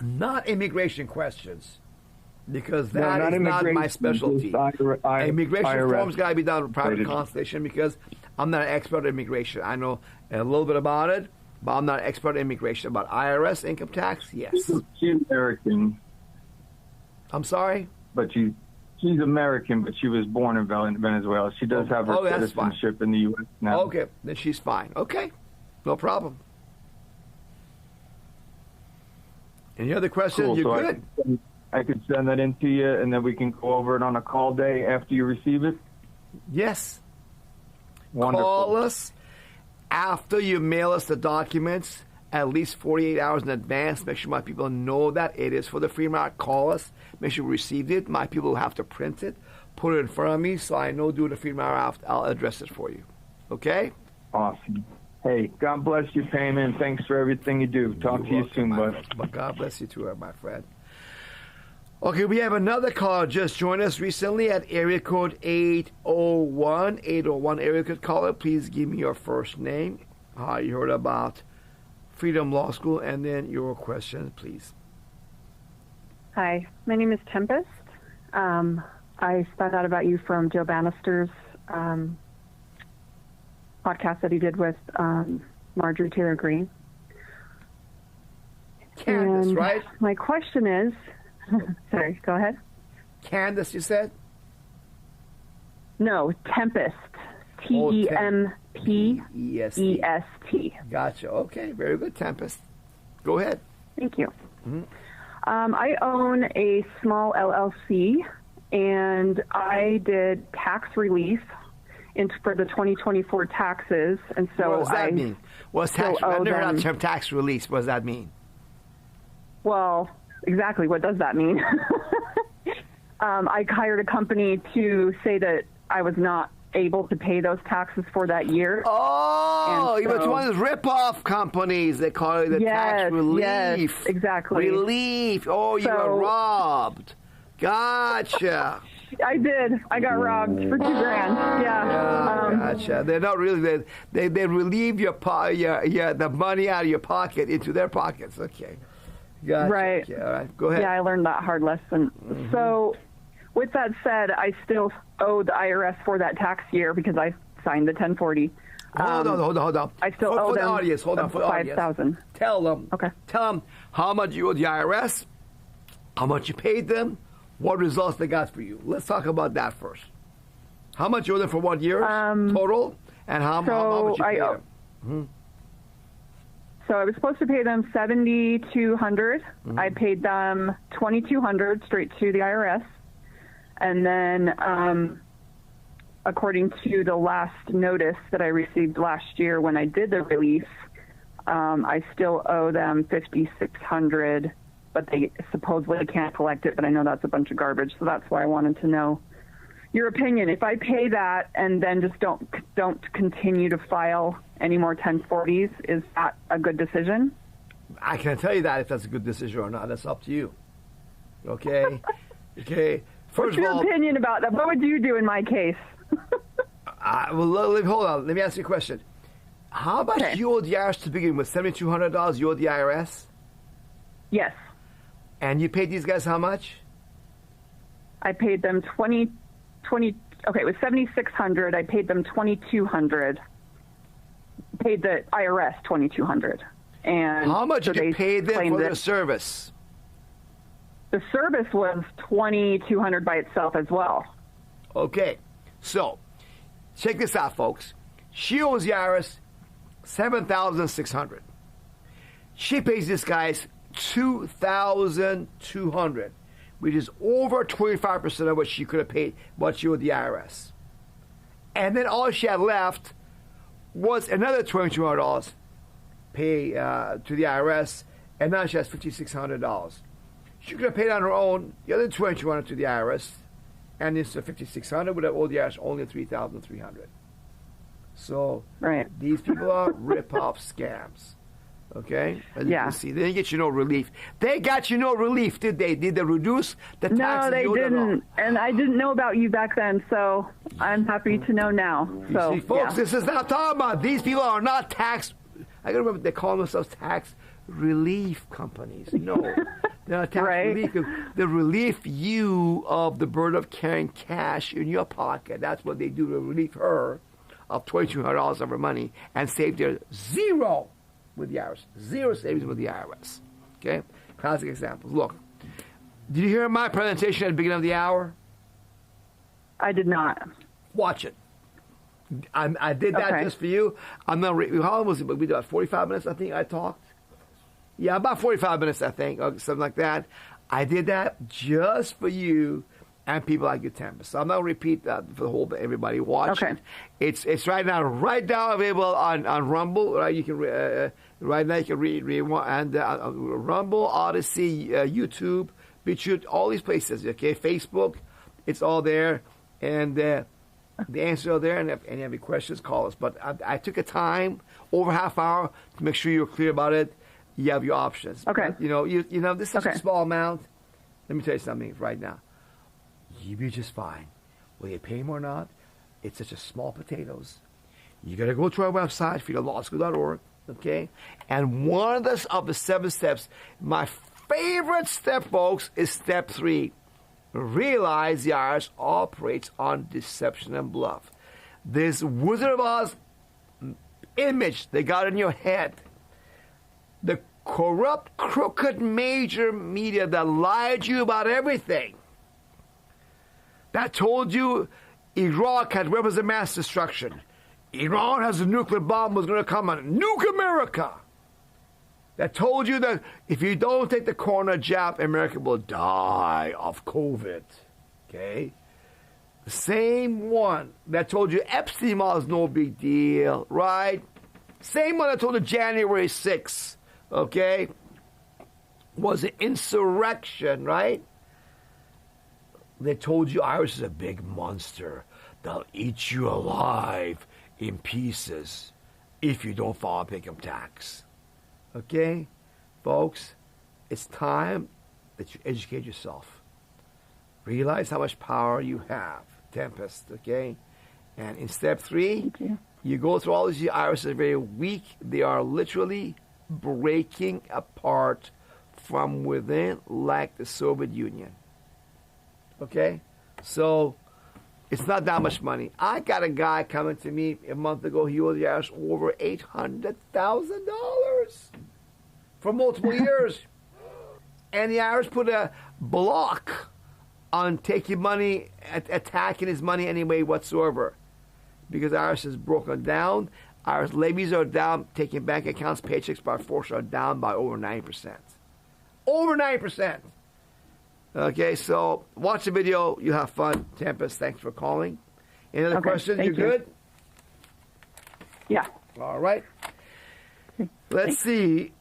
Not immigration questions, because No, that not is not my immigration, specialty. just Immigration IRS forms got to be done with private related. consultation, because I'm not an expert in immigration. I know a little bit about it, but I'm not an expert in immigration. About IRS, income tax, yes. She's American, I'm sorry? but she's American, but she was born in Venezuela. She does have her Oh, that's fine. citizenship in the U.S. now. Okay, then she's fine. Okay, no problem. Any other questions? Cool. You're So good. I could send that in to you, and then we can go over it on a call day after you receive it. Yes. Wonderful. Call us after you mail us the documents at least 48 hours in advance. Make sure my people know that it is for the free market. Call us. Make sure we received it. My people will have to print it, put it in front of me, so I know during the free market I'll address it for you. Okay? Awesome. Hey, God bless you, Payman. Thanks for everything you do. Talk to you soon, bud. God bless you too, my friend. Okay, we have another caller just joined us recently at area code 801. 801 area code caller. Please give me your first name, how you heard about Freedom Law School, and then your question, please. Hi, my name is Tempest. I found out about you from Joe Bannister's podcast that he did with Marjorie Taylor Greene. Candace, and right? My question is, sorry, go ahead. Candace, you said? No, Tempest. Tempest. Gotcha. Okay, very good, Tempest. Go ahead. Thank you. I own a small LLC, and I did tax relief for the 2024 taxes, and so what does that mean? What's tax? I've never heard the term tax release. What does that mean? Well, exactly. What does that mean? I hired a company to say that I was not able to pay those taxes for that year. Oh, you were one of those rip-off companies. They call it the tax relief. Yes, exactly. Relief. Oh, you were robbed. Gotcha. I did. I got robbed for $2,000. Yeah. Gotcha. They're not really. They relieve your the money out of your pocket into their pockets. Okay. Gotcha. Right. Okay. All right. Go ahead. Yeah, I learned that hard lesson. So, with that said, I still owe the IRS for that tax year because I signed the 1040. Hold on. I still owe for them the audience. Hold on, for the audience. $5,000. Tell them. Okay. Tell them how much you owe the IRS, how much you paid them, what results they got for you. Let's talk about that first. How much you owe them for 1 year total, and how much you paid them? So I was supposed to pay them $7,200. I paid them $2,200 straight to the IRS, and then, according to the last notice that I received last year when I did the relief, I still owe them $5,600, but they supposedly can't collect it. But I know that's a bunch of garbage, so that's why I wanted to know your opinion. If I pay that and then just don't continue to file any more 1040s, is that a good decision? I can't tell you that if that's a good decision or not. That's up to you. Okay. Okay. What's your opinion about that? What would you do in my case? Well, hold on. Let me ask you a question. How much you owe the IRS to begin with? $7,200 you owe the IRS? Yes. And you paid these guys how much? I paid them okay, it was $7,600. I paid them $2,200. Paid the IRS $2,200. And how much did you pay them for their their service? The service was $2,200 by itself as well. Okay, so check this out, folks. She owes the IRS $7,600. She pays this guy's $2,200, which is over 25% of what she could have paid, what she owed the IRS. And then all she had left was another $2,200 pay to the IRS, and now she has $5,600. She could have paid on her own the other $2,200 to the IRS, and instead of $5,600 would have owed the IRS only $3,300. So these people are rip-off scams. Okay? As you can see, they didn't get you no relief. They got you no relief, did they? Did they reduce the taxes? No, they didn't. And I didn't know about you back then, so I'm happy to know now. So, see, folks, this is not talking about. These people are not tax. I gotta remember they call themselves tax relief companies. No, tax relief, the relief you of the burden of carrying cash in your pocket. That's what they do to relieve her of $2,200 of her money and save their zero with the IRS. Zero savings with the IRS. Okay? Classic examples. Look, did you hear my presentation at the beginning of the hour? I did not. Watch it. I did that just for you. I'm not. How long was it? We did about 45 minutes, I think. I talked. Yeah, about 45 minutes, I think, or something like that. I did that just for you and people like you, Tempest. So I'm not going to repeat that for the whole. Everybody watch it. It's right now available on Rumble. Right, you can right now you can read and Rumble, Odyssey, YouTube, BitChute, all these places. Okay, Facebook, it's all there. And the answers are there, and if any of your questions, call us. But I took a time, over half hour, to make sure you're clear about it. You have your options. Okay. But, you know, this is such a small amount. Let me tell you something right now. You'll be just fine. Will you pay more or not? It's such a small potatoes. You got to go to our website, freedomlawschool.org, okay? And one of the 7 steps, my favorite step, folks, is step 3. Realize the IRS operates on deception and bluff. This Wizard of Oz image they got in your head, the corrupt, crooked major media that lied to you about everything, that told you Iraq had weapons of mass destruction, Iran has a nuclear bomb was going to come and nuke America, that told you that if you don't take the corona jab, America will die of COVID. Okay? The same one that told you Epstein was no big deal, right? Same one that told you January 6th, okay, was an insurrection, right? They told you Iris is a big monster. They'll eat you alive in pieces if you don't file income tax. Okay, folks, it's time that you educate yourself. Realize how much power you have, Tempest, okay? And in step 3, you go through all these irises are very weak. They are literally breaking apart from within like the Soviet Union. Okay? So, it's not that much money. I got a guy coming to me a month ago. He owed the IRS over $800,000 for multiple years. And the IRS put a block on taking money, attacking his money anyway whatsoever. Because IRS is broken down. IRS levies are down. Taking bank accounts, paychecks by force are down by over 9%. Over 9%. Okay, so watch the video. You have fun. Tempest, thanks for calling. Any other questions? You good? Yeah. All right. Let's see.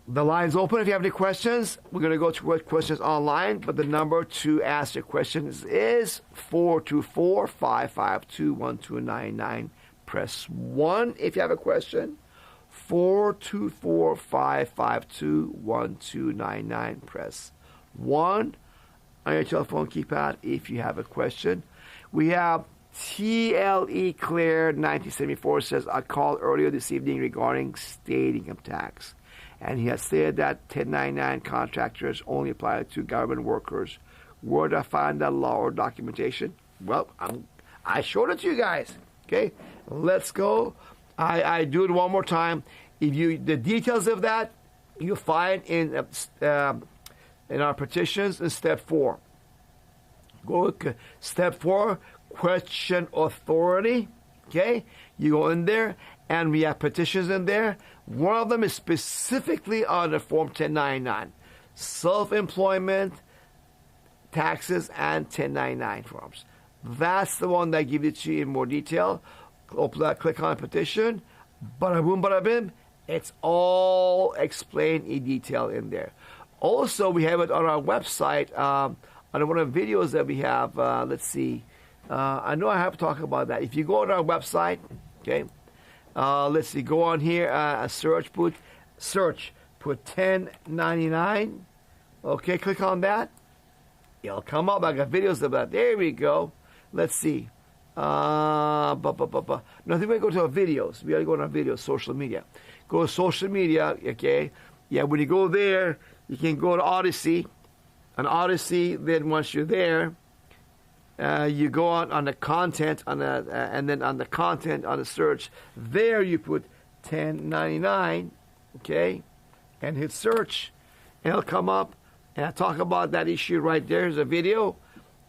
The line's open if you have any questions. We're going to go to questions online, but the number to ask your questions is 424-552-1299. Press 1 if you have a question. 424-552-1299. Press 1 on your telephone keypad if you have a question. We have TLE Claire 1974 says, I called earlier this evening regarding state income tax. And he has said that 1099 contractors only apply to government workers. Where do I find that law or documentation? Well, I showed it to you guys. Okay, let's go. I do it one more time. The details of that you'll find in our petitions in step 4. Go to step 4, question authority. Okay, you go in there, and we have petitions in there. One of them is specifically on the Form 1099, self-employment, taxes, and 1099 forms. That's the one that gives it to you in more detail. Open that, click on a petition, bada boom, bada bim. It's all explained in detail in there. Also, we have it on our website, on one of the videos that we have. Let's see. I know I have to talk about that. If you go on our website, okay, let's see, go on here, put 1099. Okay, click on that. It'll come up. I got videos of that. There we go. Let's see. No, I think we go to our videos. We got to go on our videos, social media. Go to social media, okay? Yeah, when you go there, you can go to Odyssey. On Odyssey, then once you're there, you go on the content and then on the content on the search. There you put 1099, okay, and hit search, and it'll come up. And I talk about that issue right there. Here's a video,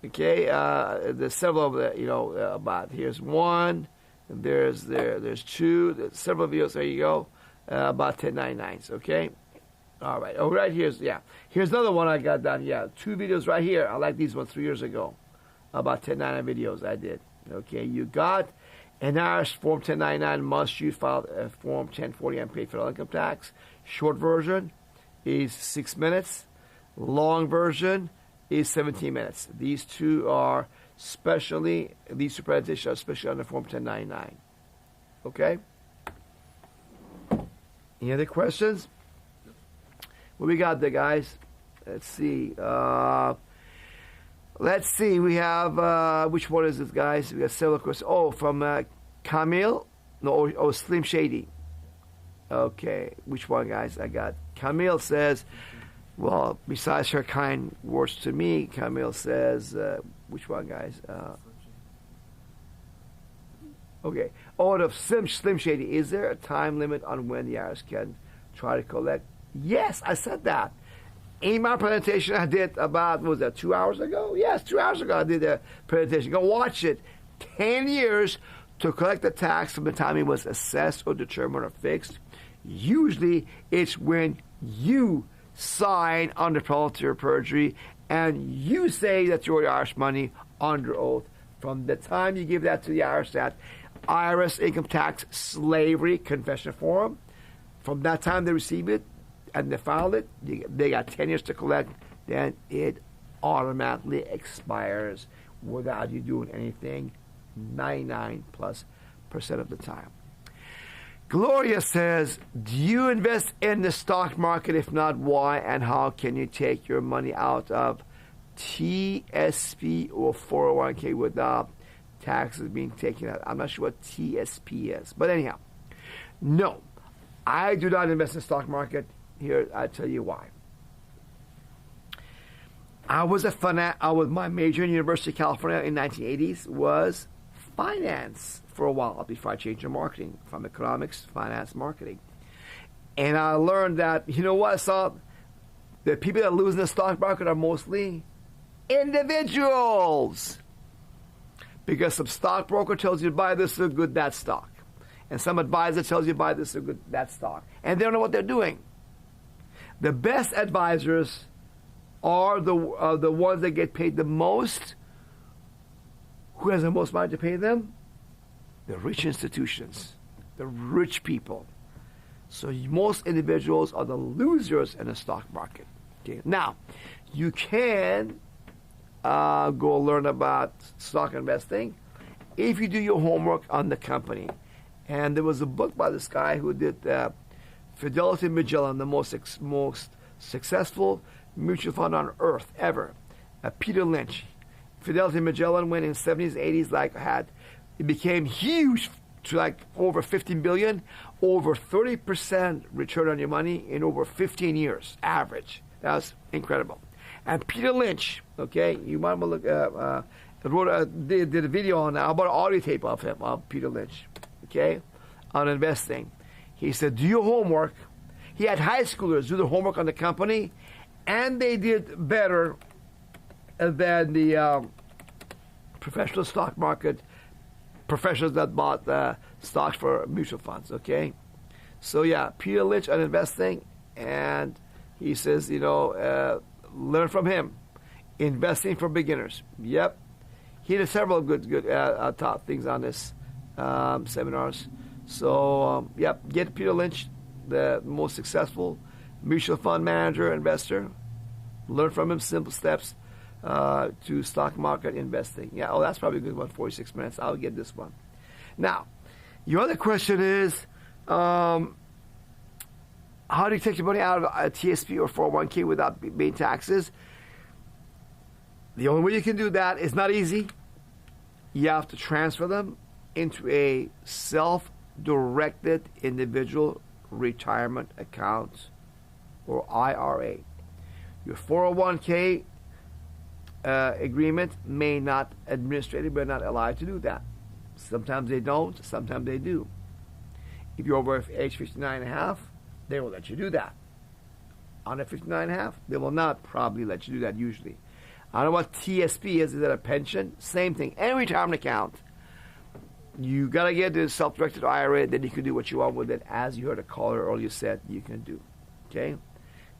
okay. There's several of the, about here's one, and there's two, there's several videos. There you go, about 1099s, okay. All right. Oh, right here's another one I got done. Yeah, 2 videos right here. I like these ones 3 years ago. About 1099 videos I did. Okay, you got an IRS Form 1099 must you file a Form 1040 and pay federal income tax. Short version is 6 minutes. Long version is 17 minutes. These two are these two presentations are especially on the Form 1099. Okay? Any other questions? What we got there, guys? Let's see. We have, which one is this, guys? We got several questions. Oh, from Camille? No, Slim Shady. Okay, which one, guys? I got Camille says, well, besides her kind words to me, Camille says, which one, guys? Okay. Oh, the Slim Shady. Is there a time limit on when the IRS can try to collect? Yes, I said that. In my presentation I did about, what was that, 2 hours ago? Yes, 2 hours ago I did a presentation. Go watch it. 10 years to collect the tax from the time it was assessed or determined or fixed. Usually it's when you sign under penalty of perjury and you say that you're IRS money under oath. From the time you give that to the IRS, that IRS income tax slavery confession form, from that time they receive it, and they filed it, they got 10 years to collect, then it automatically expires without you doing anything 99+% of the time. Gloria says, do you invest in the stock market? If not, why? And how can you take your money out of TSP or 401k without taxes being taken out? I'm not sure what TSP is. But anyhow, no, I do not invest in the stock market. Here, I'll tell you why. My major in University of California in 1980s was finance for a while before I changed to marketing, from economics, finance, marketing. And I learned that, you know what, I saw the people that lose in the stock market are mostly individuals. Because some stockbroker tells you to buy this is good, that stock. And some advisor tells you to buy this is good, that stock. And they don't know what they're doing. The best advisors are the ones that get paid the most. Who has the most money to pay them? The rich institutions, the rich people. So most individuals are the losers in the stock market. Okay. Now, you can go learn about stock investing if you do your homework on the company. And there was a book by this guy who did Fidelity Magellan, the most successful mutual fund on earth ever. Peter Lynch. Fidelity Magellan went in the 70s, 80s, it became huge to over 15 billion, over 30% return on your money in over 15 years, average. That was incredible. And Peter Lynch, okay, you might want to look, did a video on that. How about an audio tape of him, of Peter Lynch, okay, on investing. He said, do your homework. He had high schoolers do their homework on the company, and they did better than the professional stock market professionals that bought stocks for mutual funds, okay? So, yeah, Peter Lynch on investing, and he says, learn from him. Investing for beginners. Yep. He did several good top things on this seminars. So, get Peter Lynch, the most successful mutual fund manager, investor. Learn from him simple steps to stock market investing. Yeah, that's probably a good one, 46 minutes. I'll get this one. Now, your other question is, how do you take your money out of a TSP or 401k without paying taxes? The only way you can do that is not easy. You have to transfer them into a self-directed individual retirement account, or IRA. Your 401k agreement may not, administratively, are not allowed to do that. Sometimes they don't, sometimes they do. If you're over age 59 and a half, they will let you do that. Under 59 and a half, they will not probably let you do that usually. I don't know what TSP is. Is that a pension? Same thing. Any retirement account, you got to get the self-directed IRA, then you can do what you want with it, as you heard a caller earlier said you can do. Okay?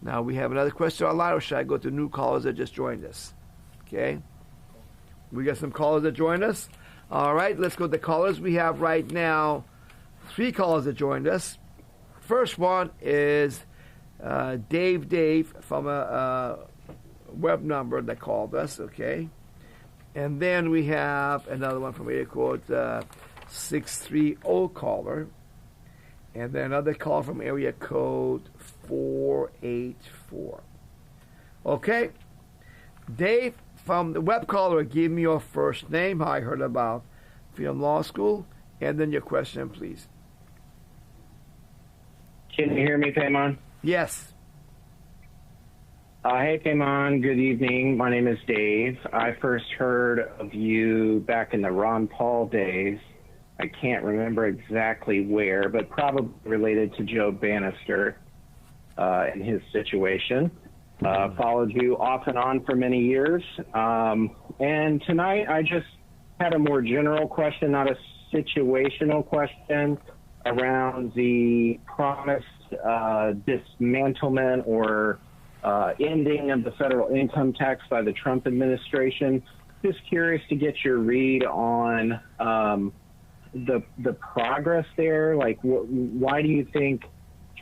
Now we have another question online, or should I go to new callers that just joined us? Okay? We got some callers that joined us. All right, let's go to the callers. We have right now 3 callers that joined us. First one is Dave from a web number that called us, okay? And then we have another one from area code 630 caller. And then another call from area code 484. Okay? Dave from the web caller, give me your first name, how I heard about Freedom Law School, and then your question, please. Can you hear me, Paimon? Yes. Hey, Paimon. Good evening. My name is Dave. I first heard of you back in the Ron Paul days. I can't remember exactly where, but probably related to Joe Bannister and his situation. Followed you off and on for many years. And tonight I just had a more general question, not a situational question, around the promised dismantlement or ending of the federal income tax by the Trump administration. Just curious to get your read on the progress there. Like, why do you think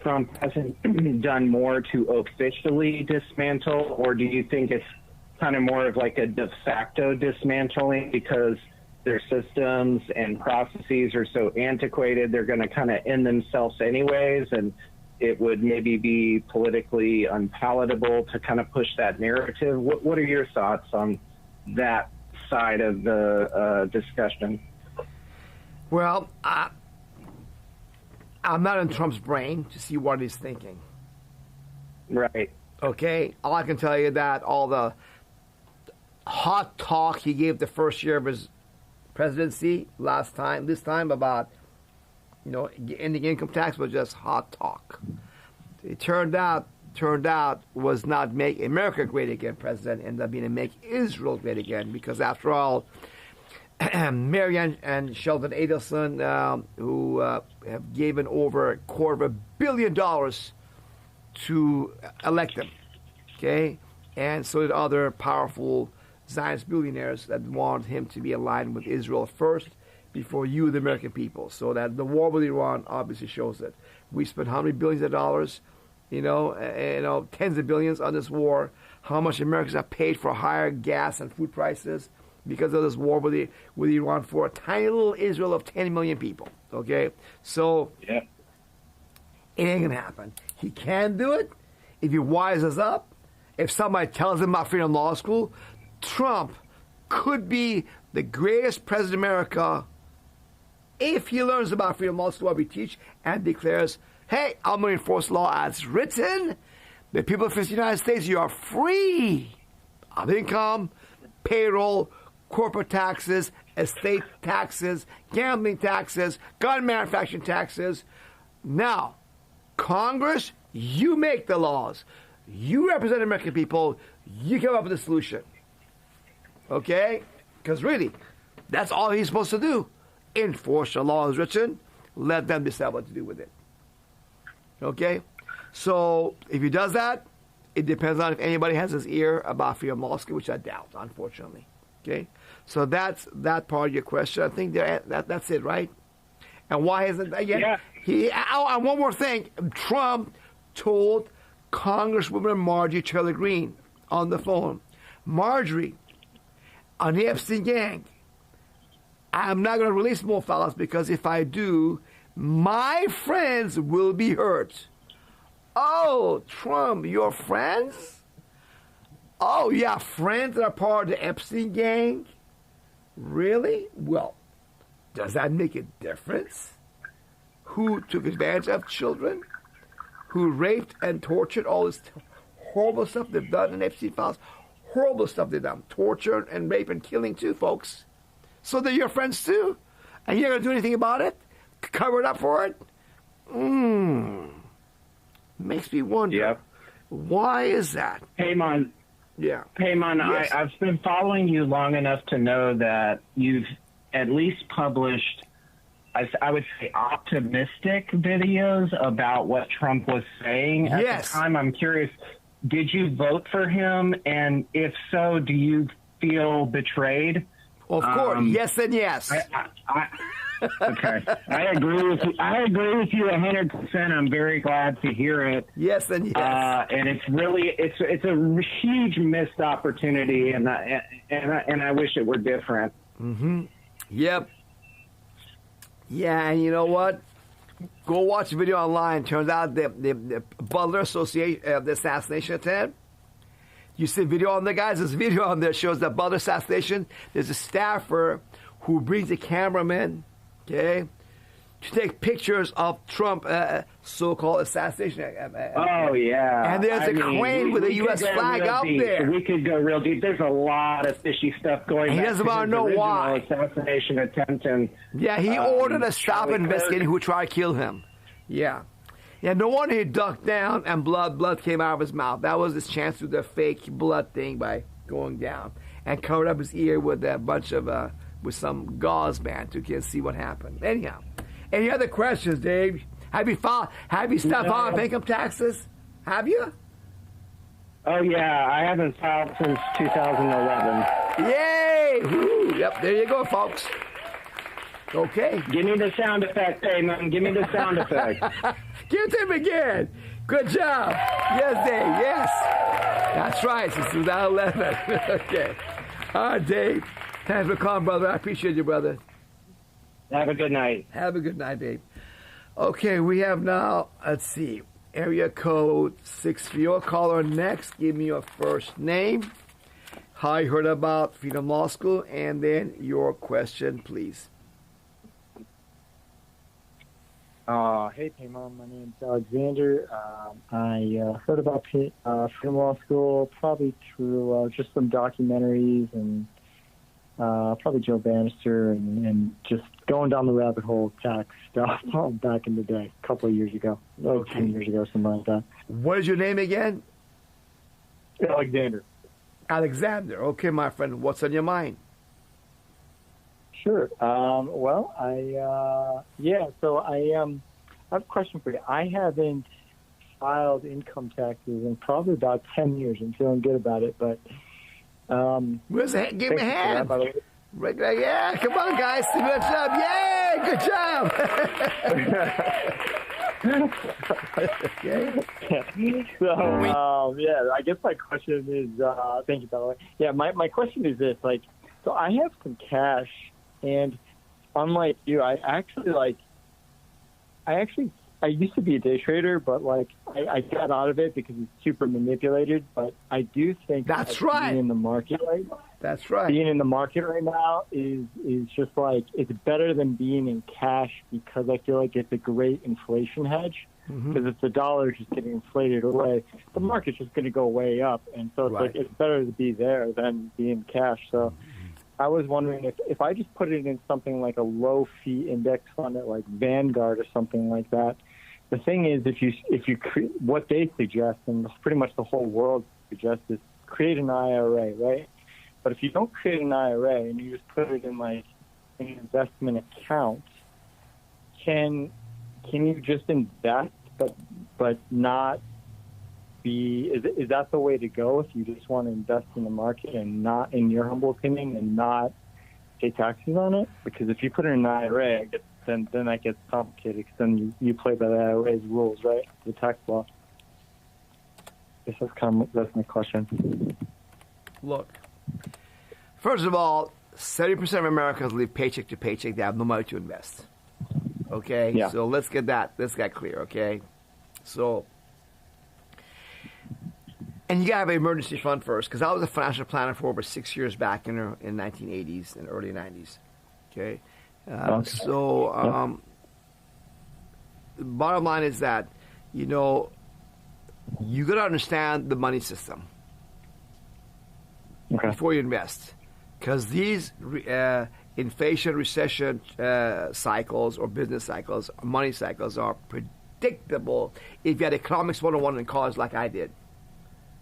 Trump hasn't done more to officially dismantle, or do you think it's kind of more of like a de facto dismantling because their systems and processes are so antiquated, they're going to kind of end themselves anyways, and it would maybe be politically unpalatable to kind of push that narrative? What are your thoughts on that side of the discussion? Well, I'm not in Trump's brain to see what he's thinking. Right. Okay? All I can tell you that all the hot talk he gave the first year of his presidency this time about, ending income tax was just hot talk. It turned out was not make America great again president, ended up being to make Israel great again, because after all, Mary and Sheldon Adelson, who have given over $250 million to elect him, okay? And so did other powerful Zionist billionaires that want him to be aligned with Israel first before you, the American people. So that the war with Iran obviously shows it. We spent how many billions of dollars, tens of billions on this war. How much Americans have paid for higher gas and food prices because of this war with Iran for a tiny little Israel of 10 million people. Okay? So, yeah, it ain't going to happen. He can do it if he wises up. If somebody tells him about Freedom Law School, Trump could be the greatest president of America if he learns about Freedom Law School, what we teach, and declares, hey, I'm going to enforce law as written. The people of the United States, you are free of income, payroll, corporate taxes, estate taxes, gambling taxes, gun manufacturing taxes. Now, Congress, you make the laws. You represent the American people. You come up with a solution. Okay? Because really, that's all he's supposed to do. Enforce the law as written. Let them decide what to do with it. Okay? So, if he does that, it depends on if anybody has his ear about Freedom Law School, which I doubt, unfortunately. Okay? So that's that part of your question. I think that's it, right? And why hasn't again? Yeah. And one more thing. Trump told Congresswoman Marjorie Taylor Greene on the phone, Marjorie, on the Epstein gang, I'm not going to release more files because if I do, my friends will be hurt. Oh, Trump, your friends? Oh, yeah, friends that are part of the Epstein gang? Really? Well, does that make a difference? Who took advantage of children? Who raped and tortured all these horrible stuff they've done in Epstein files. Horrible stuff they've done. Torture and rape and killing too, folks. So they're your friends too? And you're not going to do anything about it? Cover it up for it? Makes me wonder. Yep. Why is that? Paymon. Yeah. Paymon, Yes. I've been following you long enough to know that you've at least published, I would say, optimistic videos about what Trump was saying at Yes. the time. I'm curious, did you vote for him? And if so, do you feel betrayed? Of course. Yes and yes. Okay. I agree with you. I agree with you 100%. I'm very glad to hear it. Yes and yes. And it's really it's a huge missed opportunity, and I wish it were different. Mm-hmm. Yep. Yeah, and you know what? Go watch the video online. Turns out the Butler Association, the assassination attempt. You see video on there, guys. There's a video on there shows that Butler assassination. There's a staffer who brings a cameraman, okay, to take pictures of Trump so-called assassination. Oh, yeah. And there's a crane with a U.S. flag out there. We could go real deep. There's a lot of fishy stuff going on. He doesn't want to know why. Assassination attempt. And, yeah, he ordered a stop Charlie investigating who tried to kill him. Yeah. Yeah, no wonder he ducked down and blood came out of his mouth. That was his chance to do the fake blood thing by going down and covered up his ear with a bunch of with some gauze band to see what happened. Anyhow, any other questions, Dave? Have you stopped filing income taxes? Have you? Oh yeah, I haven't filed since 2011. Yay! Woo. Yep, there you go, folks. Okay. Give me the sound effect, Payman. Give me the sound effect. Give it to him again. Good job. Yes, Dave. Yes. That's right. Since 2011. Okay. All right, Dave. Thanks for calling, brother. I appreciate you, brother. Have a good night. Have a good night, Dave. Okay, we have now, let's see, area code 630. Caller next. Give me your first name, how you heard about Freedom Law School, and then your question, please. Hey, Paymon. My name's Alexander. I heard about Freedom Law School probably through just some documentaries and probably Joe Bannister and just going down the rabbit hole of tax stuff back in the day, a couple of years ago, like 10 years ago, something like that. What is your name again? Alexander. Alexander. Okay, my friend. What's on your mind? Sure. Well, so I have a question for you. I haven't filed income taxes in probably about 10 years. I'm feeling good about it, but where's the hand? Give me a hand. Yeah, come on, guys. Good job. Yay, good job. So, I guess my question is, thank you, by the way. Yeah, my question is this, so I have some cash, and unlike you, I used to be a day trader, but I got out of it because it's super manipulated. But I do think that's right. Being in the market right now, that's right. Being in the market right now is just it's better than being in cash because I feel like it's a great inflation hedge. Because if the dollar is just getting inflated away, the market's just going to go way up, and so it's it's better to be there than be in cash. So. I was wondering if I just put it in something like a low-fee index fund at like Vanguard or something like that. The thing is, if you what they suggest, and pretty much the whole world suggests, is create an IRA, right? But if you don't create an IRA and you just put it in like an investment account, can you just invest but not be, is that the way to go if you just want to invest in the market and not, in your humble opinion, and not pay taxes on it? Because if you put it in an IRA, then that gets complicated because then you play by the IRA's rules, right? The tax law. I guess that's my question. Look, first of all, 70% of Americans live paycheck to paycheck. They have no money to invest. Okay? Yeah. So let's get clear, okay? So, and you got to have an emergency fund first, because I was a financial planner for over 6 years back in the 1980s and early 90s. Okay? The bottom line is that, you got to understand the money system before you invest. Because these inflation, recession cycles or business cycles, money cycles are predictable if you had economics 101 in college like I did.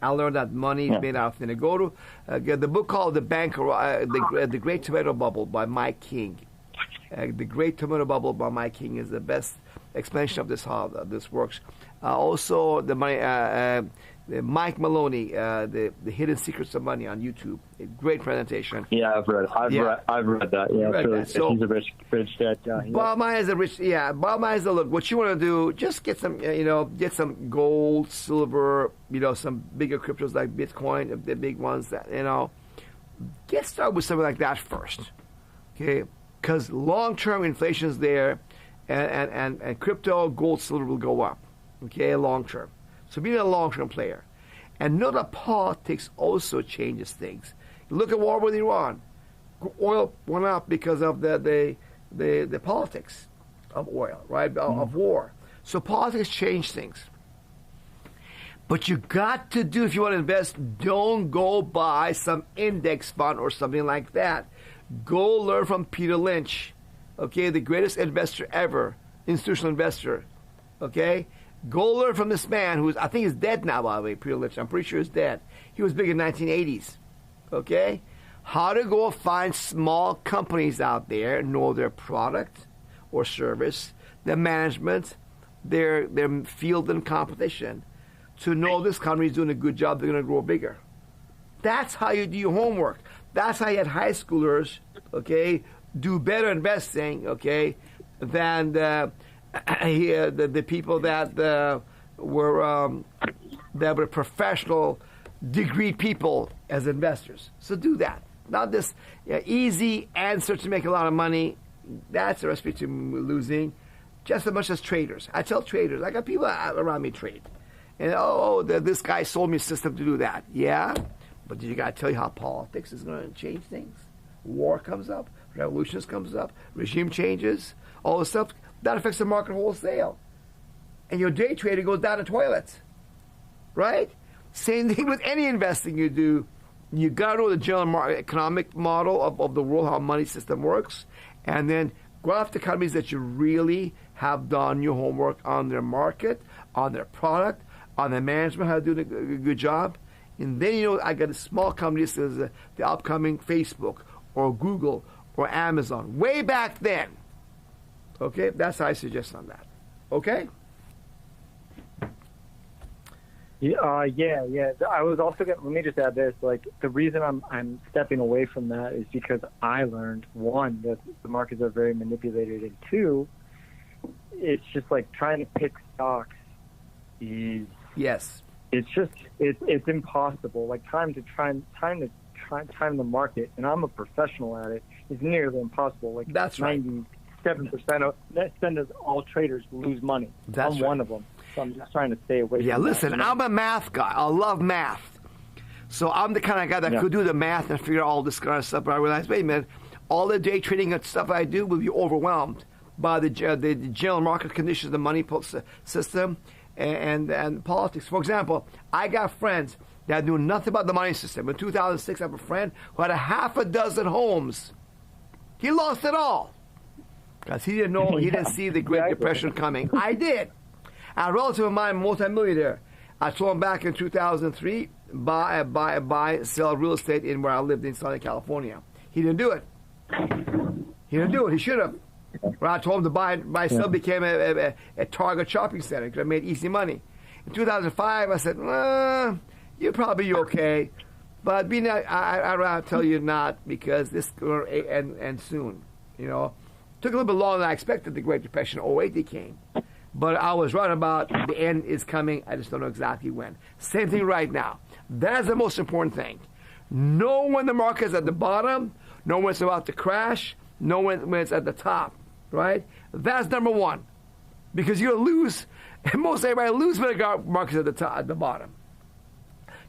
I learned that money is made out of thin. Go to the book called The Banker, the Great Tomato Bubble by Mike King. The Great Tomato Bubble by Mike King is the best explanation of this, how this works. Also, Mike Maloney, the Hidden Secrets of Money on YouTube. A great presentation. Yeah, I've read that. Yeah, so he's a rich dad guy. Bob Myers is a rich. Yeah, Bob Myers. Look, what you want to do, just get some, get some gold, silver, some bigger cryptos like Bitcoin, the big ones that get started with something like that first, okay? Because long-term inflation is there, and crypto, gold, silver will go up, okay, long-term. So be a long-term player. And know that politics also changes things. Look at war with Iran. Oil went up because of the politics of oil, right, of war. So politics change things. But you got to do, if you want to invest, don't go buy some index fund or something like that. Go learn from Peter Lynch, okay, the greatest investor ever, institutional investor, okay? Go learn from this man who's, I think he's dead now, by the way, Peter Lynch. I'm pretty sure he's dead. He was big in the 1980s, okay? How to go find small companies out there, know their product or service, their management, their field and competition, to know this company is doing a good job, they're going to grow bigger. That's how you do your homework. That's how you had high schoolers, okay, do better investing, okay, than the people that were professional, degree people as investors. So do that. Not this easy answer to make a lot of money. That's a recipe to losing, just as much as traders. I tell traders, I got people around me trade, and this guy sold me a system to do that. Yeah, but you got to tell you how politics is going to change things. War comes up, revolutions comes up, regime changes, all this stuff. That affects the market wholesale. And your day trader goes down the toilet. Right? Same thing with any investing you do. You got to know the general economic model of the world, how money system works, and then go after companies that you really have done your homework on their market, on their product, on their management, how to do a good job. And then, I got a small company, this is the upcoming Facebook or Google or Amazon. Way back then. Okay, that's how I suggest on that. Okay? Yeah. I was also let me just add this. Like, the reason I'm stepping away from that is because I learned, one, that the markets are very manipulated, and two, it's just like trying to pick stocks is it's impossible. Like time the market, and I'm a professional at it, is nearly impossible. Like that's 97% of all traders lose money. I'm one of them. So I'm just trying to stay away from that. Listen, I'm a math guy. I love math. So I'm the kind of guy that could do the math and figure out all this kind of stuff. But I realized, wait a minute, all the day trading and stuff I do will be overwhelmed by the general market conditions, the money system, and politics. For example, I got friends that knew nothing about the money system. In 2006, I have a friend who had 6 homes. He lost it all because he didn't know, he didn't see the Great Depression coming. I did. A relative of mine, multimillionaire, I told him back in 2003, sell real estate in where I lived in Southern California. He didn't do it. He should have. When I told him to buy sell became a Target shopping center because I made easy money. In 2005, I said, you're probably okay, but I'd rather tell you not because this will end soon. Took a little bit longer than I expected. The Great Depression, 08, came. But I was right about the end is coming. I just don't know exactly when. Same thing right now. That's the most important thing. Know when the market is at the bottom. Know when it's about to crash. Know when it's at the top. Right? That's number one. Because you're going to lose. And most everybody lose when the market's at the top, at the bottom.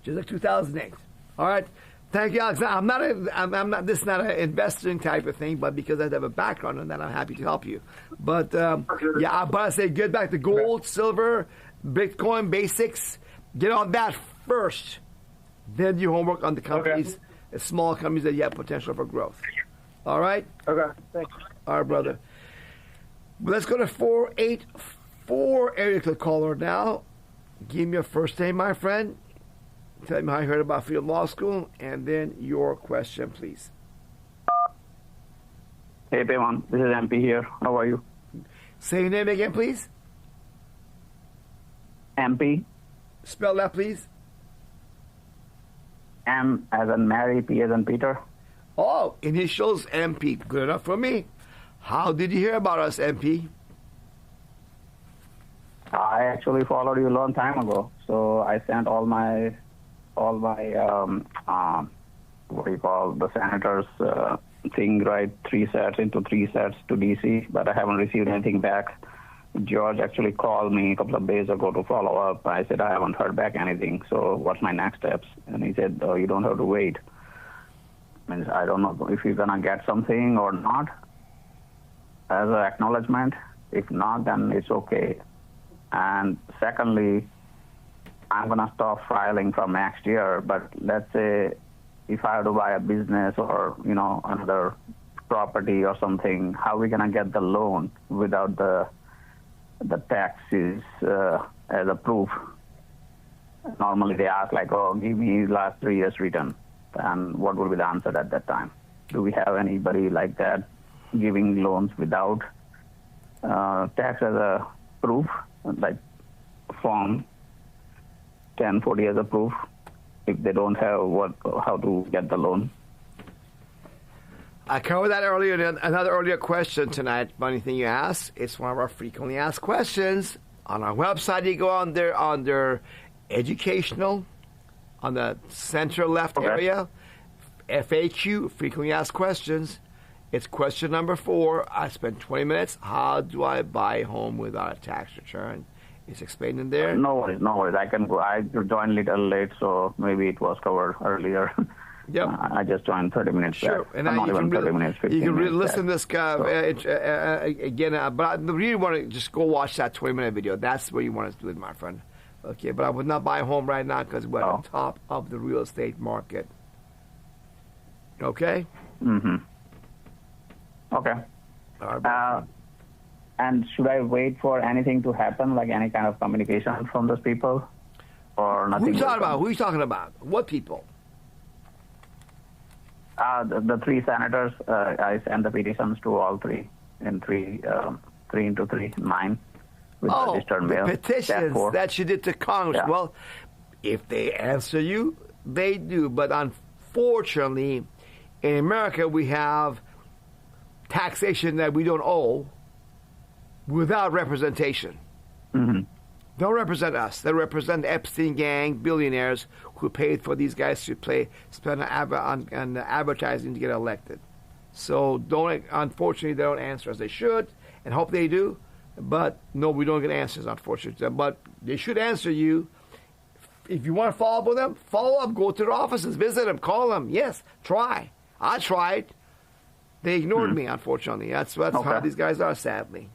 Just like 2008. All right? Thank you, Alex. I'm not. This is not an investing type of thing, but because I have a background in that, I'm happy to help you. But but I say get back to gold, silver, Bitcoin basics, Get on that first. Then do your homework on the companies, the small companies that you have potential for growth. All right? Okay, thanks. All right, brother. Let's go to 484 area code caller now. Give me your first name, my friend. Tell me how you heard about Field Law School, and then your question, please. Hey, Payman. This is MP here. How are you? Say your name again, please. MP. Spell that, please. M as in Mary, P as in Peter. Oh, initials MP. Good enough for me. How did you hear about us, MP? I actually followed you a long time ago, so I sent all my what do you call the senators thing, right? 3 sets into 3 sets to DC, but I haven't received anything back. George actually called me a couple of days ago to follow up. I said I haven't heard back anything, so what's my next steps? And he said, oh, you don't have to wait. Means I don't know if you're gonna get something or not as an acknowledgement. If not, then it's okay. And secondly, I'm going to stop filing from next year, but let's say if I have to buy a business or, another property or something, how are we going to get the loan without the taxes as a proof? Normally they ask like, oh, give me last 3 years return. And what will be the answer at that time? Do we have anybody like that giving loans without tax as a proof, like form 1040 as a proof, if they don't have how to get the loan? I covered that earlier in another earlier question tonight. Funny thing you asked. It's one of our frequently asked questions. On our website, you go on there under educational, on the center left area, FAQ, frequently asked questions. It's question number 4. I spent 20 minutes. How do I buy a home without a tax return? It's explained in there. No worries. I can go. I joined a little late, so maybe it was covered earlier. Yep. I just joined 30 minutes sure. back. And not even 30 minutes, 15 you can minutes listen to back. this guy again. But I really want to just go watch that 20-minute video. That's where you want to do it, my friend. Okay, but I would not buy a home right now because we're at the top of the real estate market. Okay? Mm-hmm. Okay. All right, and should I wait for anything to happen, like any kind of communication from those people? Or nothing? Who are you talking about? What people? The 3 senators. I sent the petitions to all 3 in 3 into 3, 9. With registered mail. Petitions that you did to Congress. Yeah. Well, if they answer you, they do. But unfortunately, in America, we have taxation that we don't owe without representation. Mm-hmm. Don't represent us. They represent the Epstein gang, billionaires who paid for these guys to spend on advertising to get elected. So unfortunately, they don't answer as they should, and hope they do. But no, we don't get answers, unfortunately. But they should answer you. If you want to follow up with them, follow up. Go to their offices, visit them, call them. Yes, try. I tried. They ignored me, unfortunately. That's how these guys are, sadly.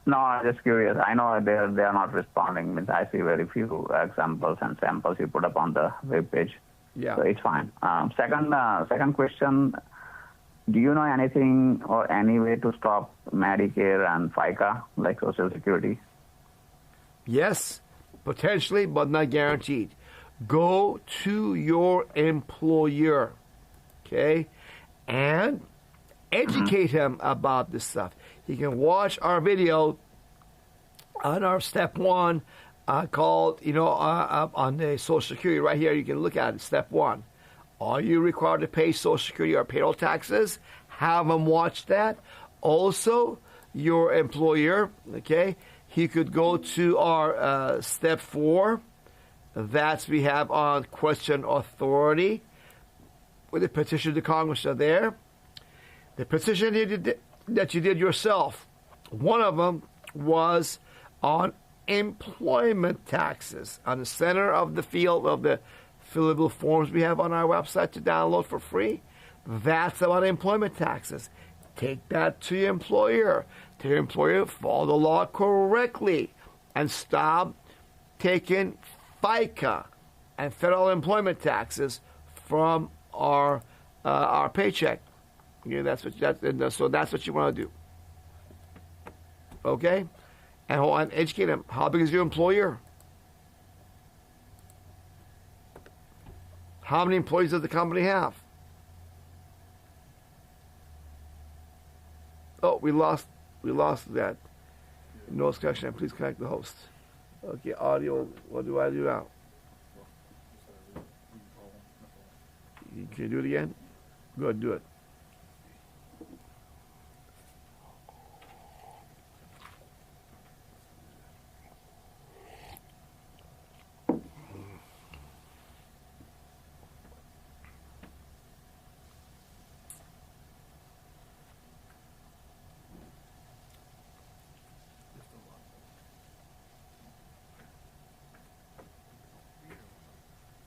No, I'm just curious. I know they are not responding. I see very few examples and samples you put up on the web page. Yeah. So it's fine. Second question. Do you know anything or any way to stop Medicare and FICA, like Social Security? Yes, potentially, but not guaranteed. Go to your employer, okay, and educate him about this stuff. You can watch our video on our step 1 called, on the Social Security right here. You can look at it, step 1. Are you required to pay Social Security or payroll taxes? Have them watch that. Also, your employer, okay, he could go to our step 4. That's we have on question authority. With the petition to Congress are there. The petition that you did yourself, one of them was on employment taxes on the center of the field of the fillable forms we have on our website to download for free. That's about employment taxes. Take that to your employer. Tell your employer, follow the law correctly and stop taking FICA and federal employment taxes from our paycheck. Okay, so that's what you want to do. Okay, and educate them. How big is your employer? How many employees does the company have? Oh, we lost that. No discussion. Please connect the host. Okay, audio. What do I do now? Can you do it again? Good, do it.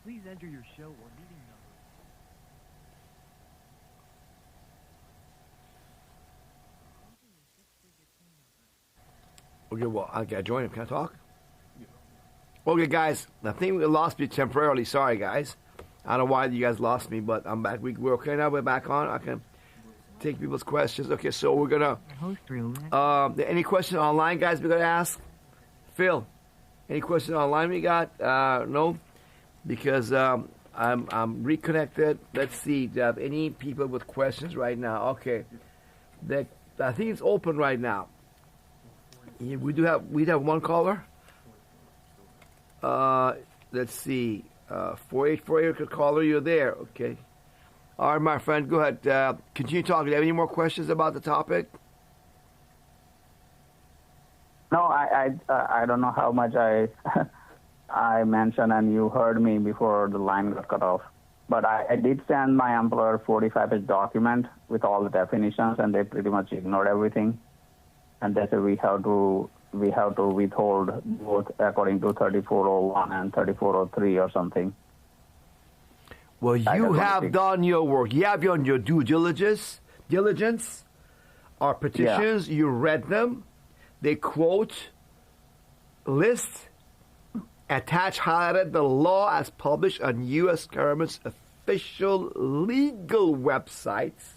Please enter your show or meeting number. Okay, well, I got to join him. Can I talk? Okay, guys, I think we lost me temporarily. Sorry, guys. I don't know why you guys lost me, but I'm back. We're okay now. We're back on. I can take people's questions. Okay, so we're going to... any questions online, guys, we're going to ask? Phil, any questions online we got? No? Because I'm reconnected. Let's see. Do you have any people with questions right now? Okay. I think it's open right now. We have one caller. Let's see. 4848 caller, you're there. Okay. All right, my friend, go ahead. Continue talking. Do you have any more questions about the topic? No, I don't know how much I mentioned, and you heard me before the line got cut off. But I did send my employer 45-page document with all the definitions, and they pretty much ignored everything. And they said we have to withhold both according to 3401 and 3403 or something. Well, you have done your work. You have done your due diligence. Our petitions, you read them. They quote, list, attach, highlighted the law as published on U.S. government's official legal websites.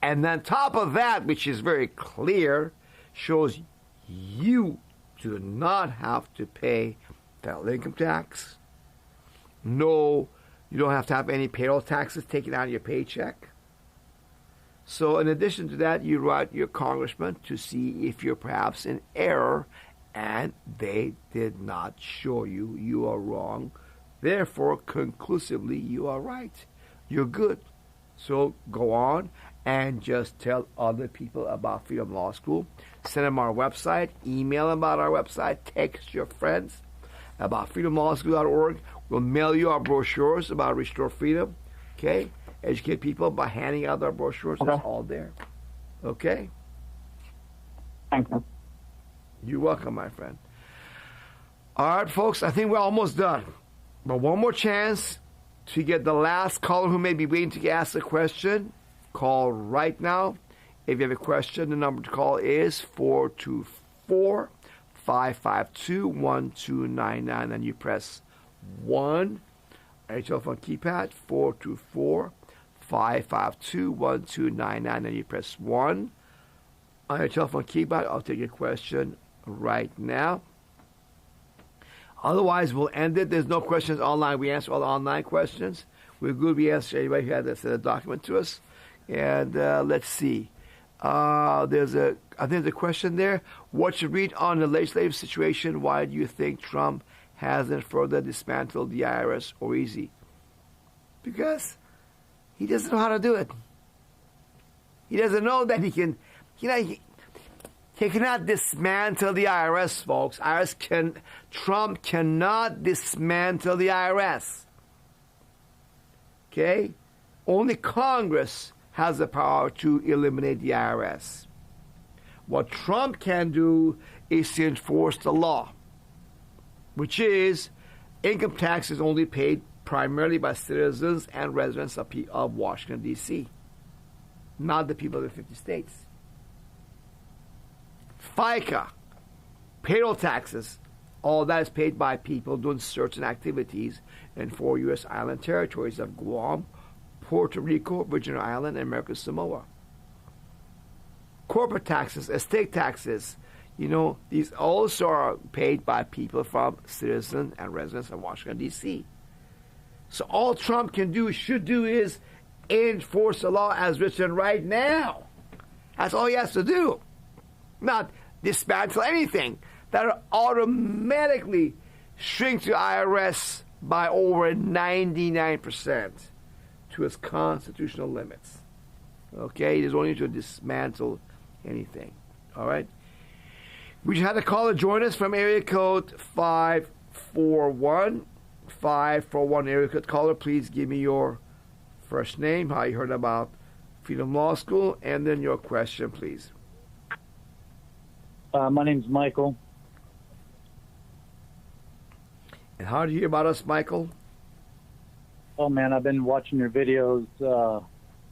And then top of that, which is very clear, shows you do not have to pay federal income tax. No, you don't have to have any payroll taxes taken out of your paycheck. So in addition to that, you write your congressman to see if you're perhaps in error, and they did not show you you are wrong. Therefore, conclusively, you are right. You're good. So go on and just tell other people about Freedom Law School. Send them our website, email them about our website, text your friends about freedomlawschool.org. We'll mail you our brochures about Restore Freedom. Okay? Educate people by handing out our brochures. Okay. It's all there. Okay? Thank you. You're welcome, my friend. All right, folks, I think we're almost done. But one more chance to get the last caller who may be waiting to ask a question. Call right now. If you have a question, the number to call is 424-552-1299, and you press 1 on your telephone keypad, 424-552-1299, and you press 1 on your telephone keypad. I'll take your question right now. Otherwise, we'll end it. There's no questions online. We answer all the online questions. We're good. We answer anybody who had to send a document to us. And let's see. I think there's a question there. What you read on the legislative situation? Why do you think Trump hasn't further dismantled the IRS or easy? Because he doesn't know how to do it. He doesn't know that he can. He cannot dismantle the IRS, folks. Trump cannot dismantle the IRS. Okay? Only Congress has the power to eliminate the IRS. What Trump can do is to enforce the law, which is income tax is only paid primarily by citizens and residents of Washington, D.C., not the people of the 50 states. FICA, payroll taxes, All that is paid by people doing certain activities in 4 U.S. island territories of Guam, Puerto Rico, Virgin Island, and American Samoa. Corporate taxes, estate taxes, these also are paid by people from citizens and residents of Washington, D.C. So all Trump should do is enforce the law as written right now. That's all he has to do. Not dismantle anything. That automatically shrink the IRS by over 99% to its constitutional limits. Okay? He doesn't need to dismantle anything. All right? We just had a caller join us from area code 541. 541 area code caller, please give me your first name, how you heard about Freedom Law School, and then your question, please. My name's Michael. And how did you hear about us, Michael? Oh, man, I've been watching your videos,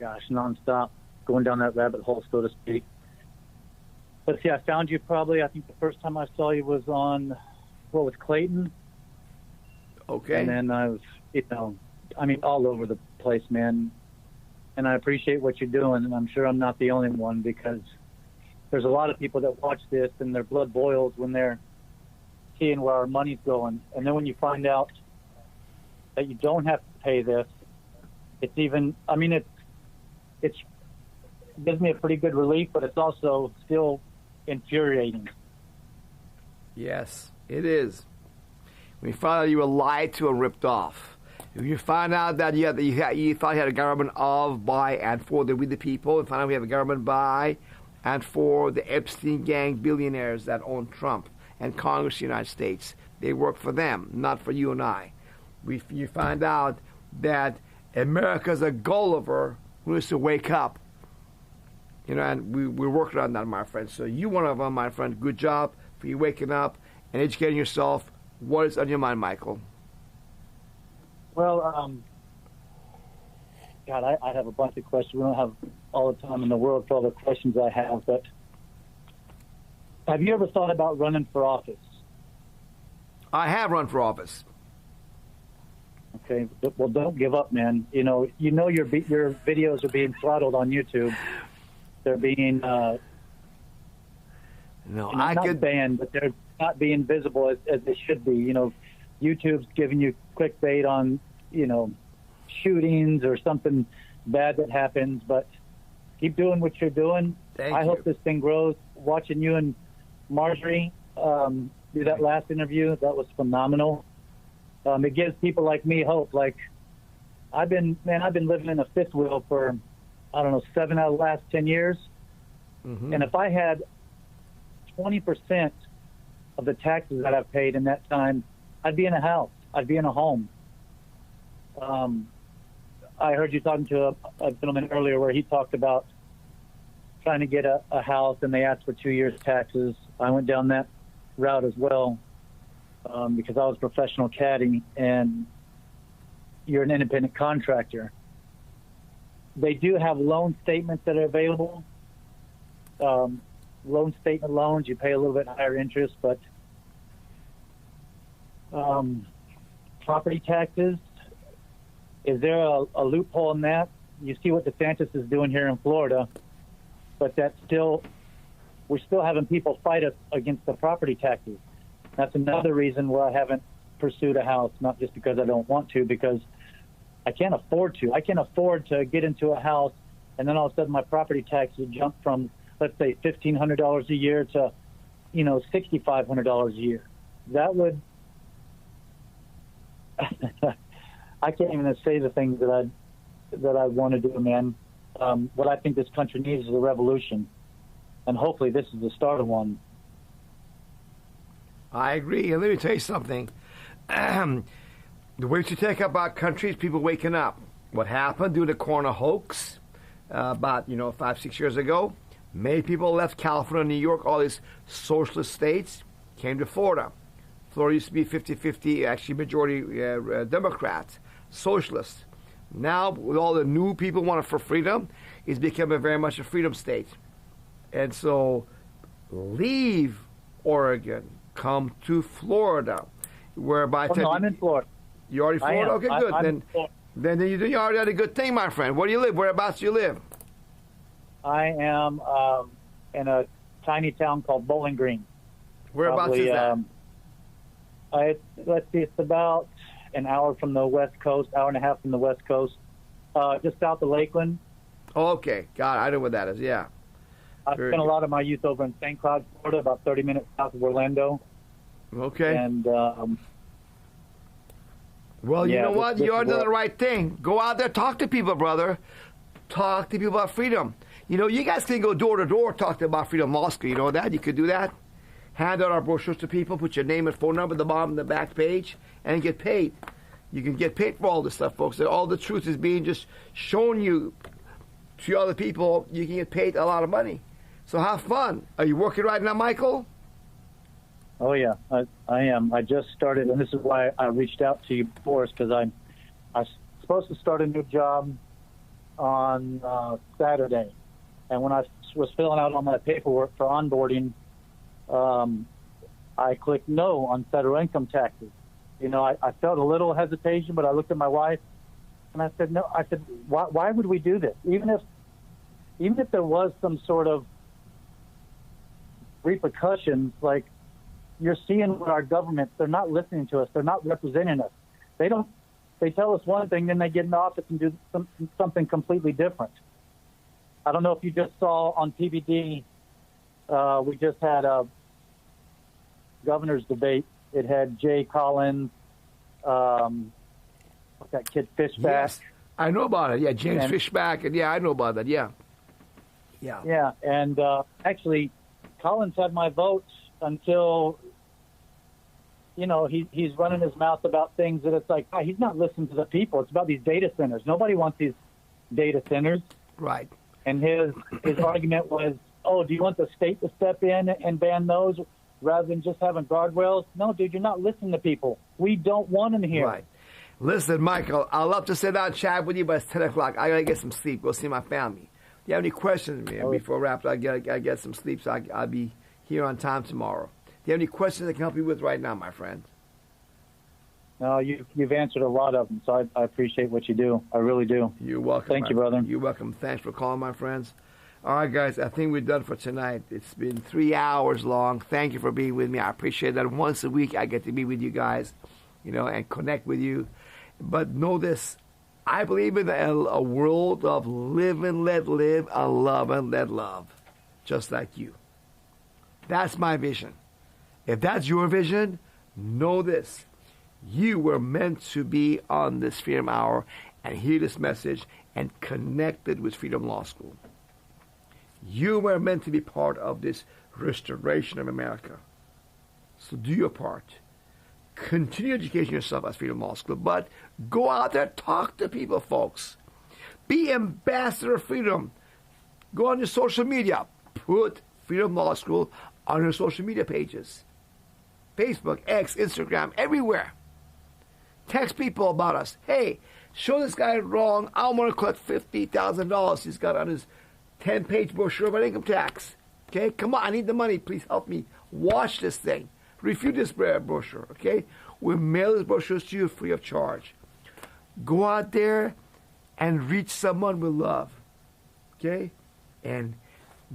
nonstop, going down that rabbit hole, so to speak. But see, I found you I think the first time I saw you was on, Clayton? Okay. And then I was, all over the place, man. And I appreciate what you're doing, and I'm sure I'm not the only one, because there's a lot of people that watch this and their blood boils when they're seeing where our money's going. And then when you find out that you don't have to pay this, it's even, it gives me a pretty good relief, but it's also still infuriating. Yes, it is. When you find out you were lied to and ripped off, if you find out that you thought you had a government of, by, and for we the people, and find out we have a government by and for the Epstein gang billionaires that own Trump and Congress of the United States. They work for them, not for you and I. You find out that America's a Gulliver who needs to wake up. And we're working on that, my friend. So you one of them, my friend. Good job for you waking up and educating yourself. What is on your mind, Michael? Well, I have a bunch of questions. We don't have all the time in the world for all the questions I have, but have you ever thought about running for office? I have run for office. Okay, well, don't give up, man. Your videos are being throttled on YouTube. They're being not banned, but they're not being visible as they should be. YouTube's giving you clickbait on shootings or something bad that happens, but keep doing what you're doing. I hope this thing grows. Watching you and Marjorie do that last interview, that was phenomenal. It gives people like me hope. Like I've been living in a fifth wheel for 7 out of the last 10 years. Mm-hmm. And if I had 20% of the taxes that I've paid in that time, I'd be in a house. I'd be in a home. I heard you talking to a gentleman earlier where he talked about trying to get a house, and they asked for 2 years' taxes. I went down that route as well because I was a professional caddy, and you're an independent contractor. They do have loan statements that are available. Loan statement loans, you pay a little bit higher interest, but property taxes, is there a loophole in that? You see what DeSantis is doing here in Florida, but we're still having people fight us against the property taxes. That's another reason why I haven't pursued a house, not just because I don't want to, because I can't afford to. I can't afford to get into a house and then all of a sudden my property tax would jump from, let's say, $1,500 a year to, $6,500 a year. That would, I can't even say the things that I want to do, man. What I think this country needs is a revolution, and hopefully this is the start of one. I agree. And let me tell you something. The way to take up our country is people waking up. What happened due to the corona hoax about 5-6 years ago? Many people left California, New York, all these socialist states, came to Florida. Florida used to be 50-50, actually majority Democrats, socialists. Now, with all the new people wanting for freedom, it's become very much a freedom state. And so, leave Oregon, come to Florida. Whereby no, I'm in Florida. You're already Florida? Okay, good. Then you already had a good thing, my friend. Where do you live? Whereabouts do you live? I am in a tiny town called Bowling Green. Whereabouts is that? Let's see, it's about an hour from the West Coast, hour and a half from the West Coast, just south of Lakeland. Oh, okay. God, I know where that is, yeah. I spent a lot of my youth over in St. Cloud, Florida, about 30 minutes south of Orlando. Okay. And, well, you know what? This You're doing the right thing. Go out there, talk to people, brother. Talk to people about freedom. You know, you guys can go door to door, talk to them about Freedom Law School. You know that? You could do that. Hand out our brochures to people, put your name and phone number at the bottom of the back page, and get paid. You can get paid for all this stuff, folks. All the truth is being just shown you to other people. You can get paid a lot of money. So have fun. Are you working right now, Michael? Oh, yeah, I am. I just started, and this is why I reached out to you before, is because I'm supposed to start a new job on Saturday. And when I was filling out all my paperwork for onboarding, I clicked no on federal income taxes. You know, I felt a little hesitation, but I looked at my wife and I said, no. I said, why would we do this? Even if there was some sort of repercussions, like you're seeing what our government, they're not listening to us. They're not representing us. They tell us one thing, then they get in office and do something completely different. I don't know if you just saw on TBD, we just had a governor's debate. It had Jay Collins, that kid Fishback. Yes, I know about it. Yeah, James Fishback, and yeah, I know about that. Yeah. Yeah, and actually, Collins had my vote until, you know, he's running his mouth about things that it's like, he's not listening to the people. It's about these data centers. Nobody wants these data centers. Right. And his argument was, oh, do you want the state to step in and ban those rather than just having guardrails? No, dude, you're not listening to people. We don't want them here. Right. Listen, Michael, I'd love to sit down and chat with you, but it's 10 o'clock. I got to get some sleep. Go see my family. If you have any questions, man, before we wrap up, I get some sleep, so I'll be here on time tomorrow. Do you have any questions I can help you with right now, my friend? No, you've answered a lot of them, so I appreciate what you do. I really do. You're welcome. Thank you, brother. You're welcome. Thanks for calling, my friends. All right, guys, I think we're done for tonight. It's been 3 hours long. Thank you for being with me. I appreciate that. Once a week, I get to be with you guys, you know, and connect with you. But know this. I believe in a world of live and let live, and love and let love, just like you. That's my vision. If that's your vision, know this. You were meant to be on this Freedom Hour and hear this message and connected with Freedom Law School. You were meant to be part of this restoration of America. So do your part. Continue educating yourself at Freedom Law School, but go out there, talk to people, folks. Be ambassador of freedom. Go on your social media. Put Freedom Law School on your social media pages. Facebook, X, Instagram, everywhere. Text people about us. Hey, show this guy wrong. I want to collect $50,000 he's got on his 10-page brochure about income tax. Okay, come on, I need the money. Please help me. Watch this thing. Refute this brochure, okay? We'll mail these brochures to you free of charge. Go out there and reach someone with love, okay? And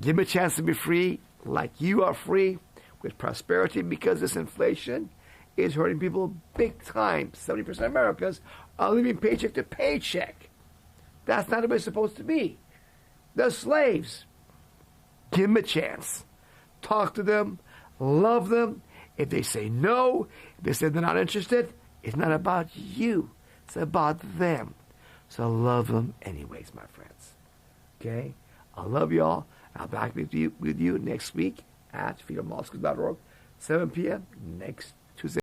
give them a chance to be free like you are free with prosperity, because this inflation is hurting people big time. 70% of Americans are living paycheck to paycheck. That's not the way it's supposed to be. They're slaves. Give them a chance. Talk to them. Love them. If they say no, if they say they're not interested, it's not about you. It's about them. So love them anyways, my friends. Okay? I love y'all. I'll be back with you next week at freedomlawschool.org, 7 p.m. next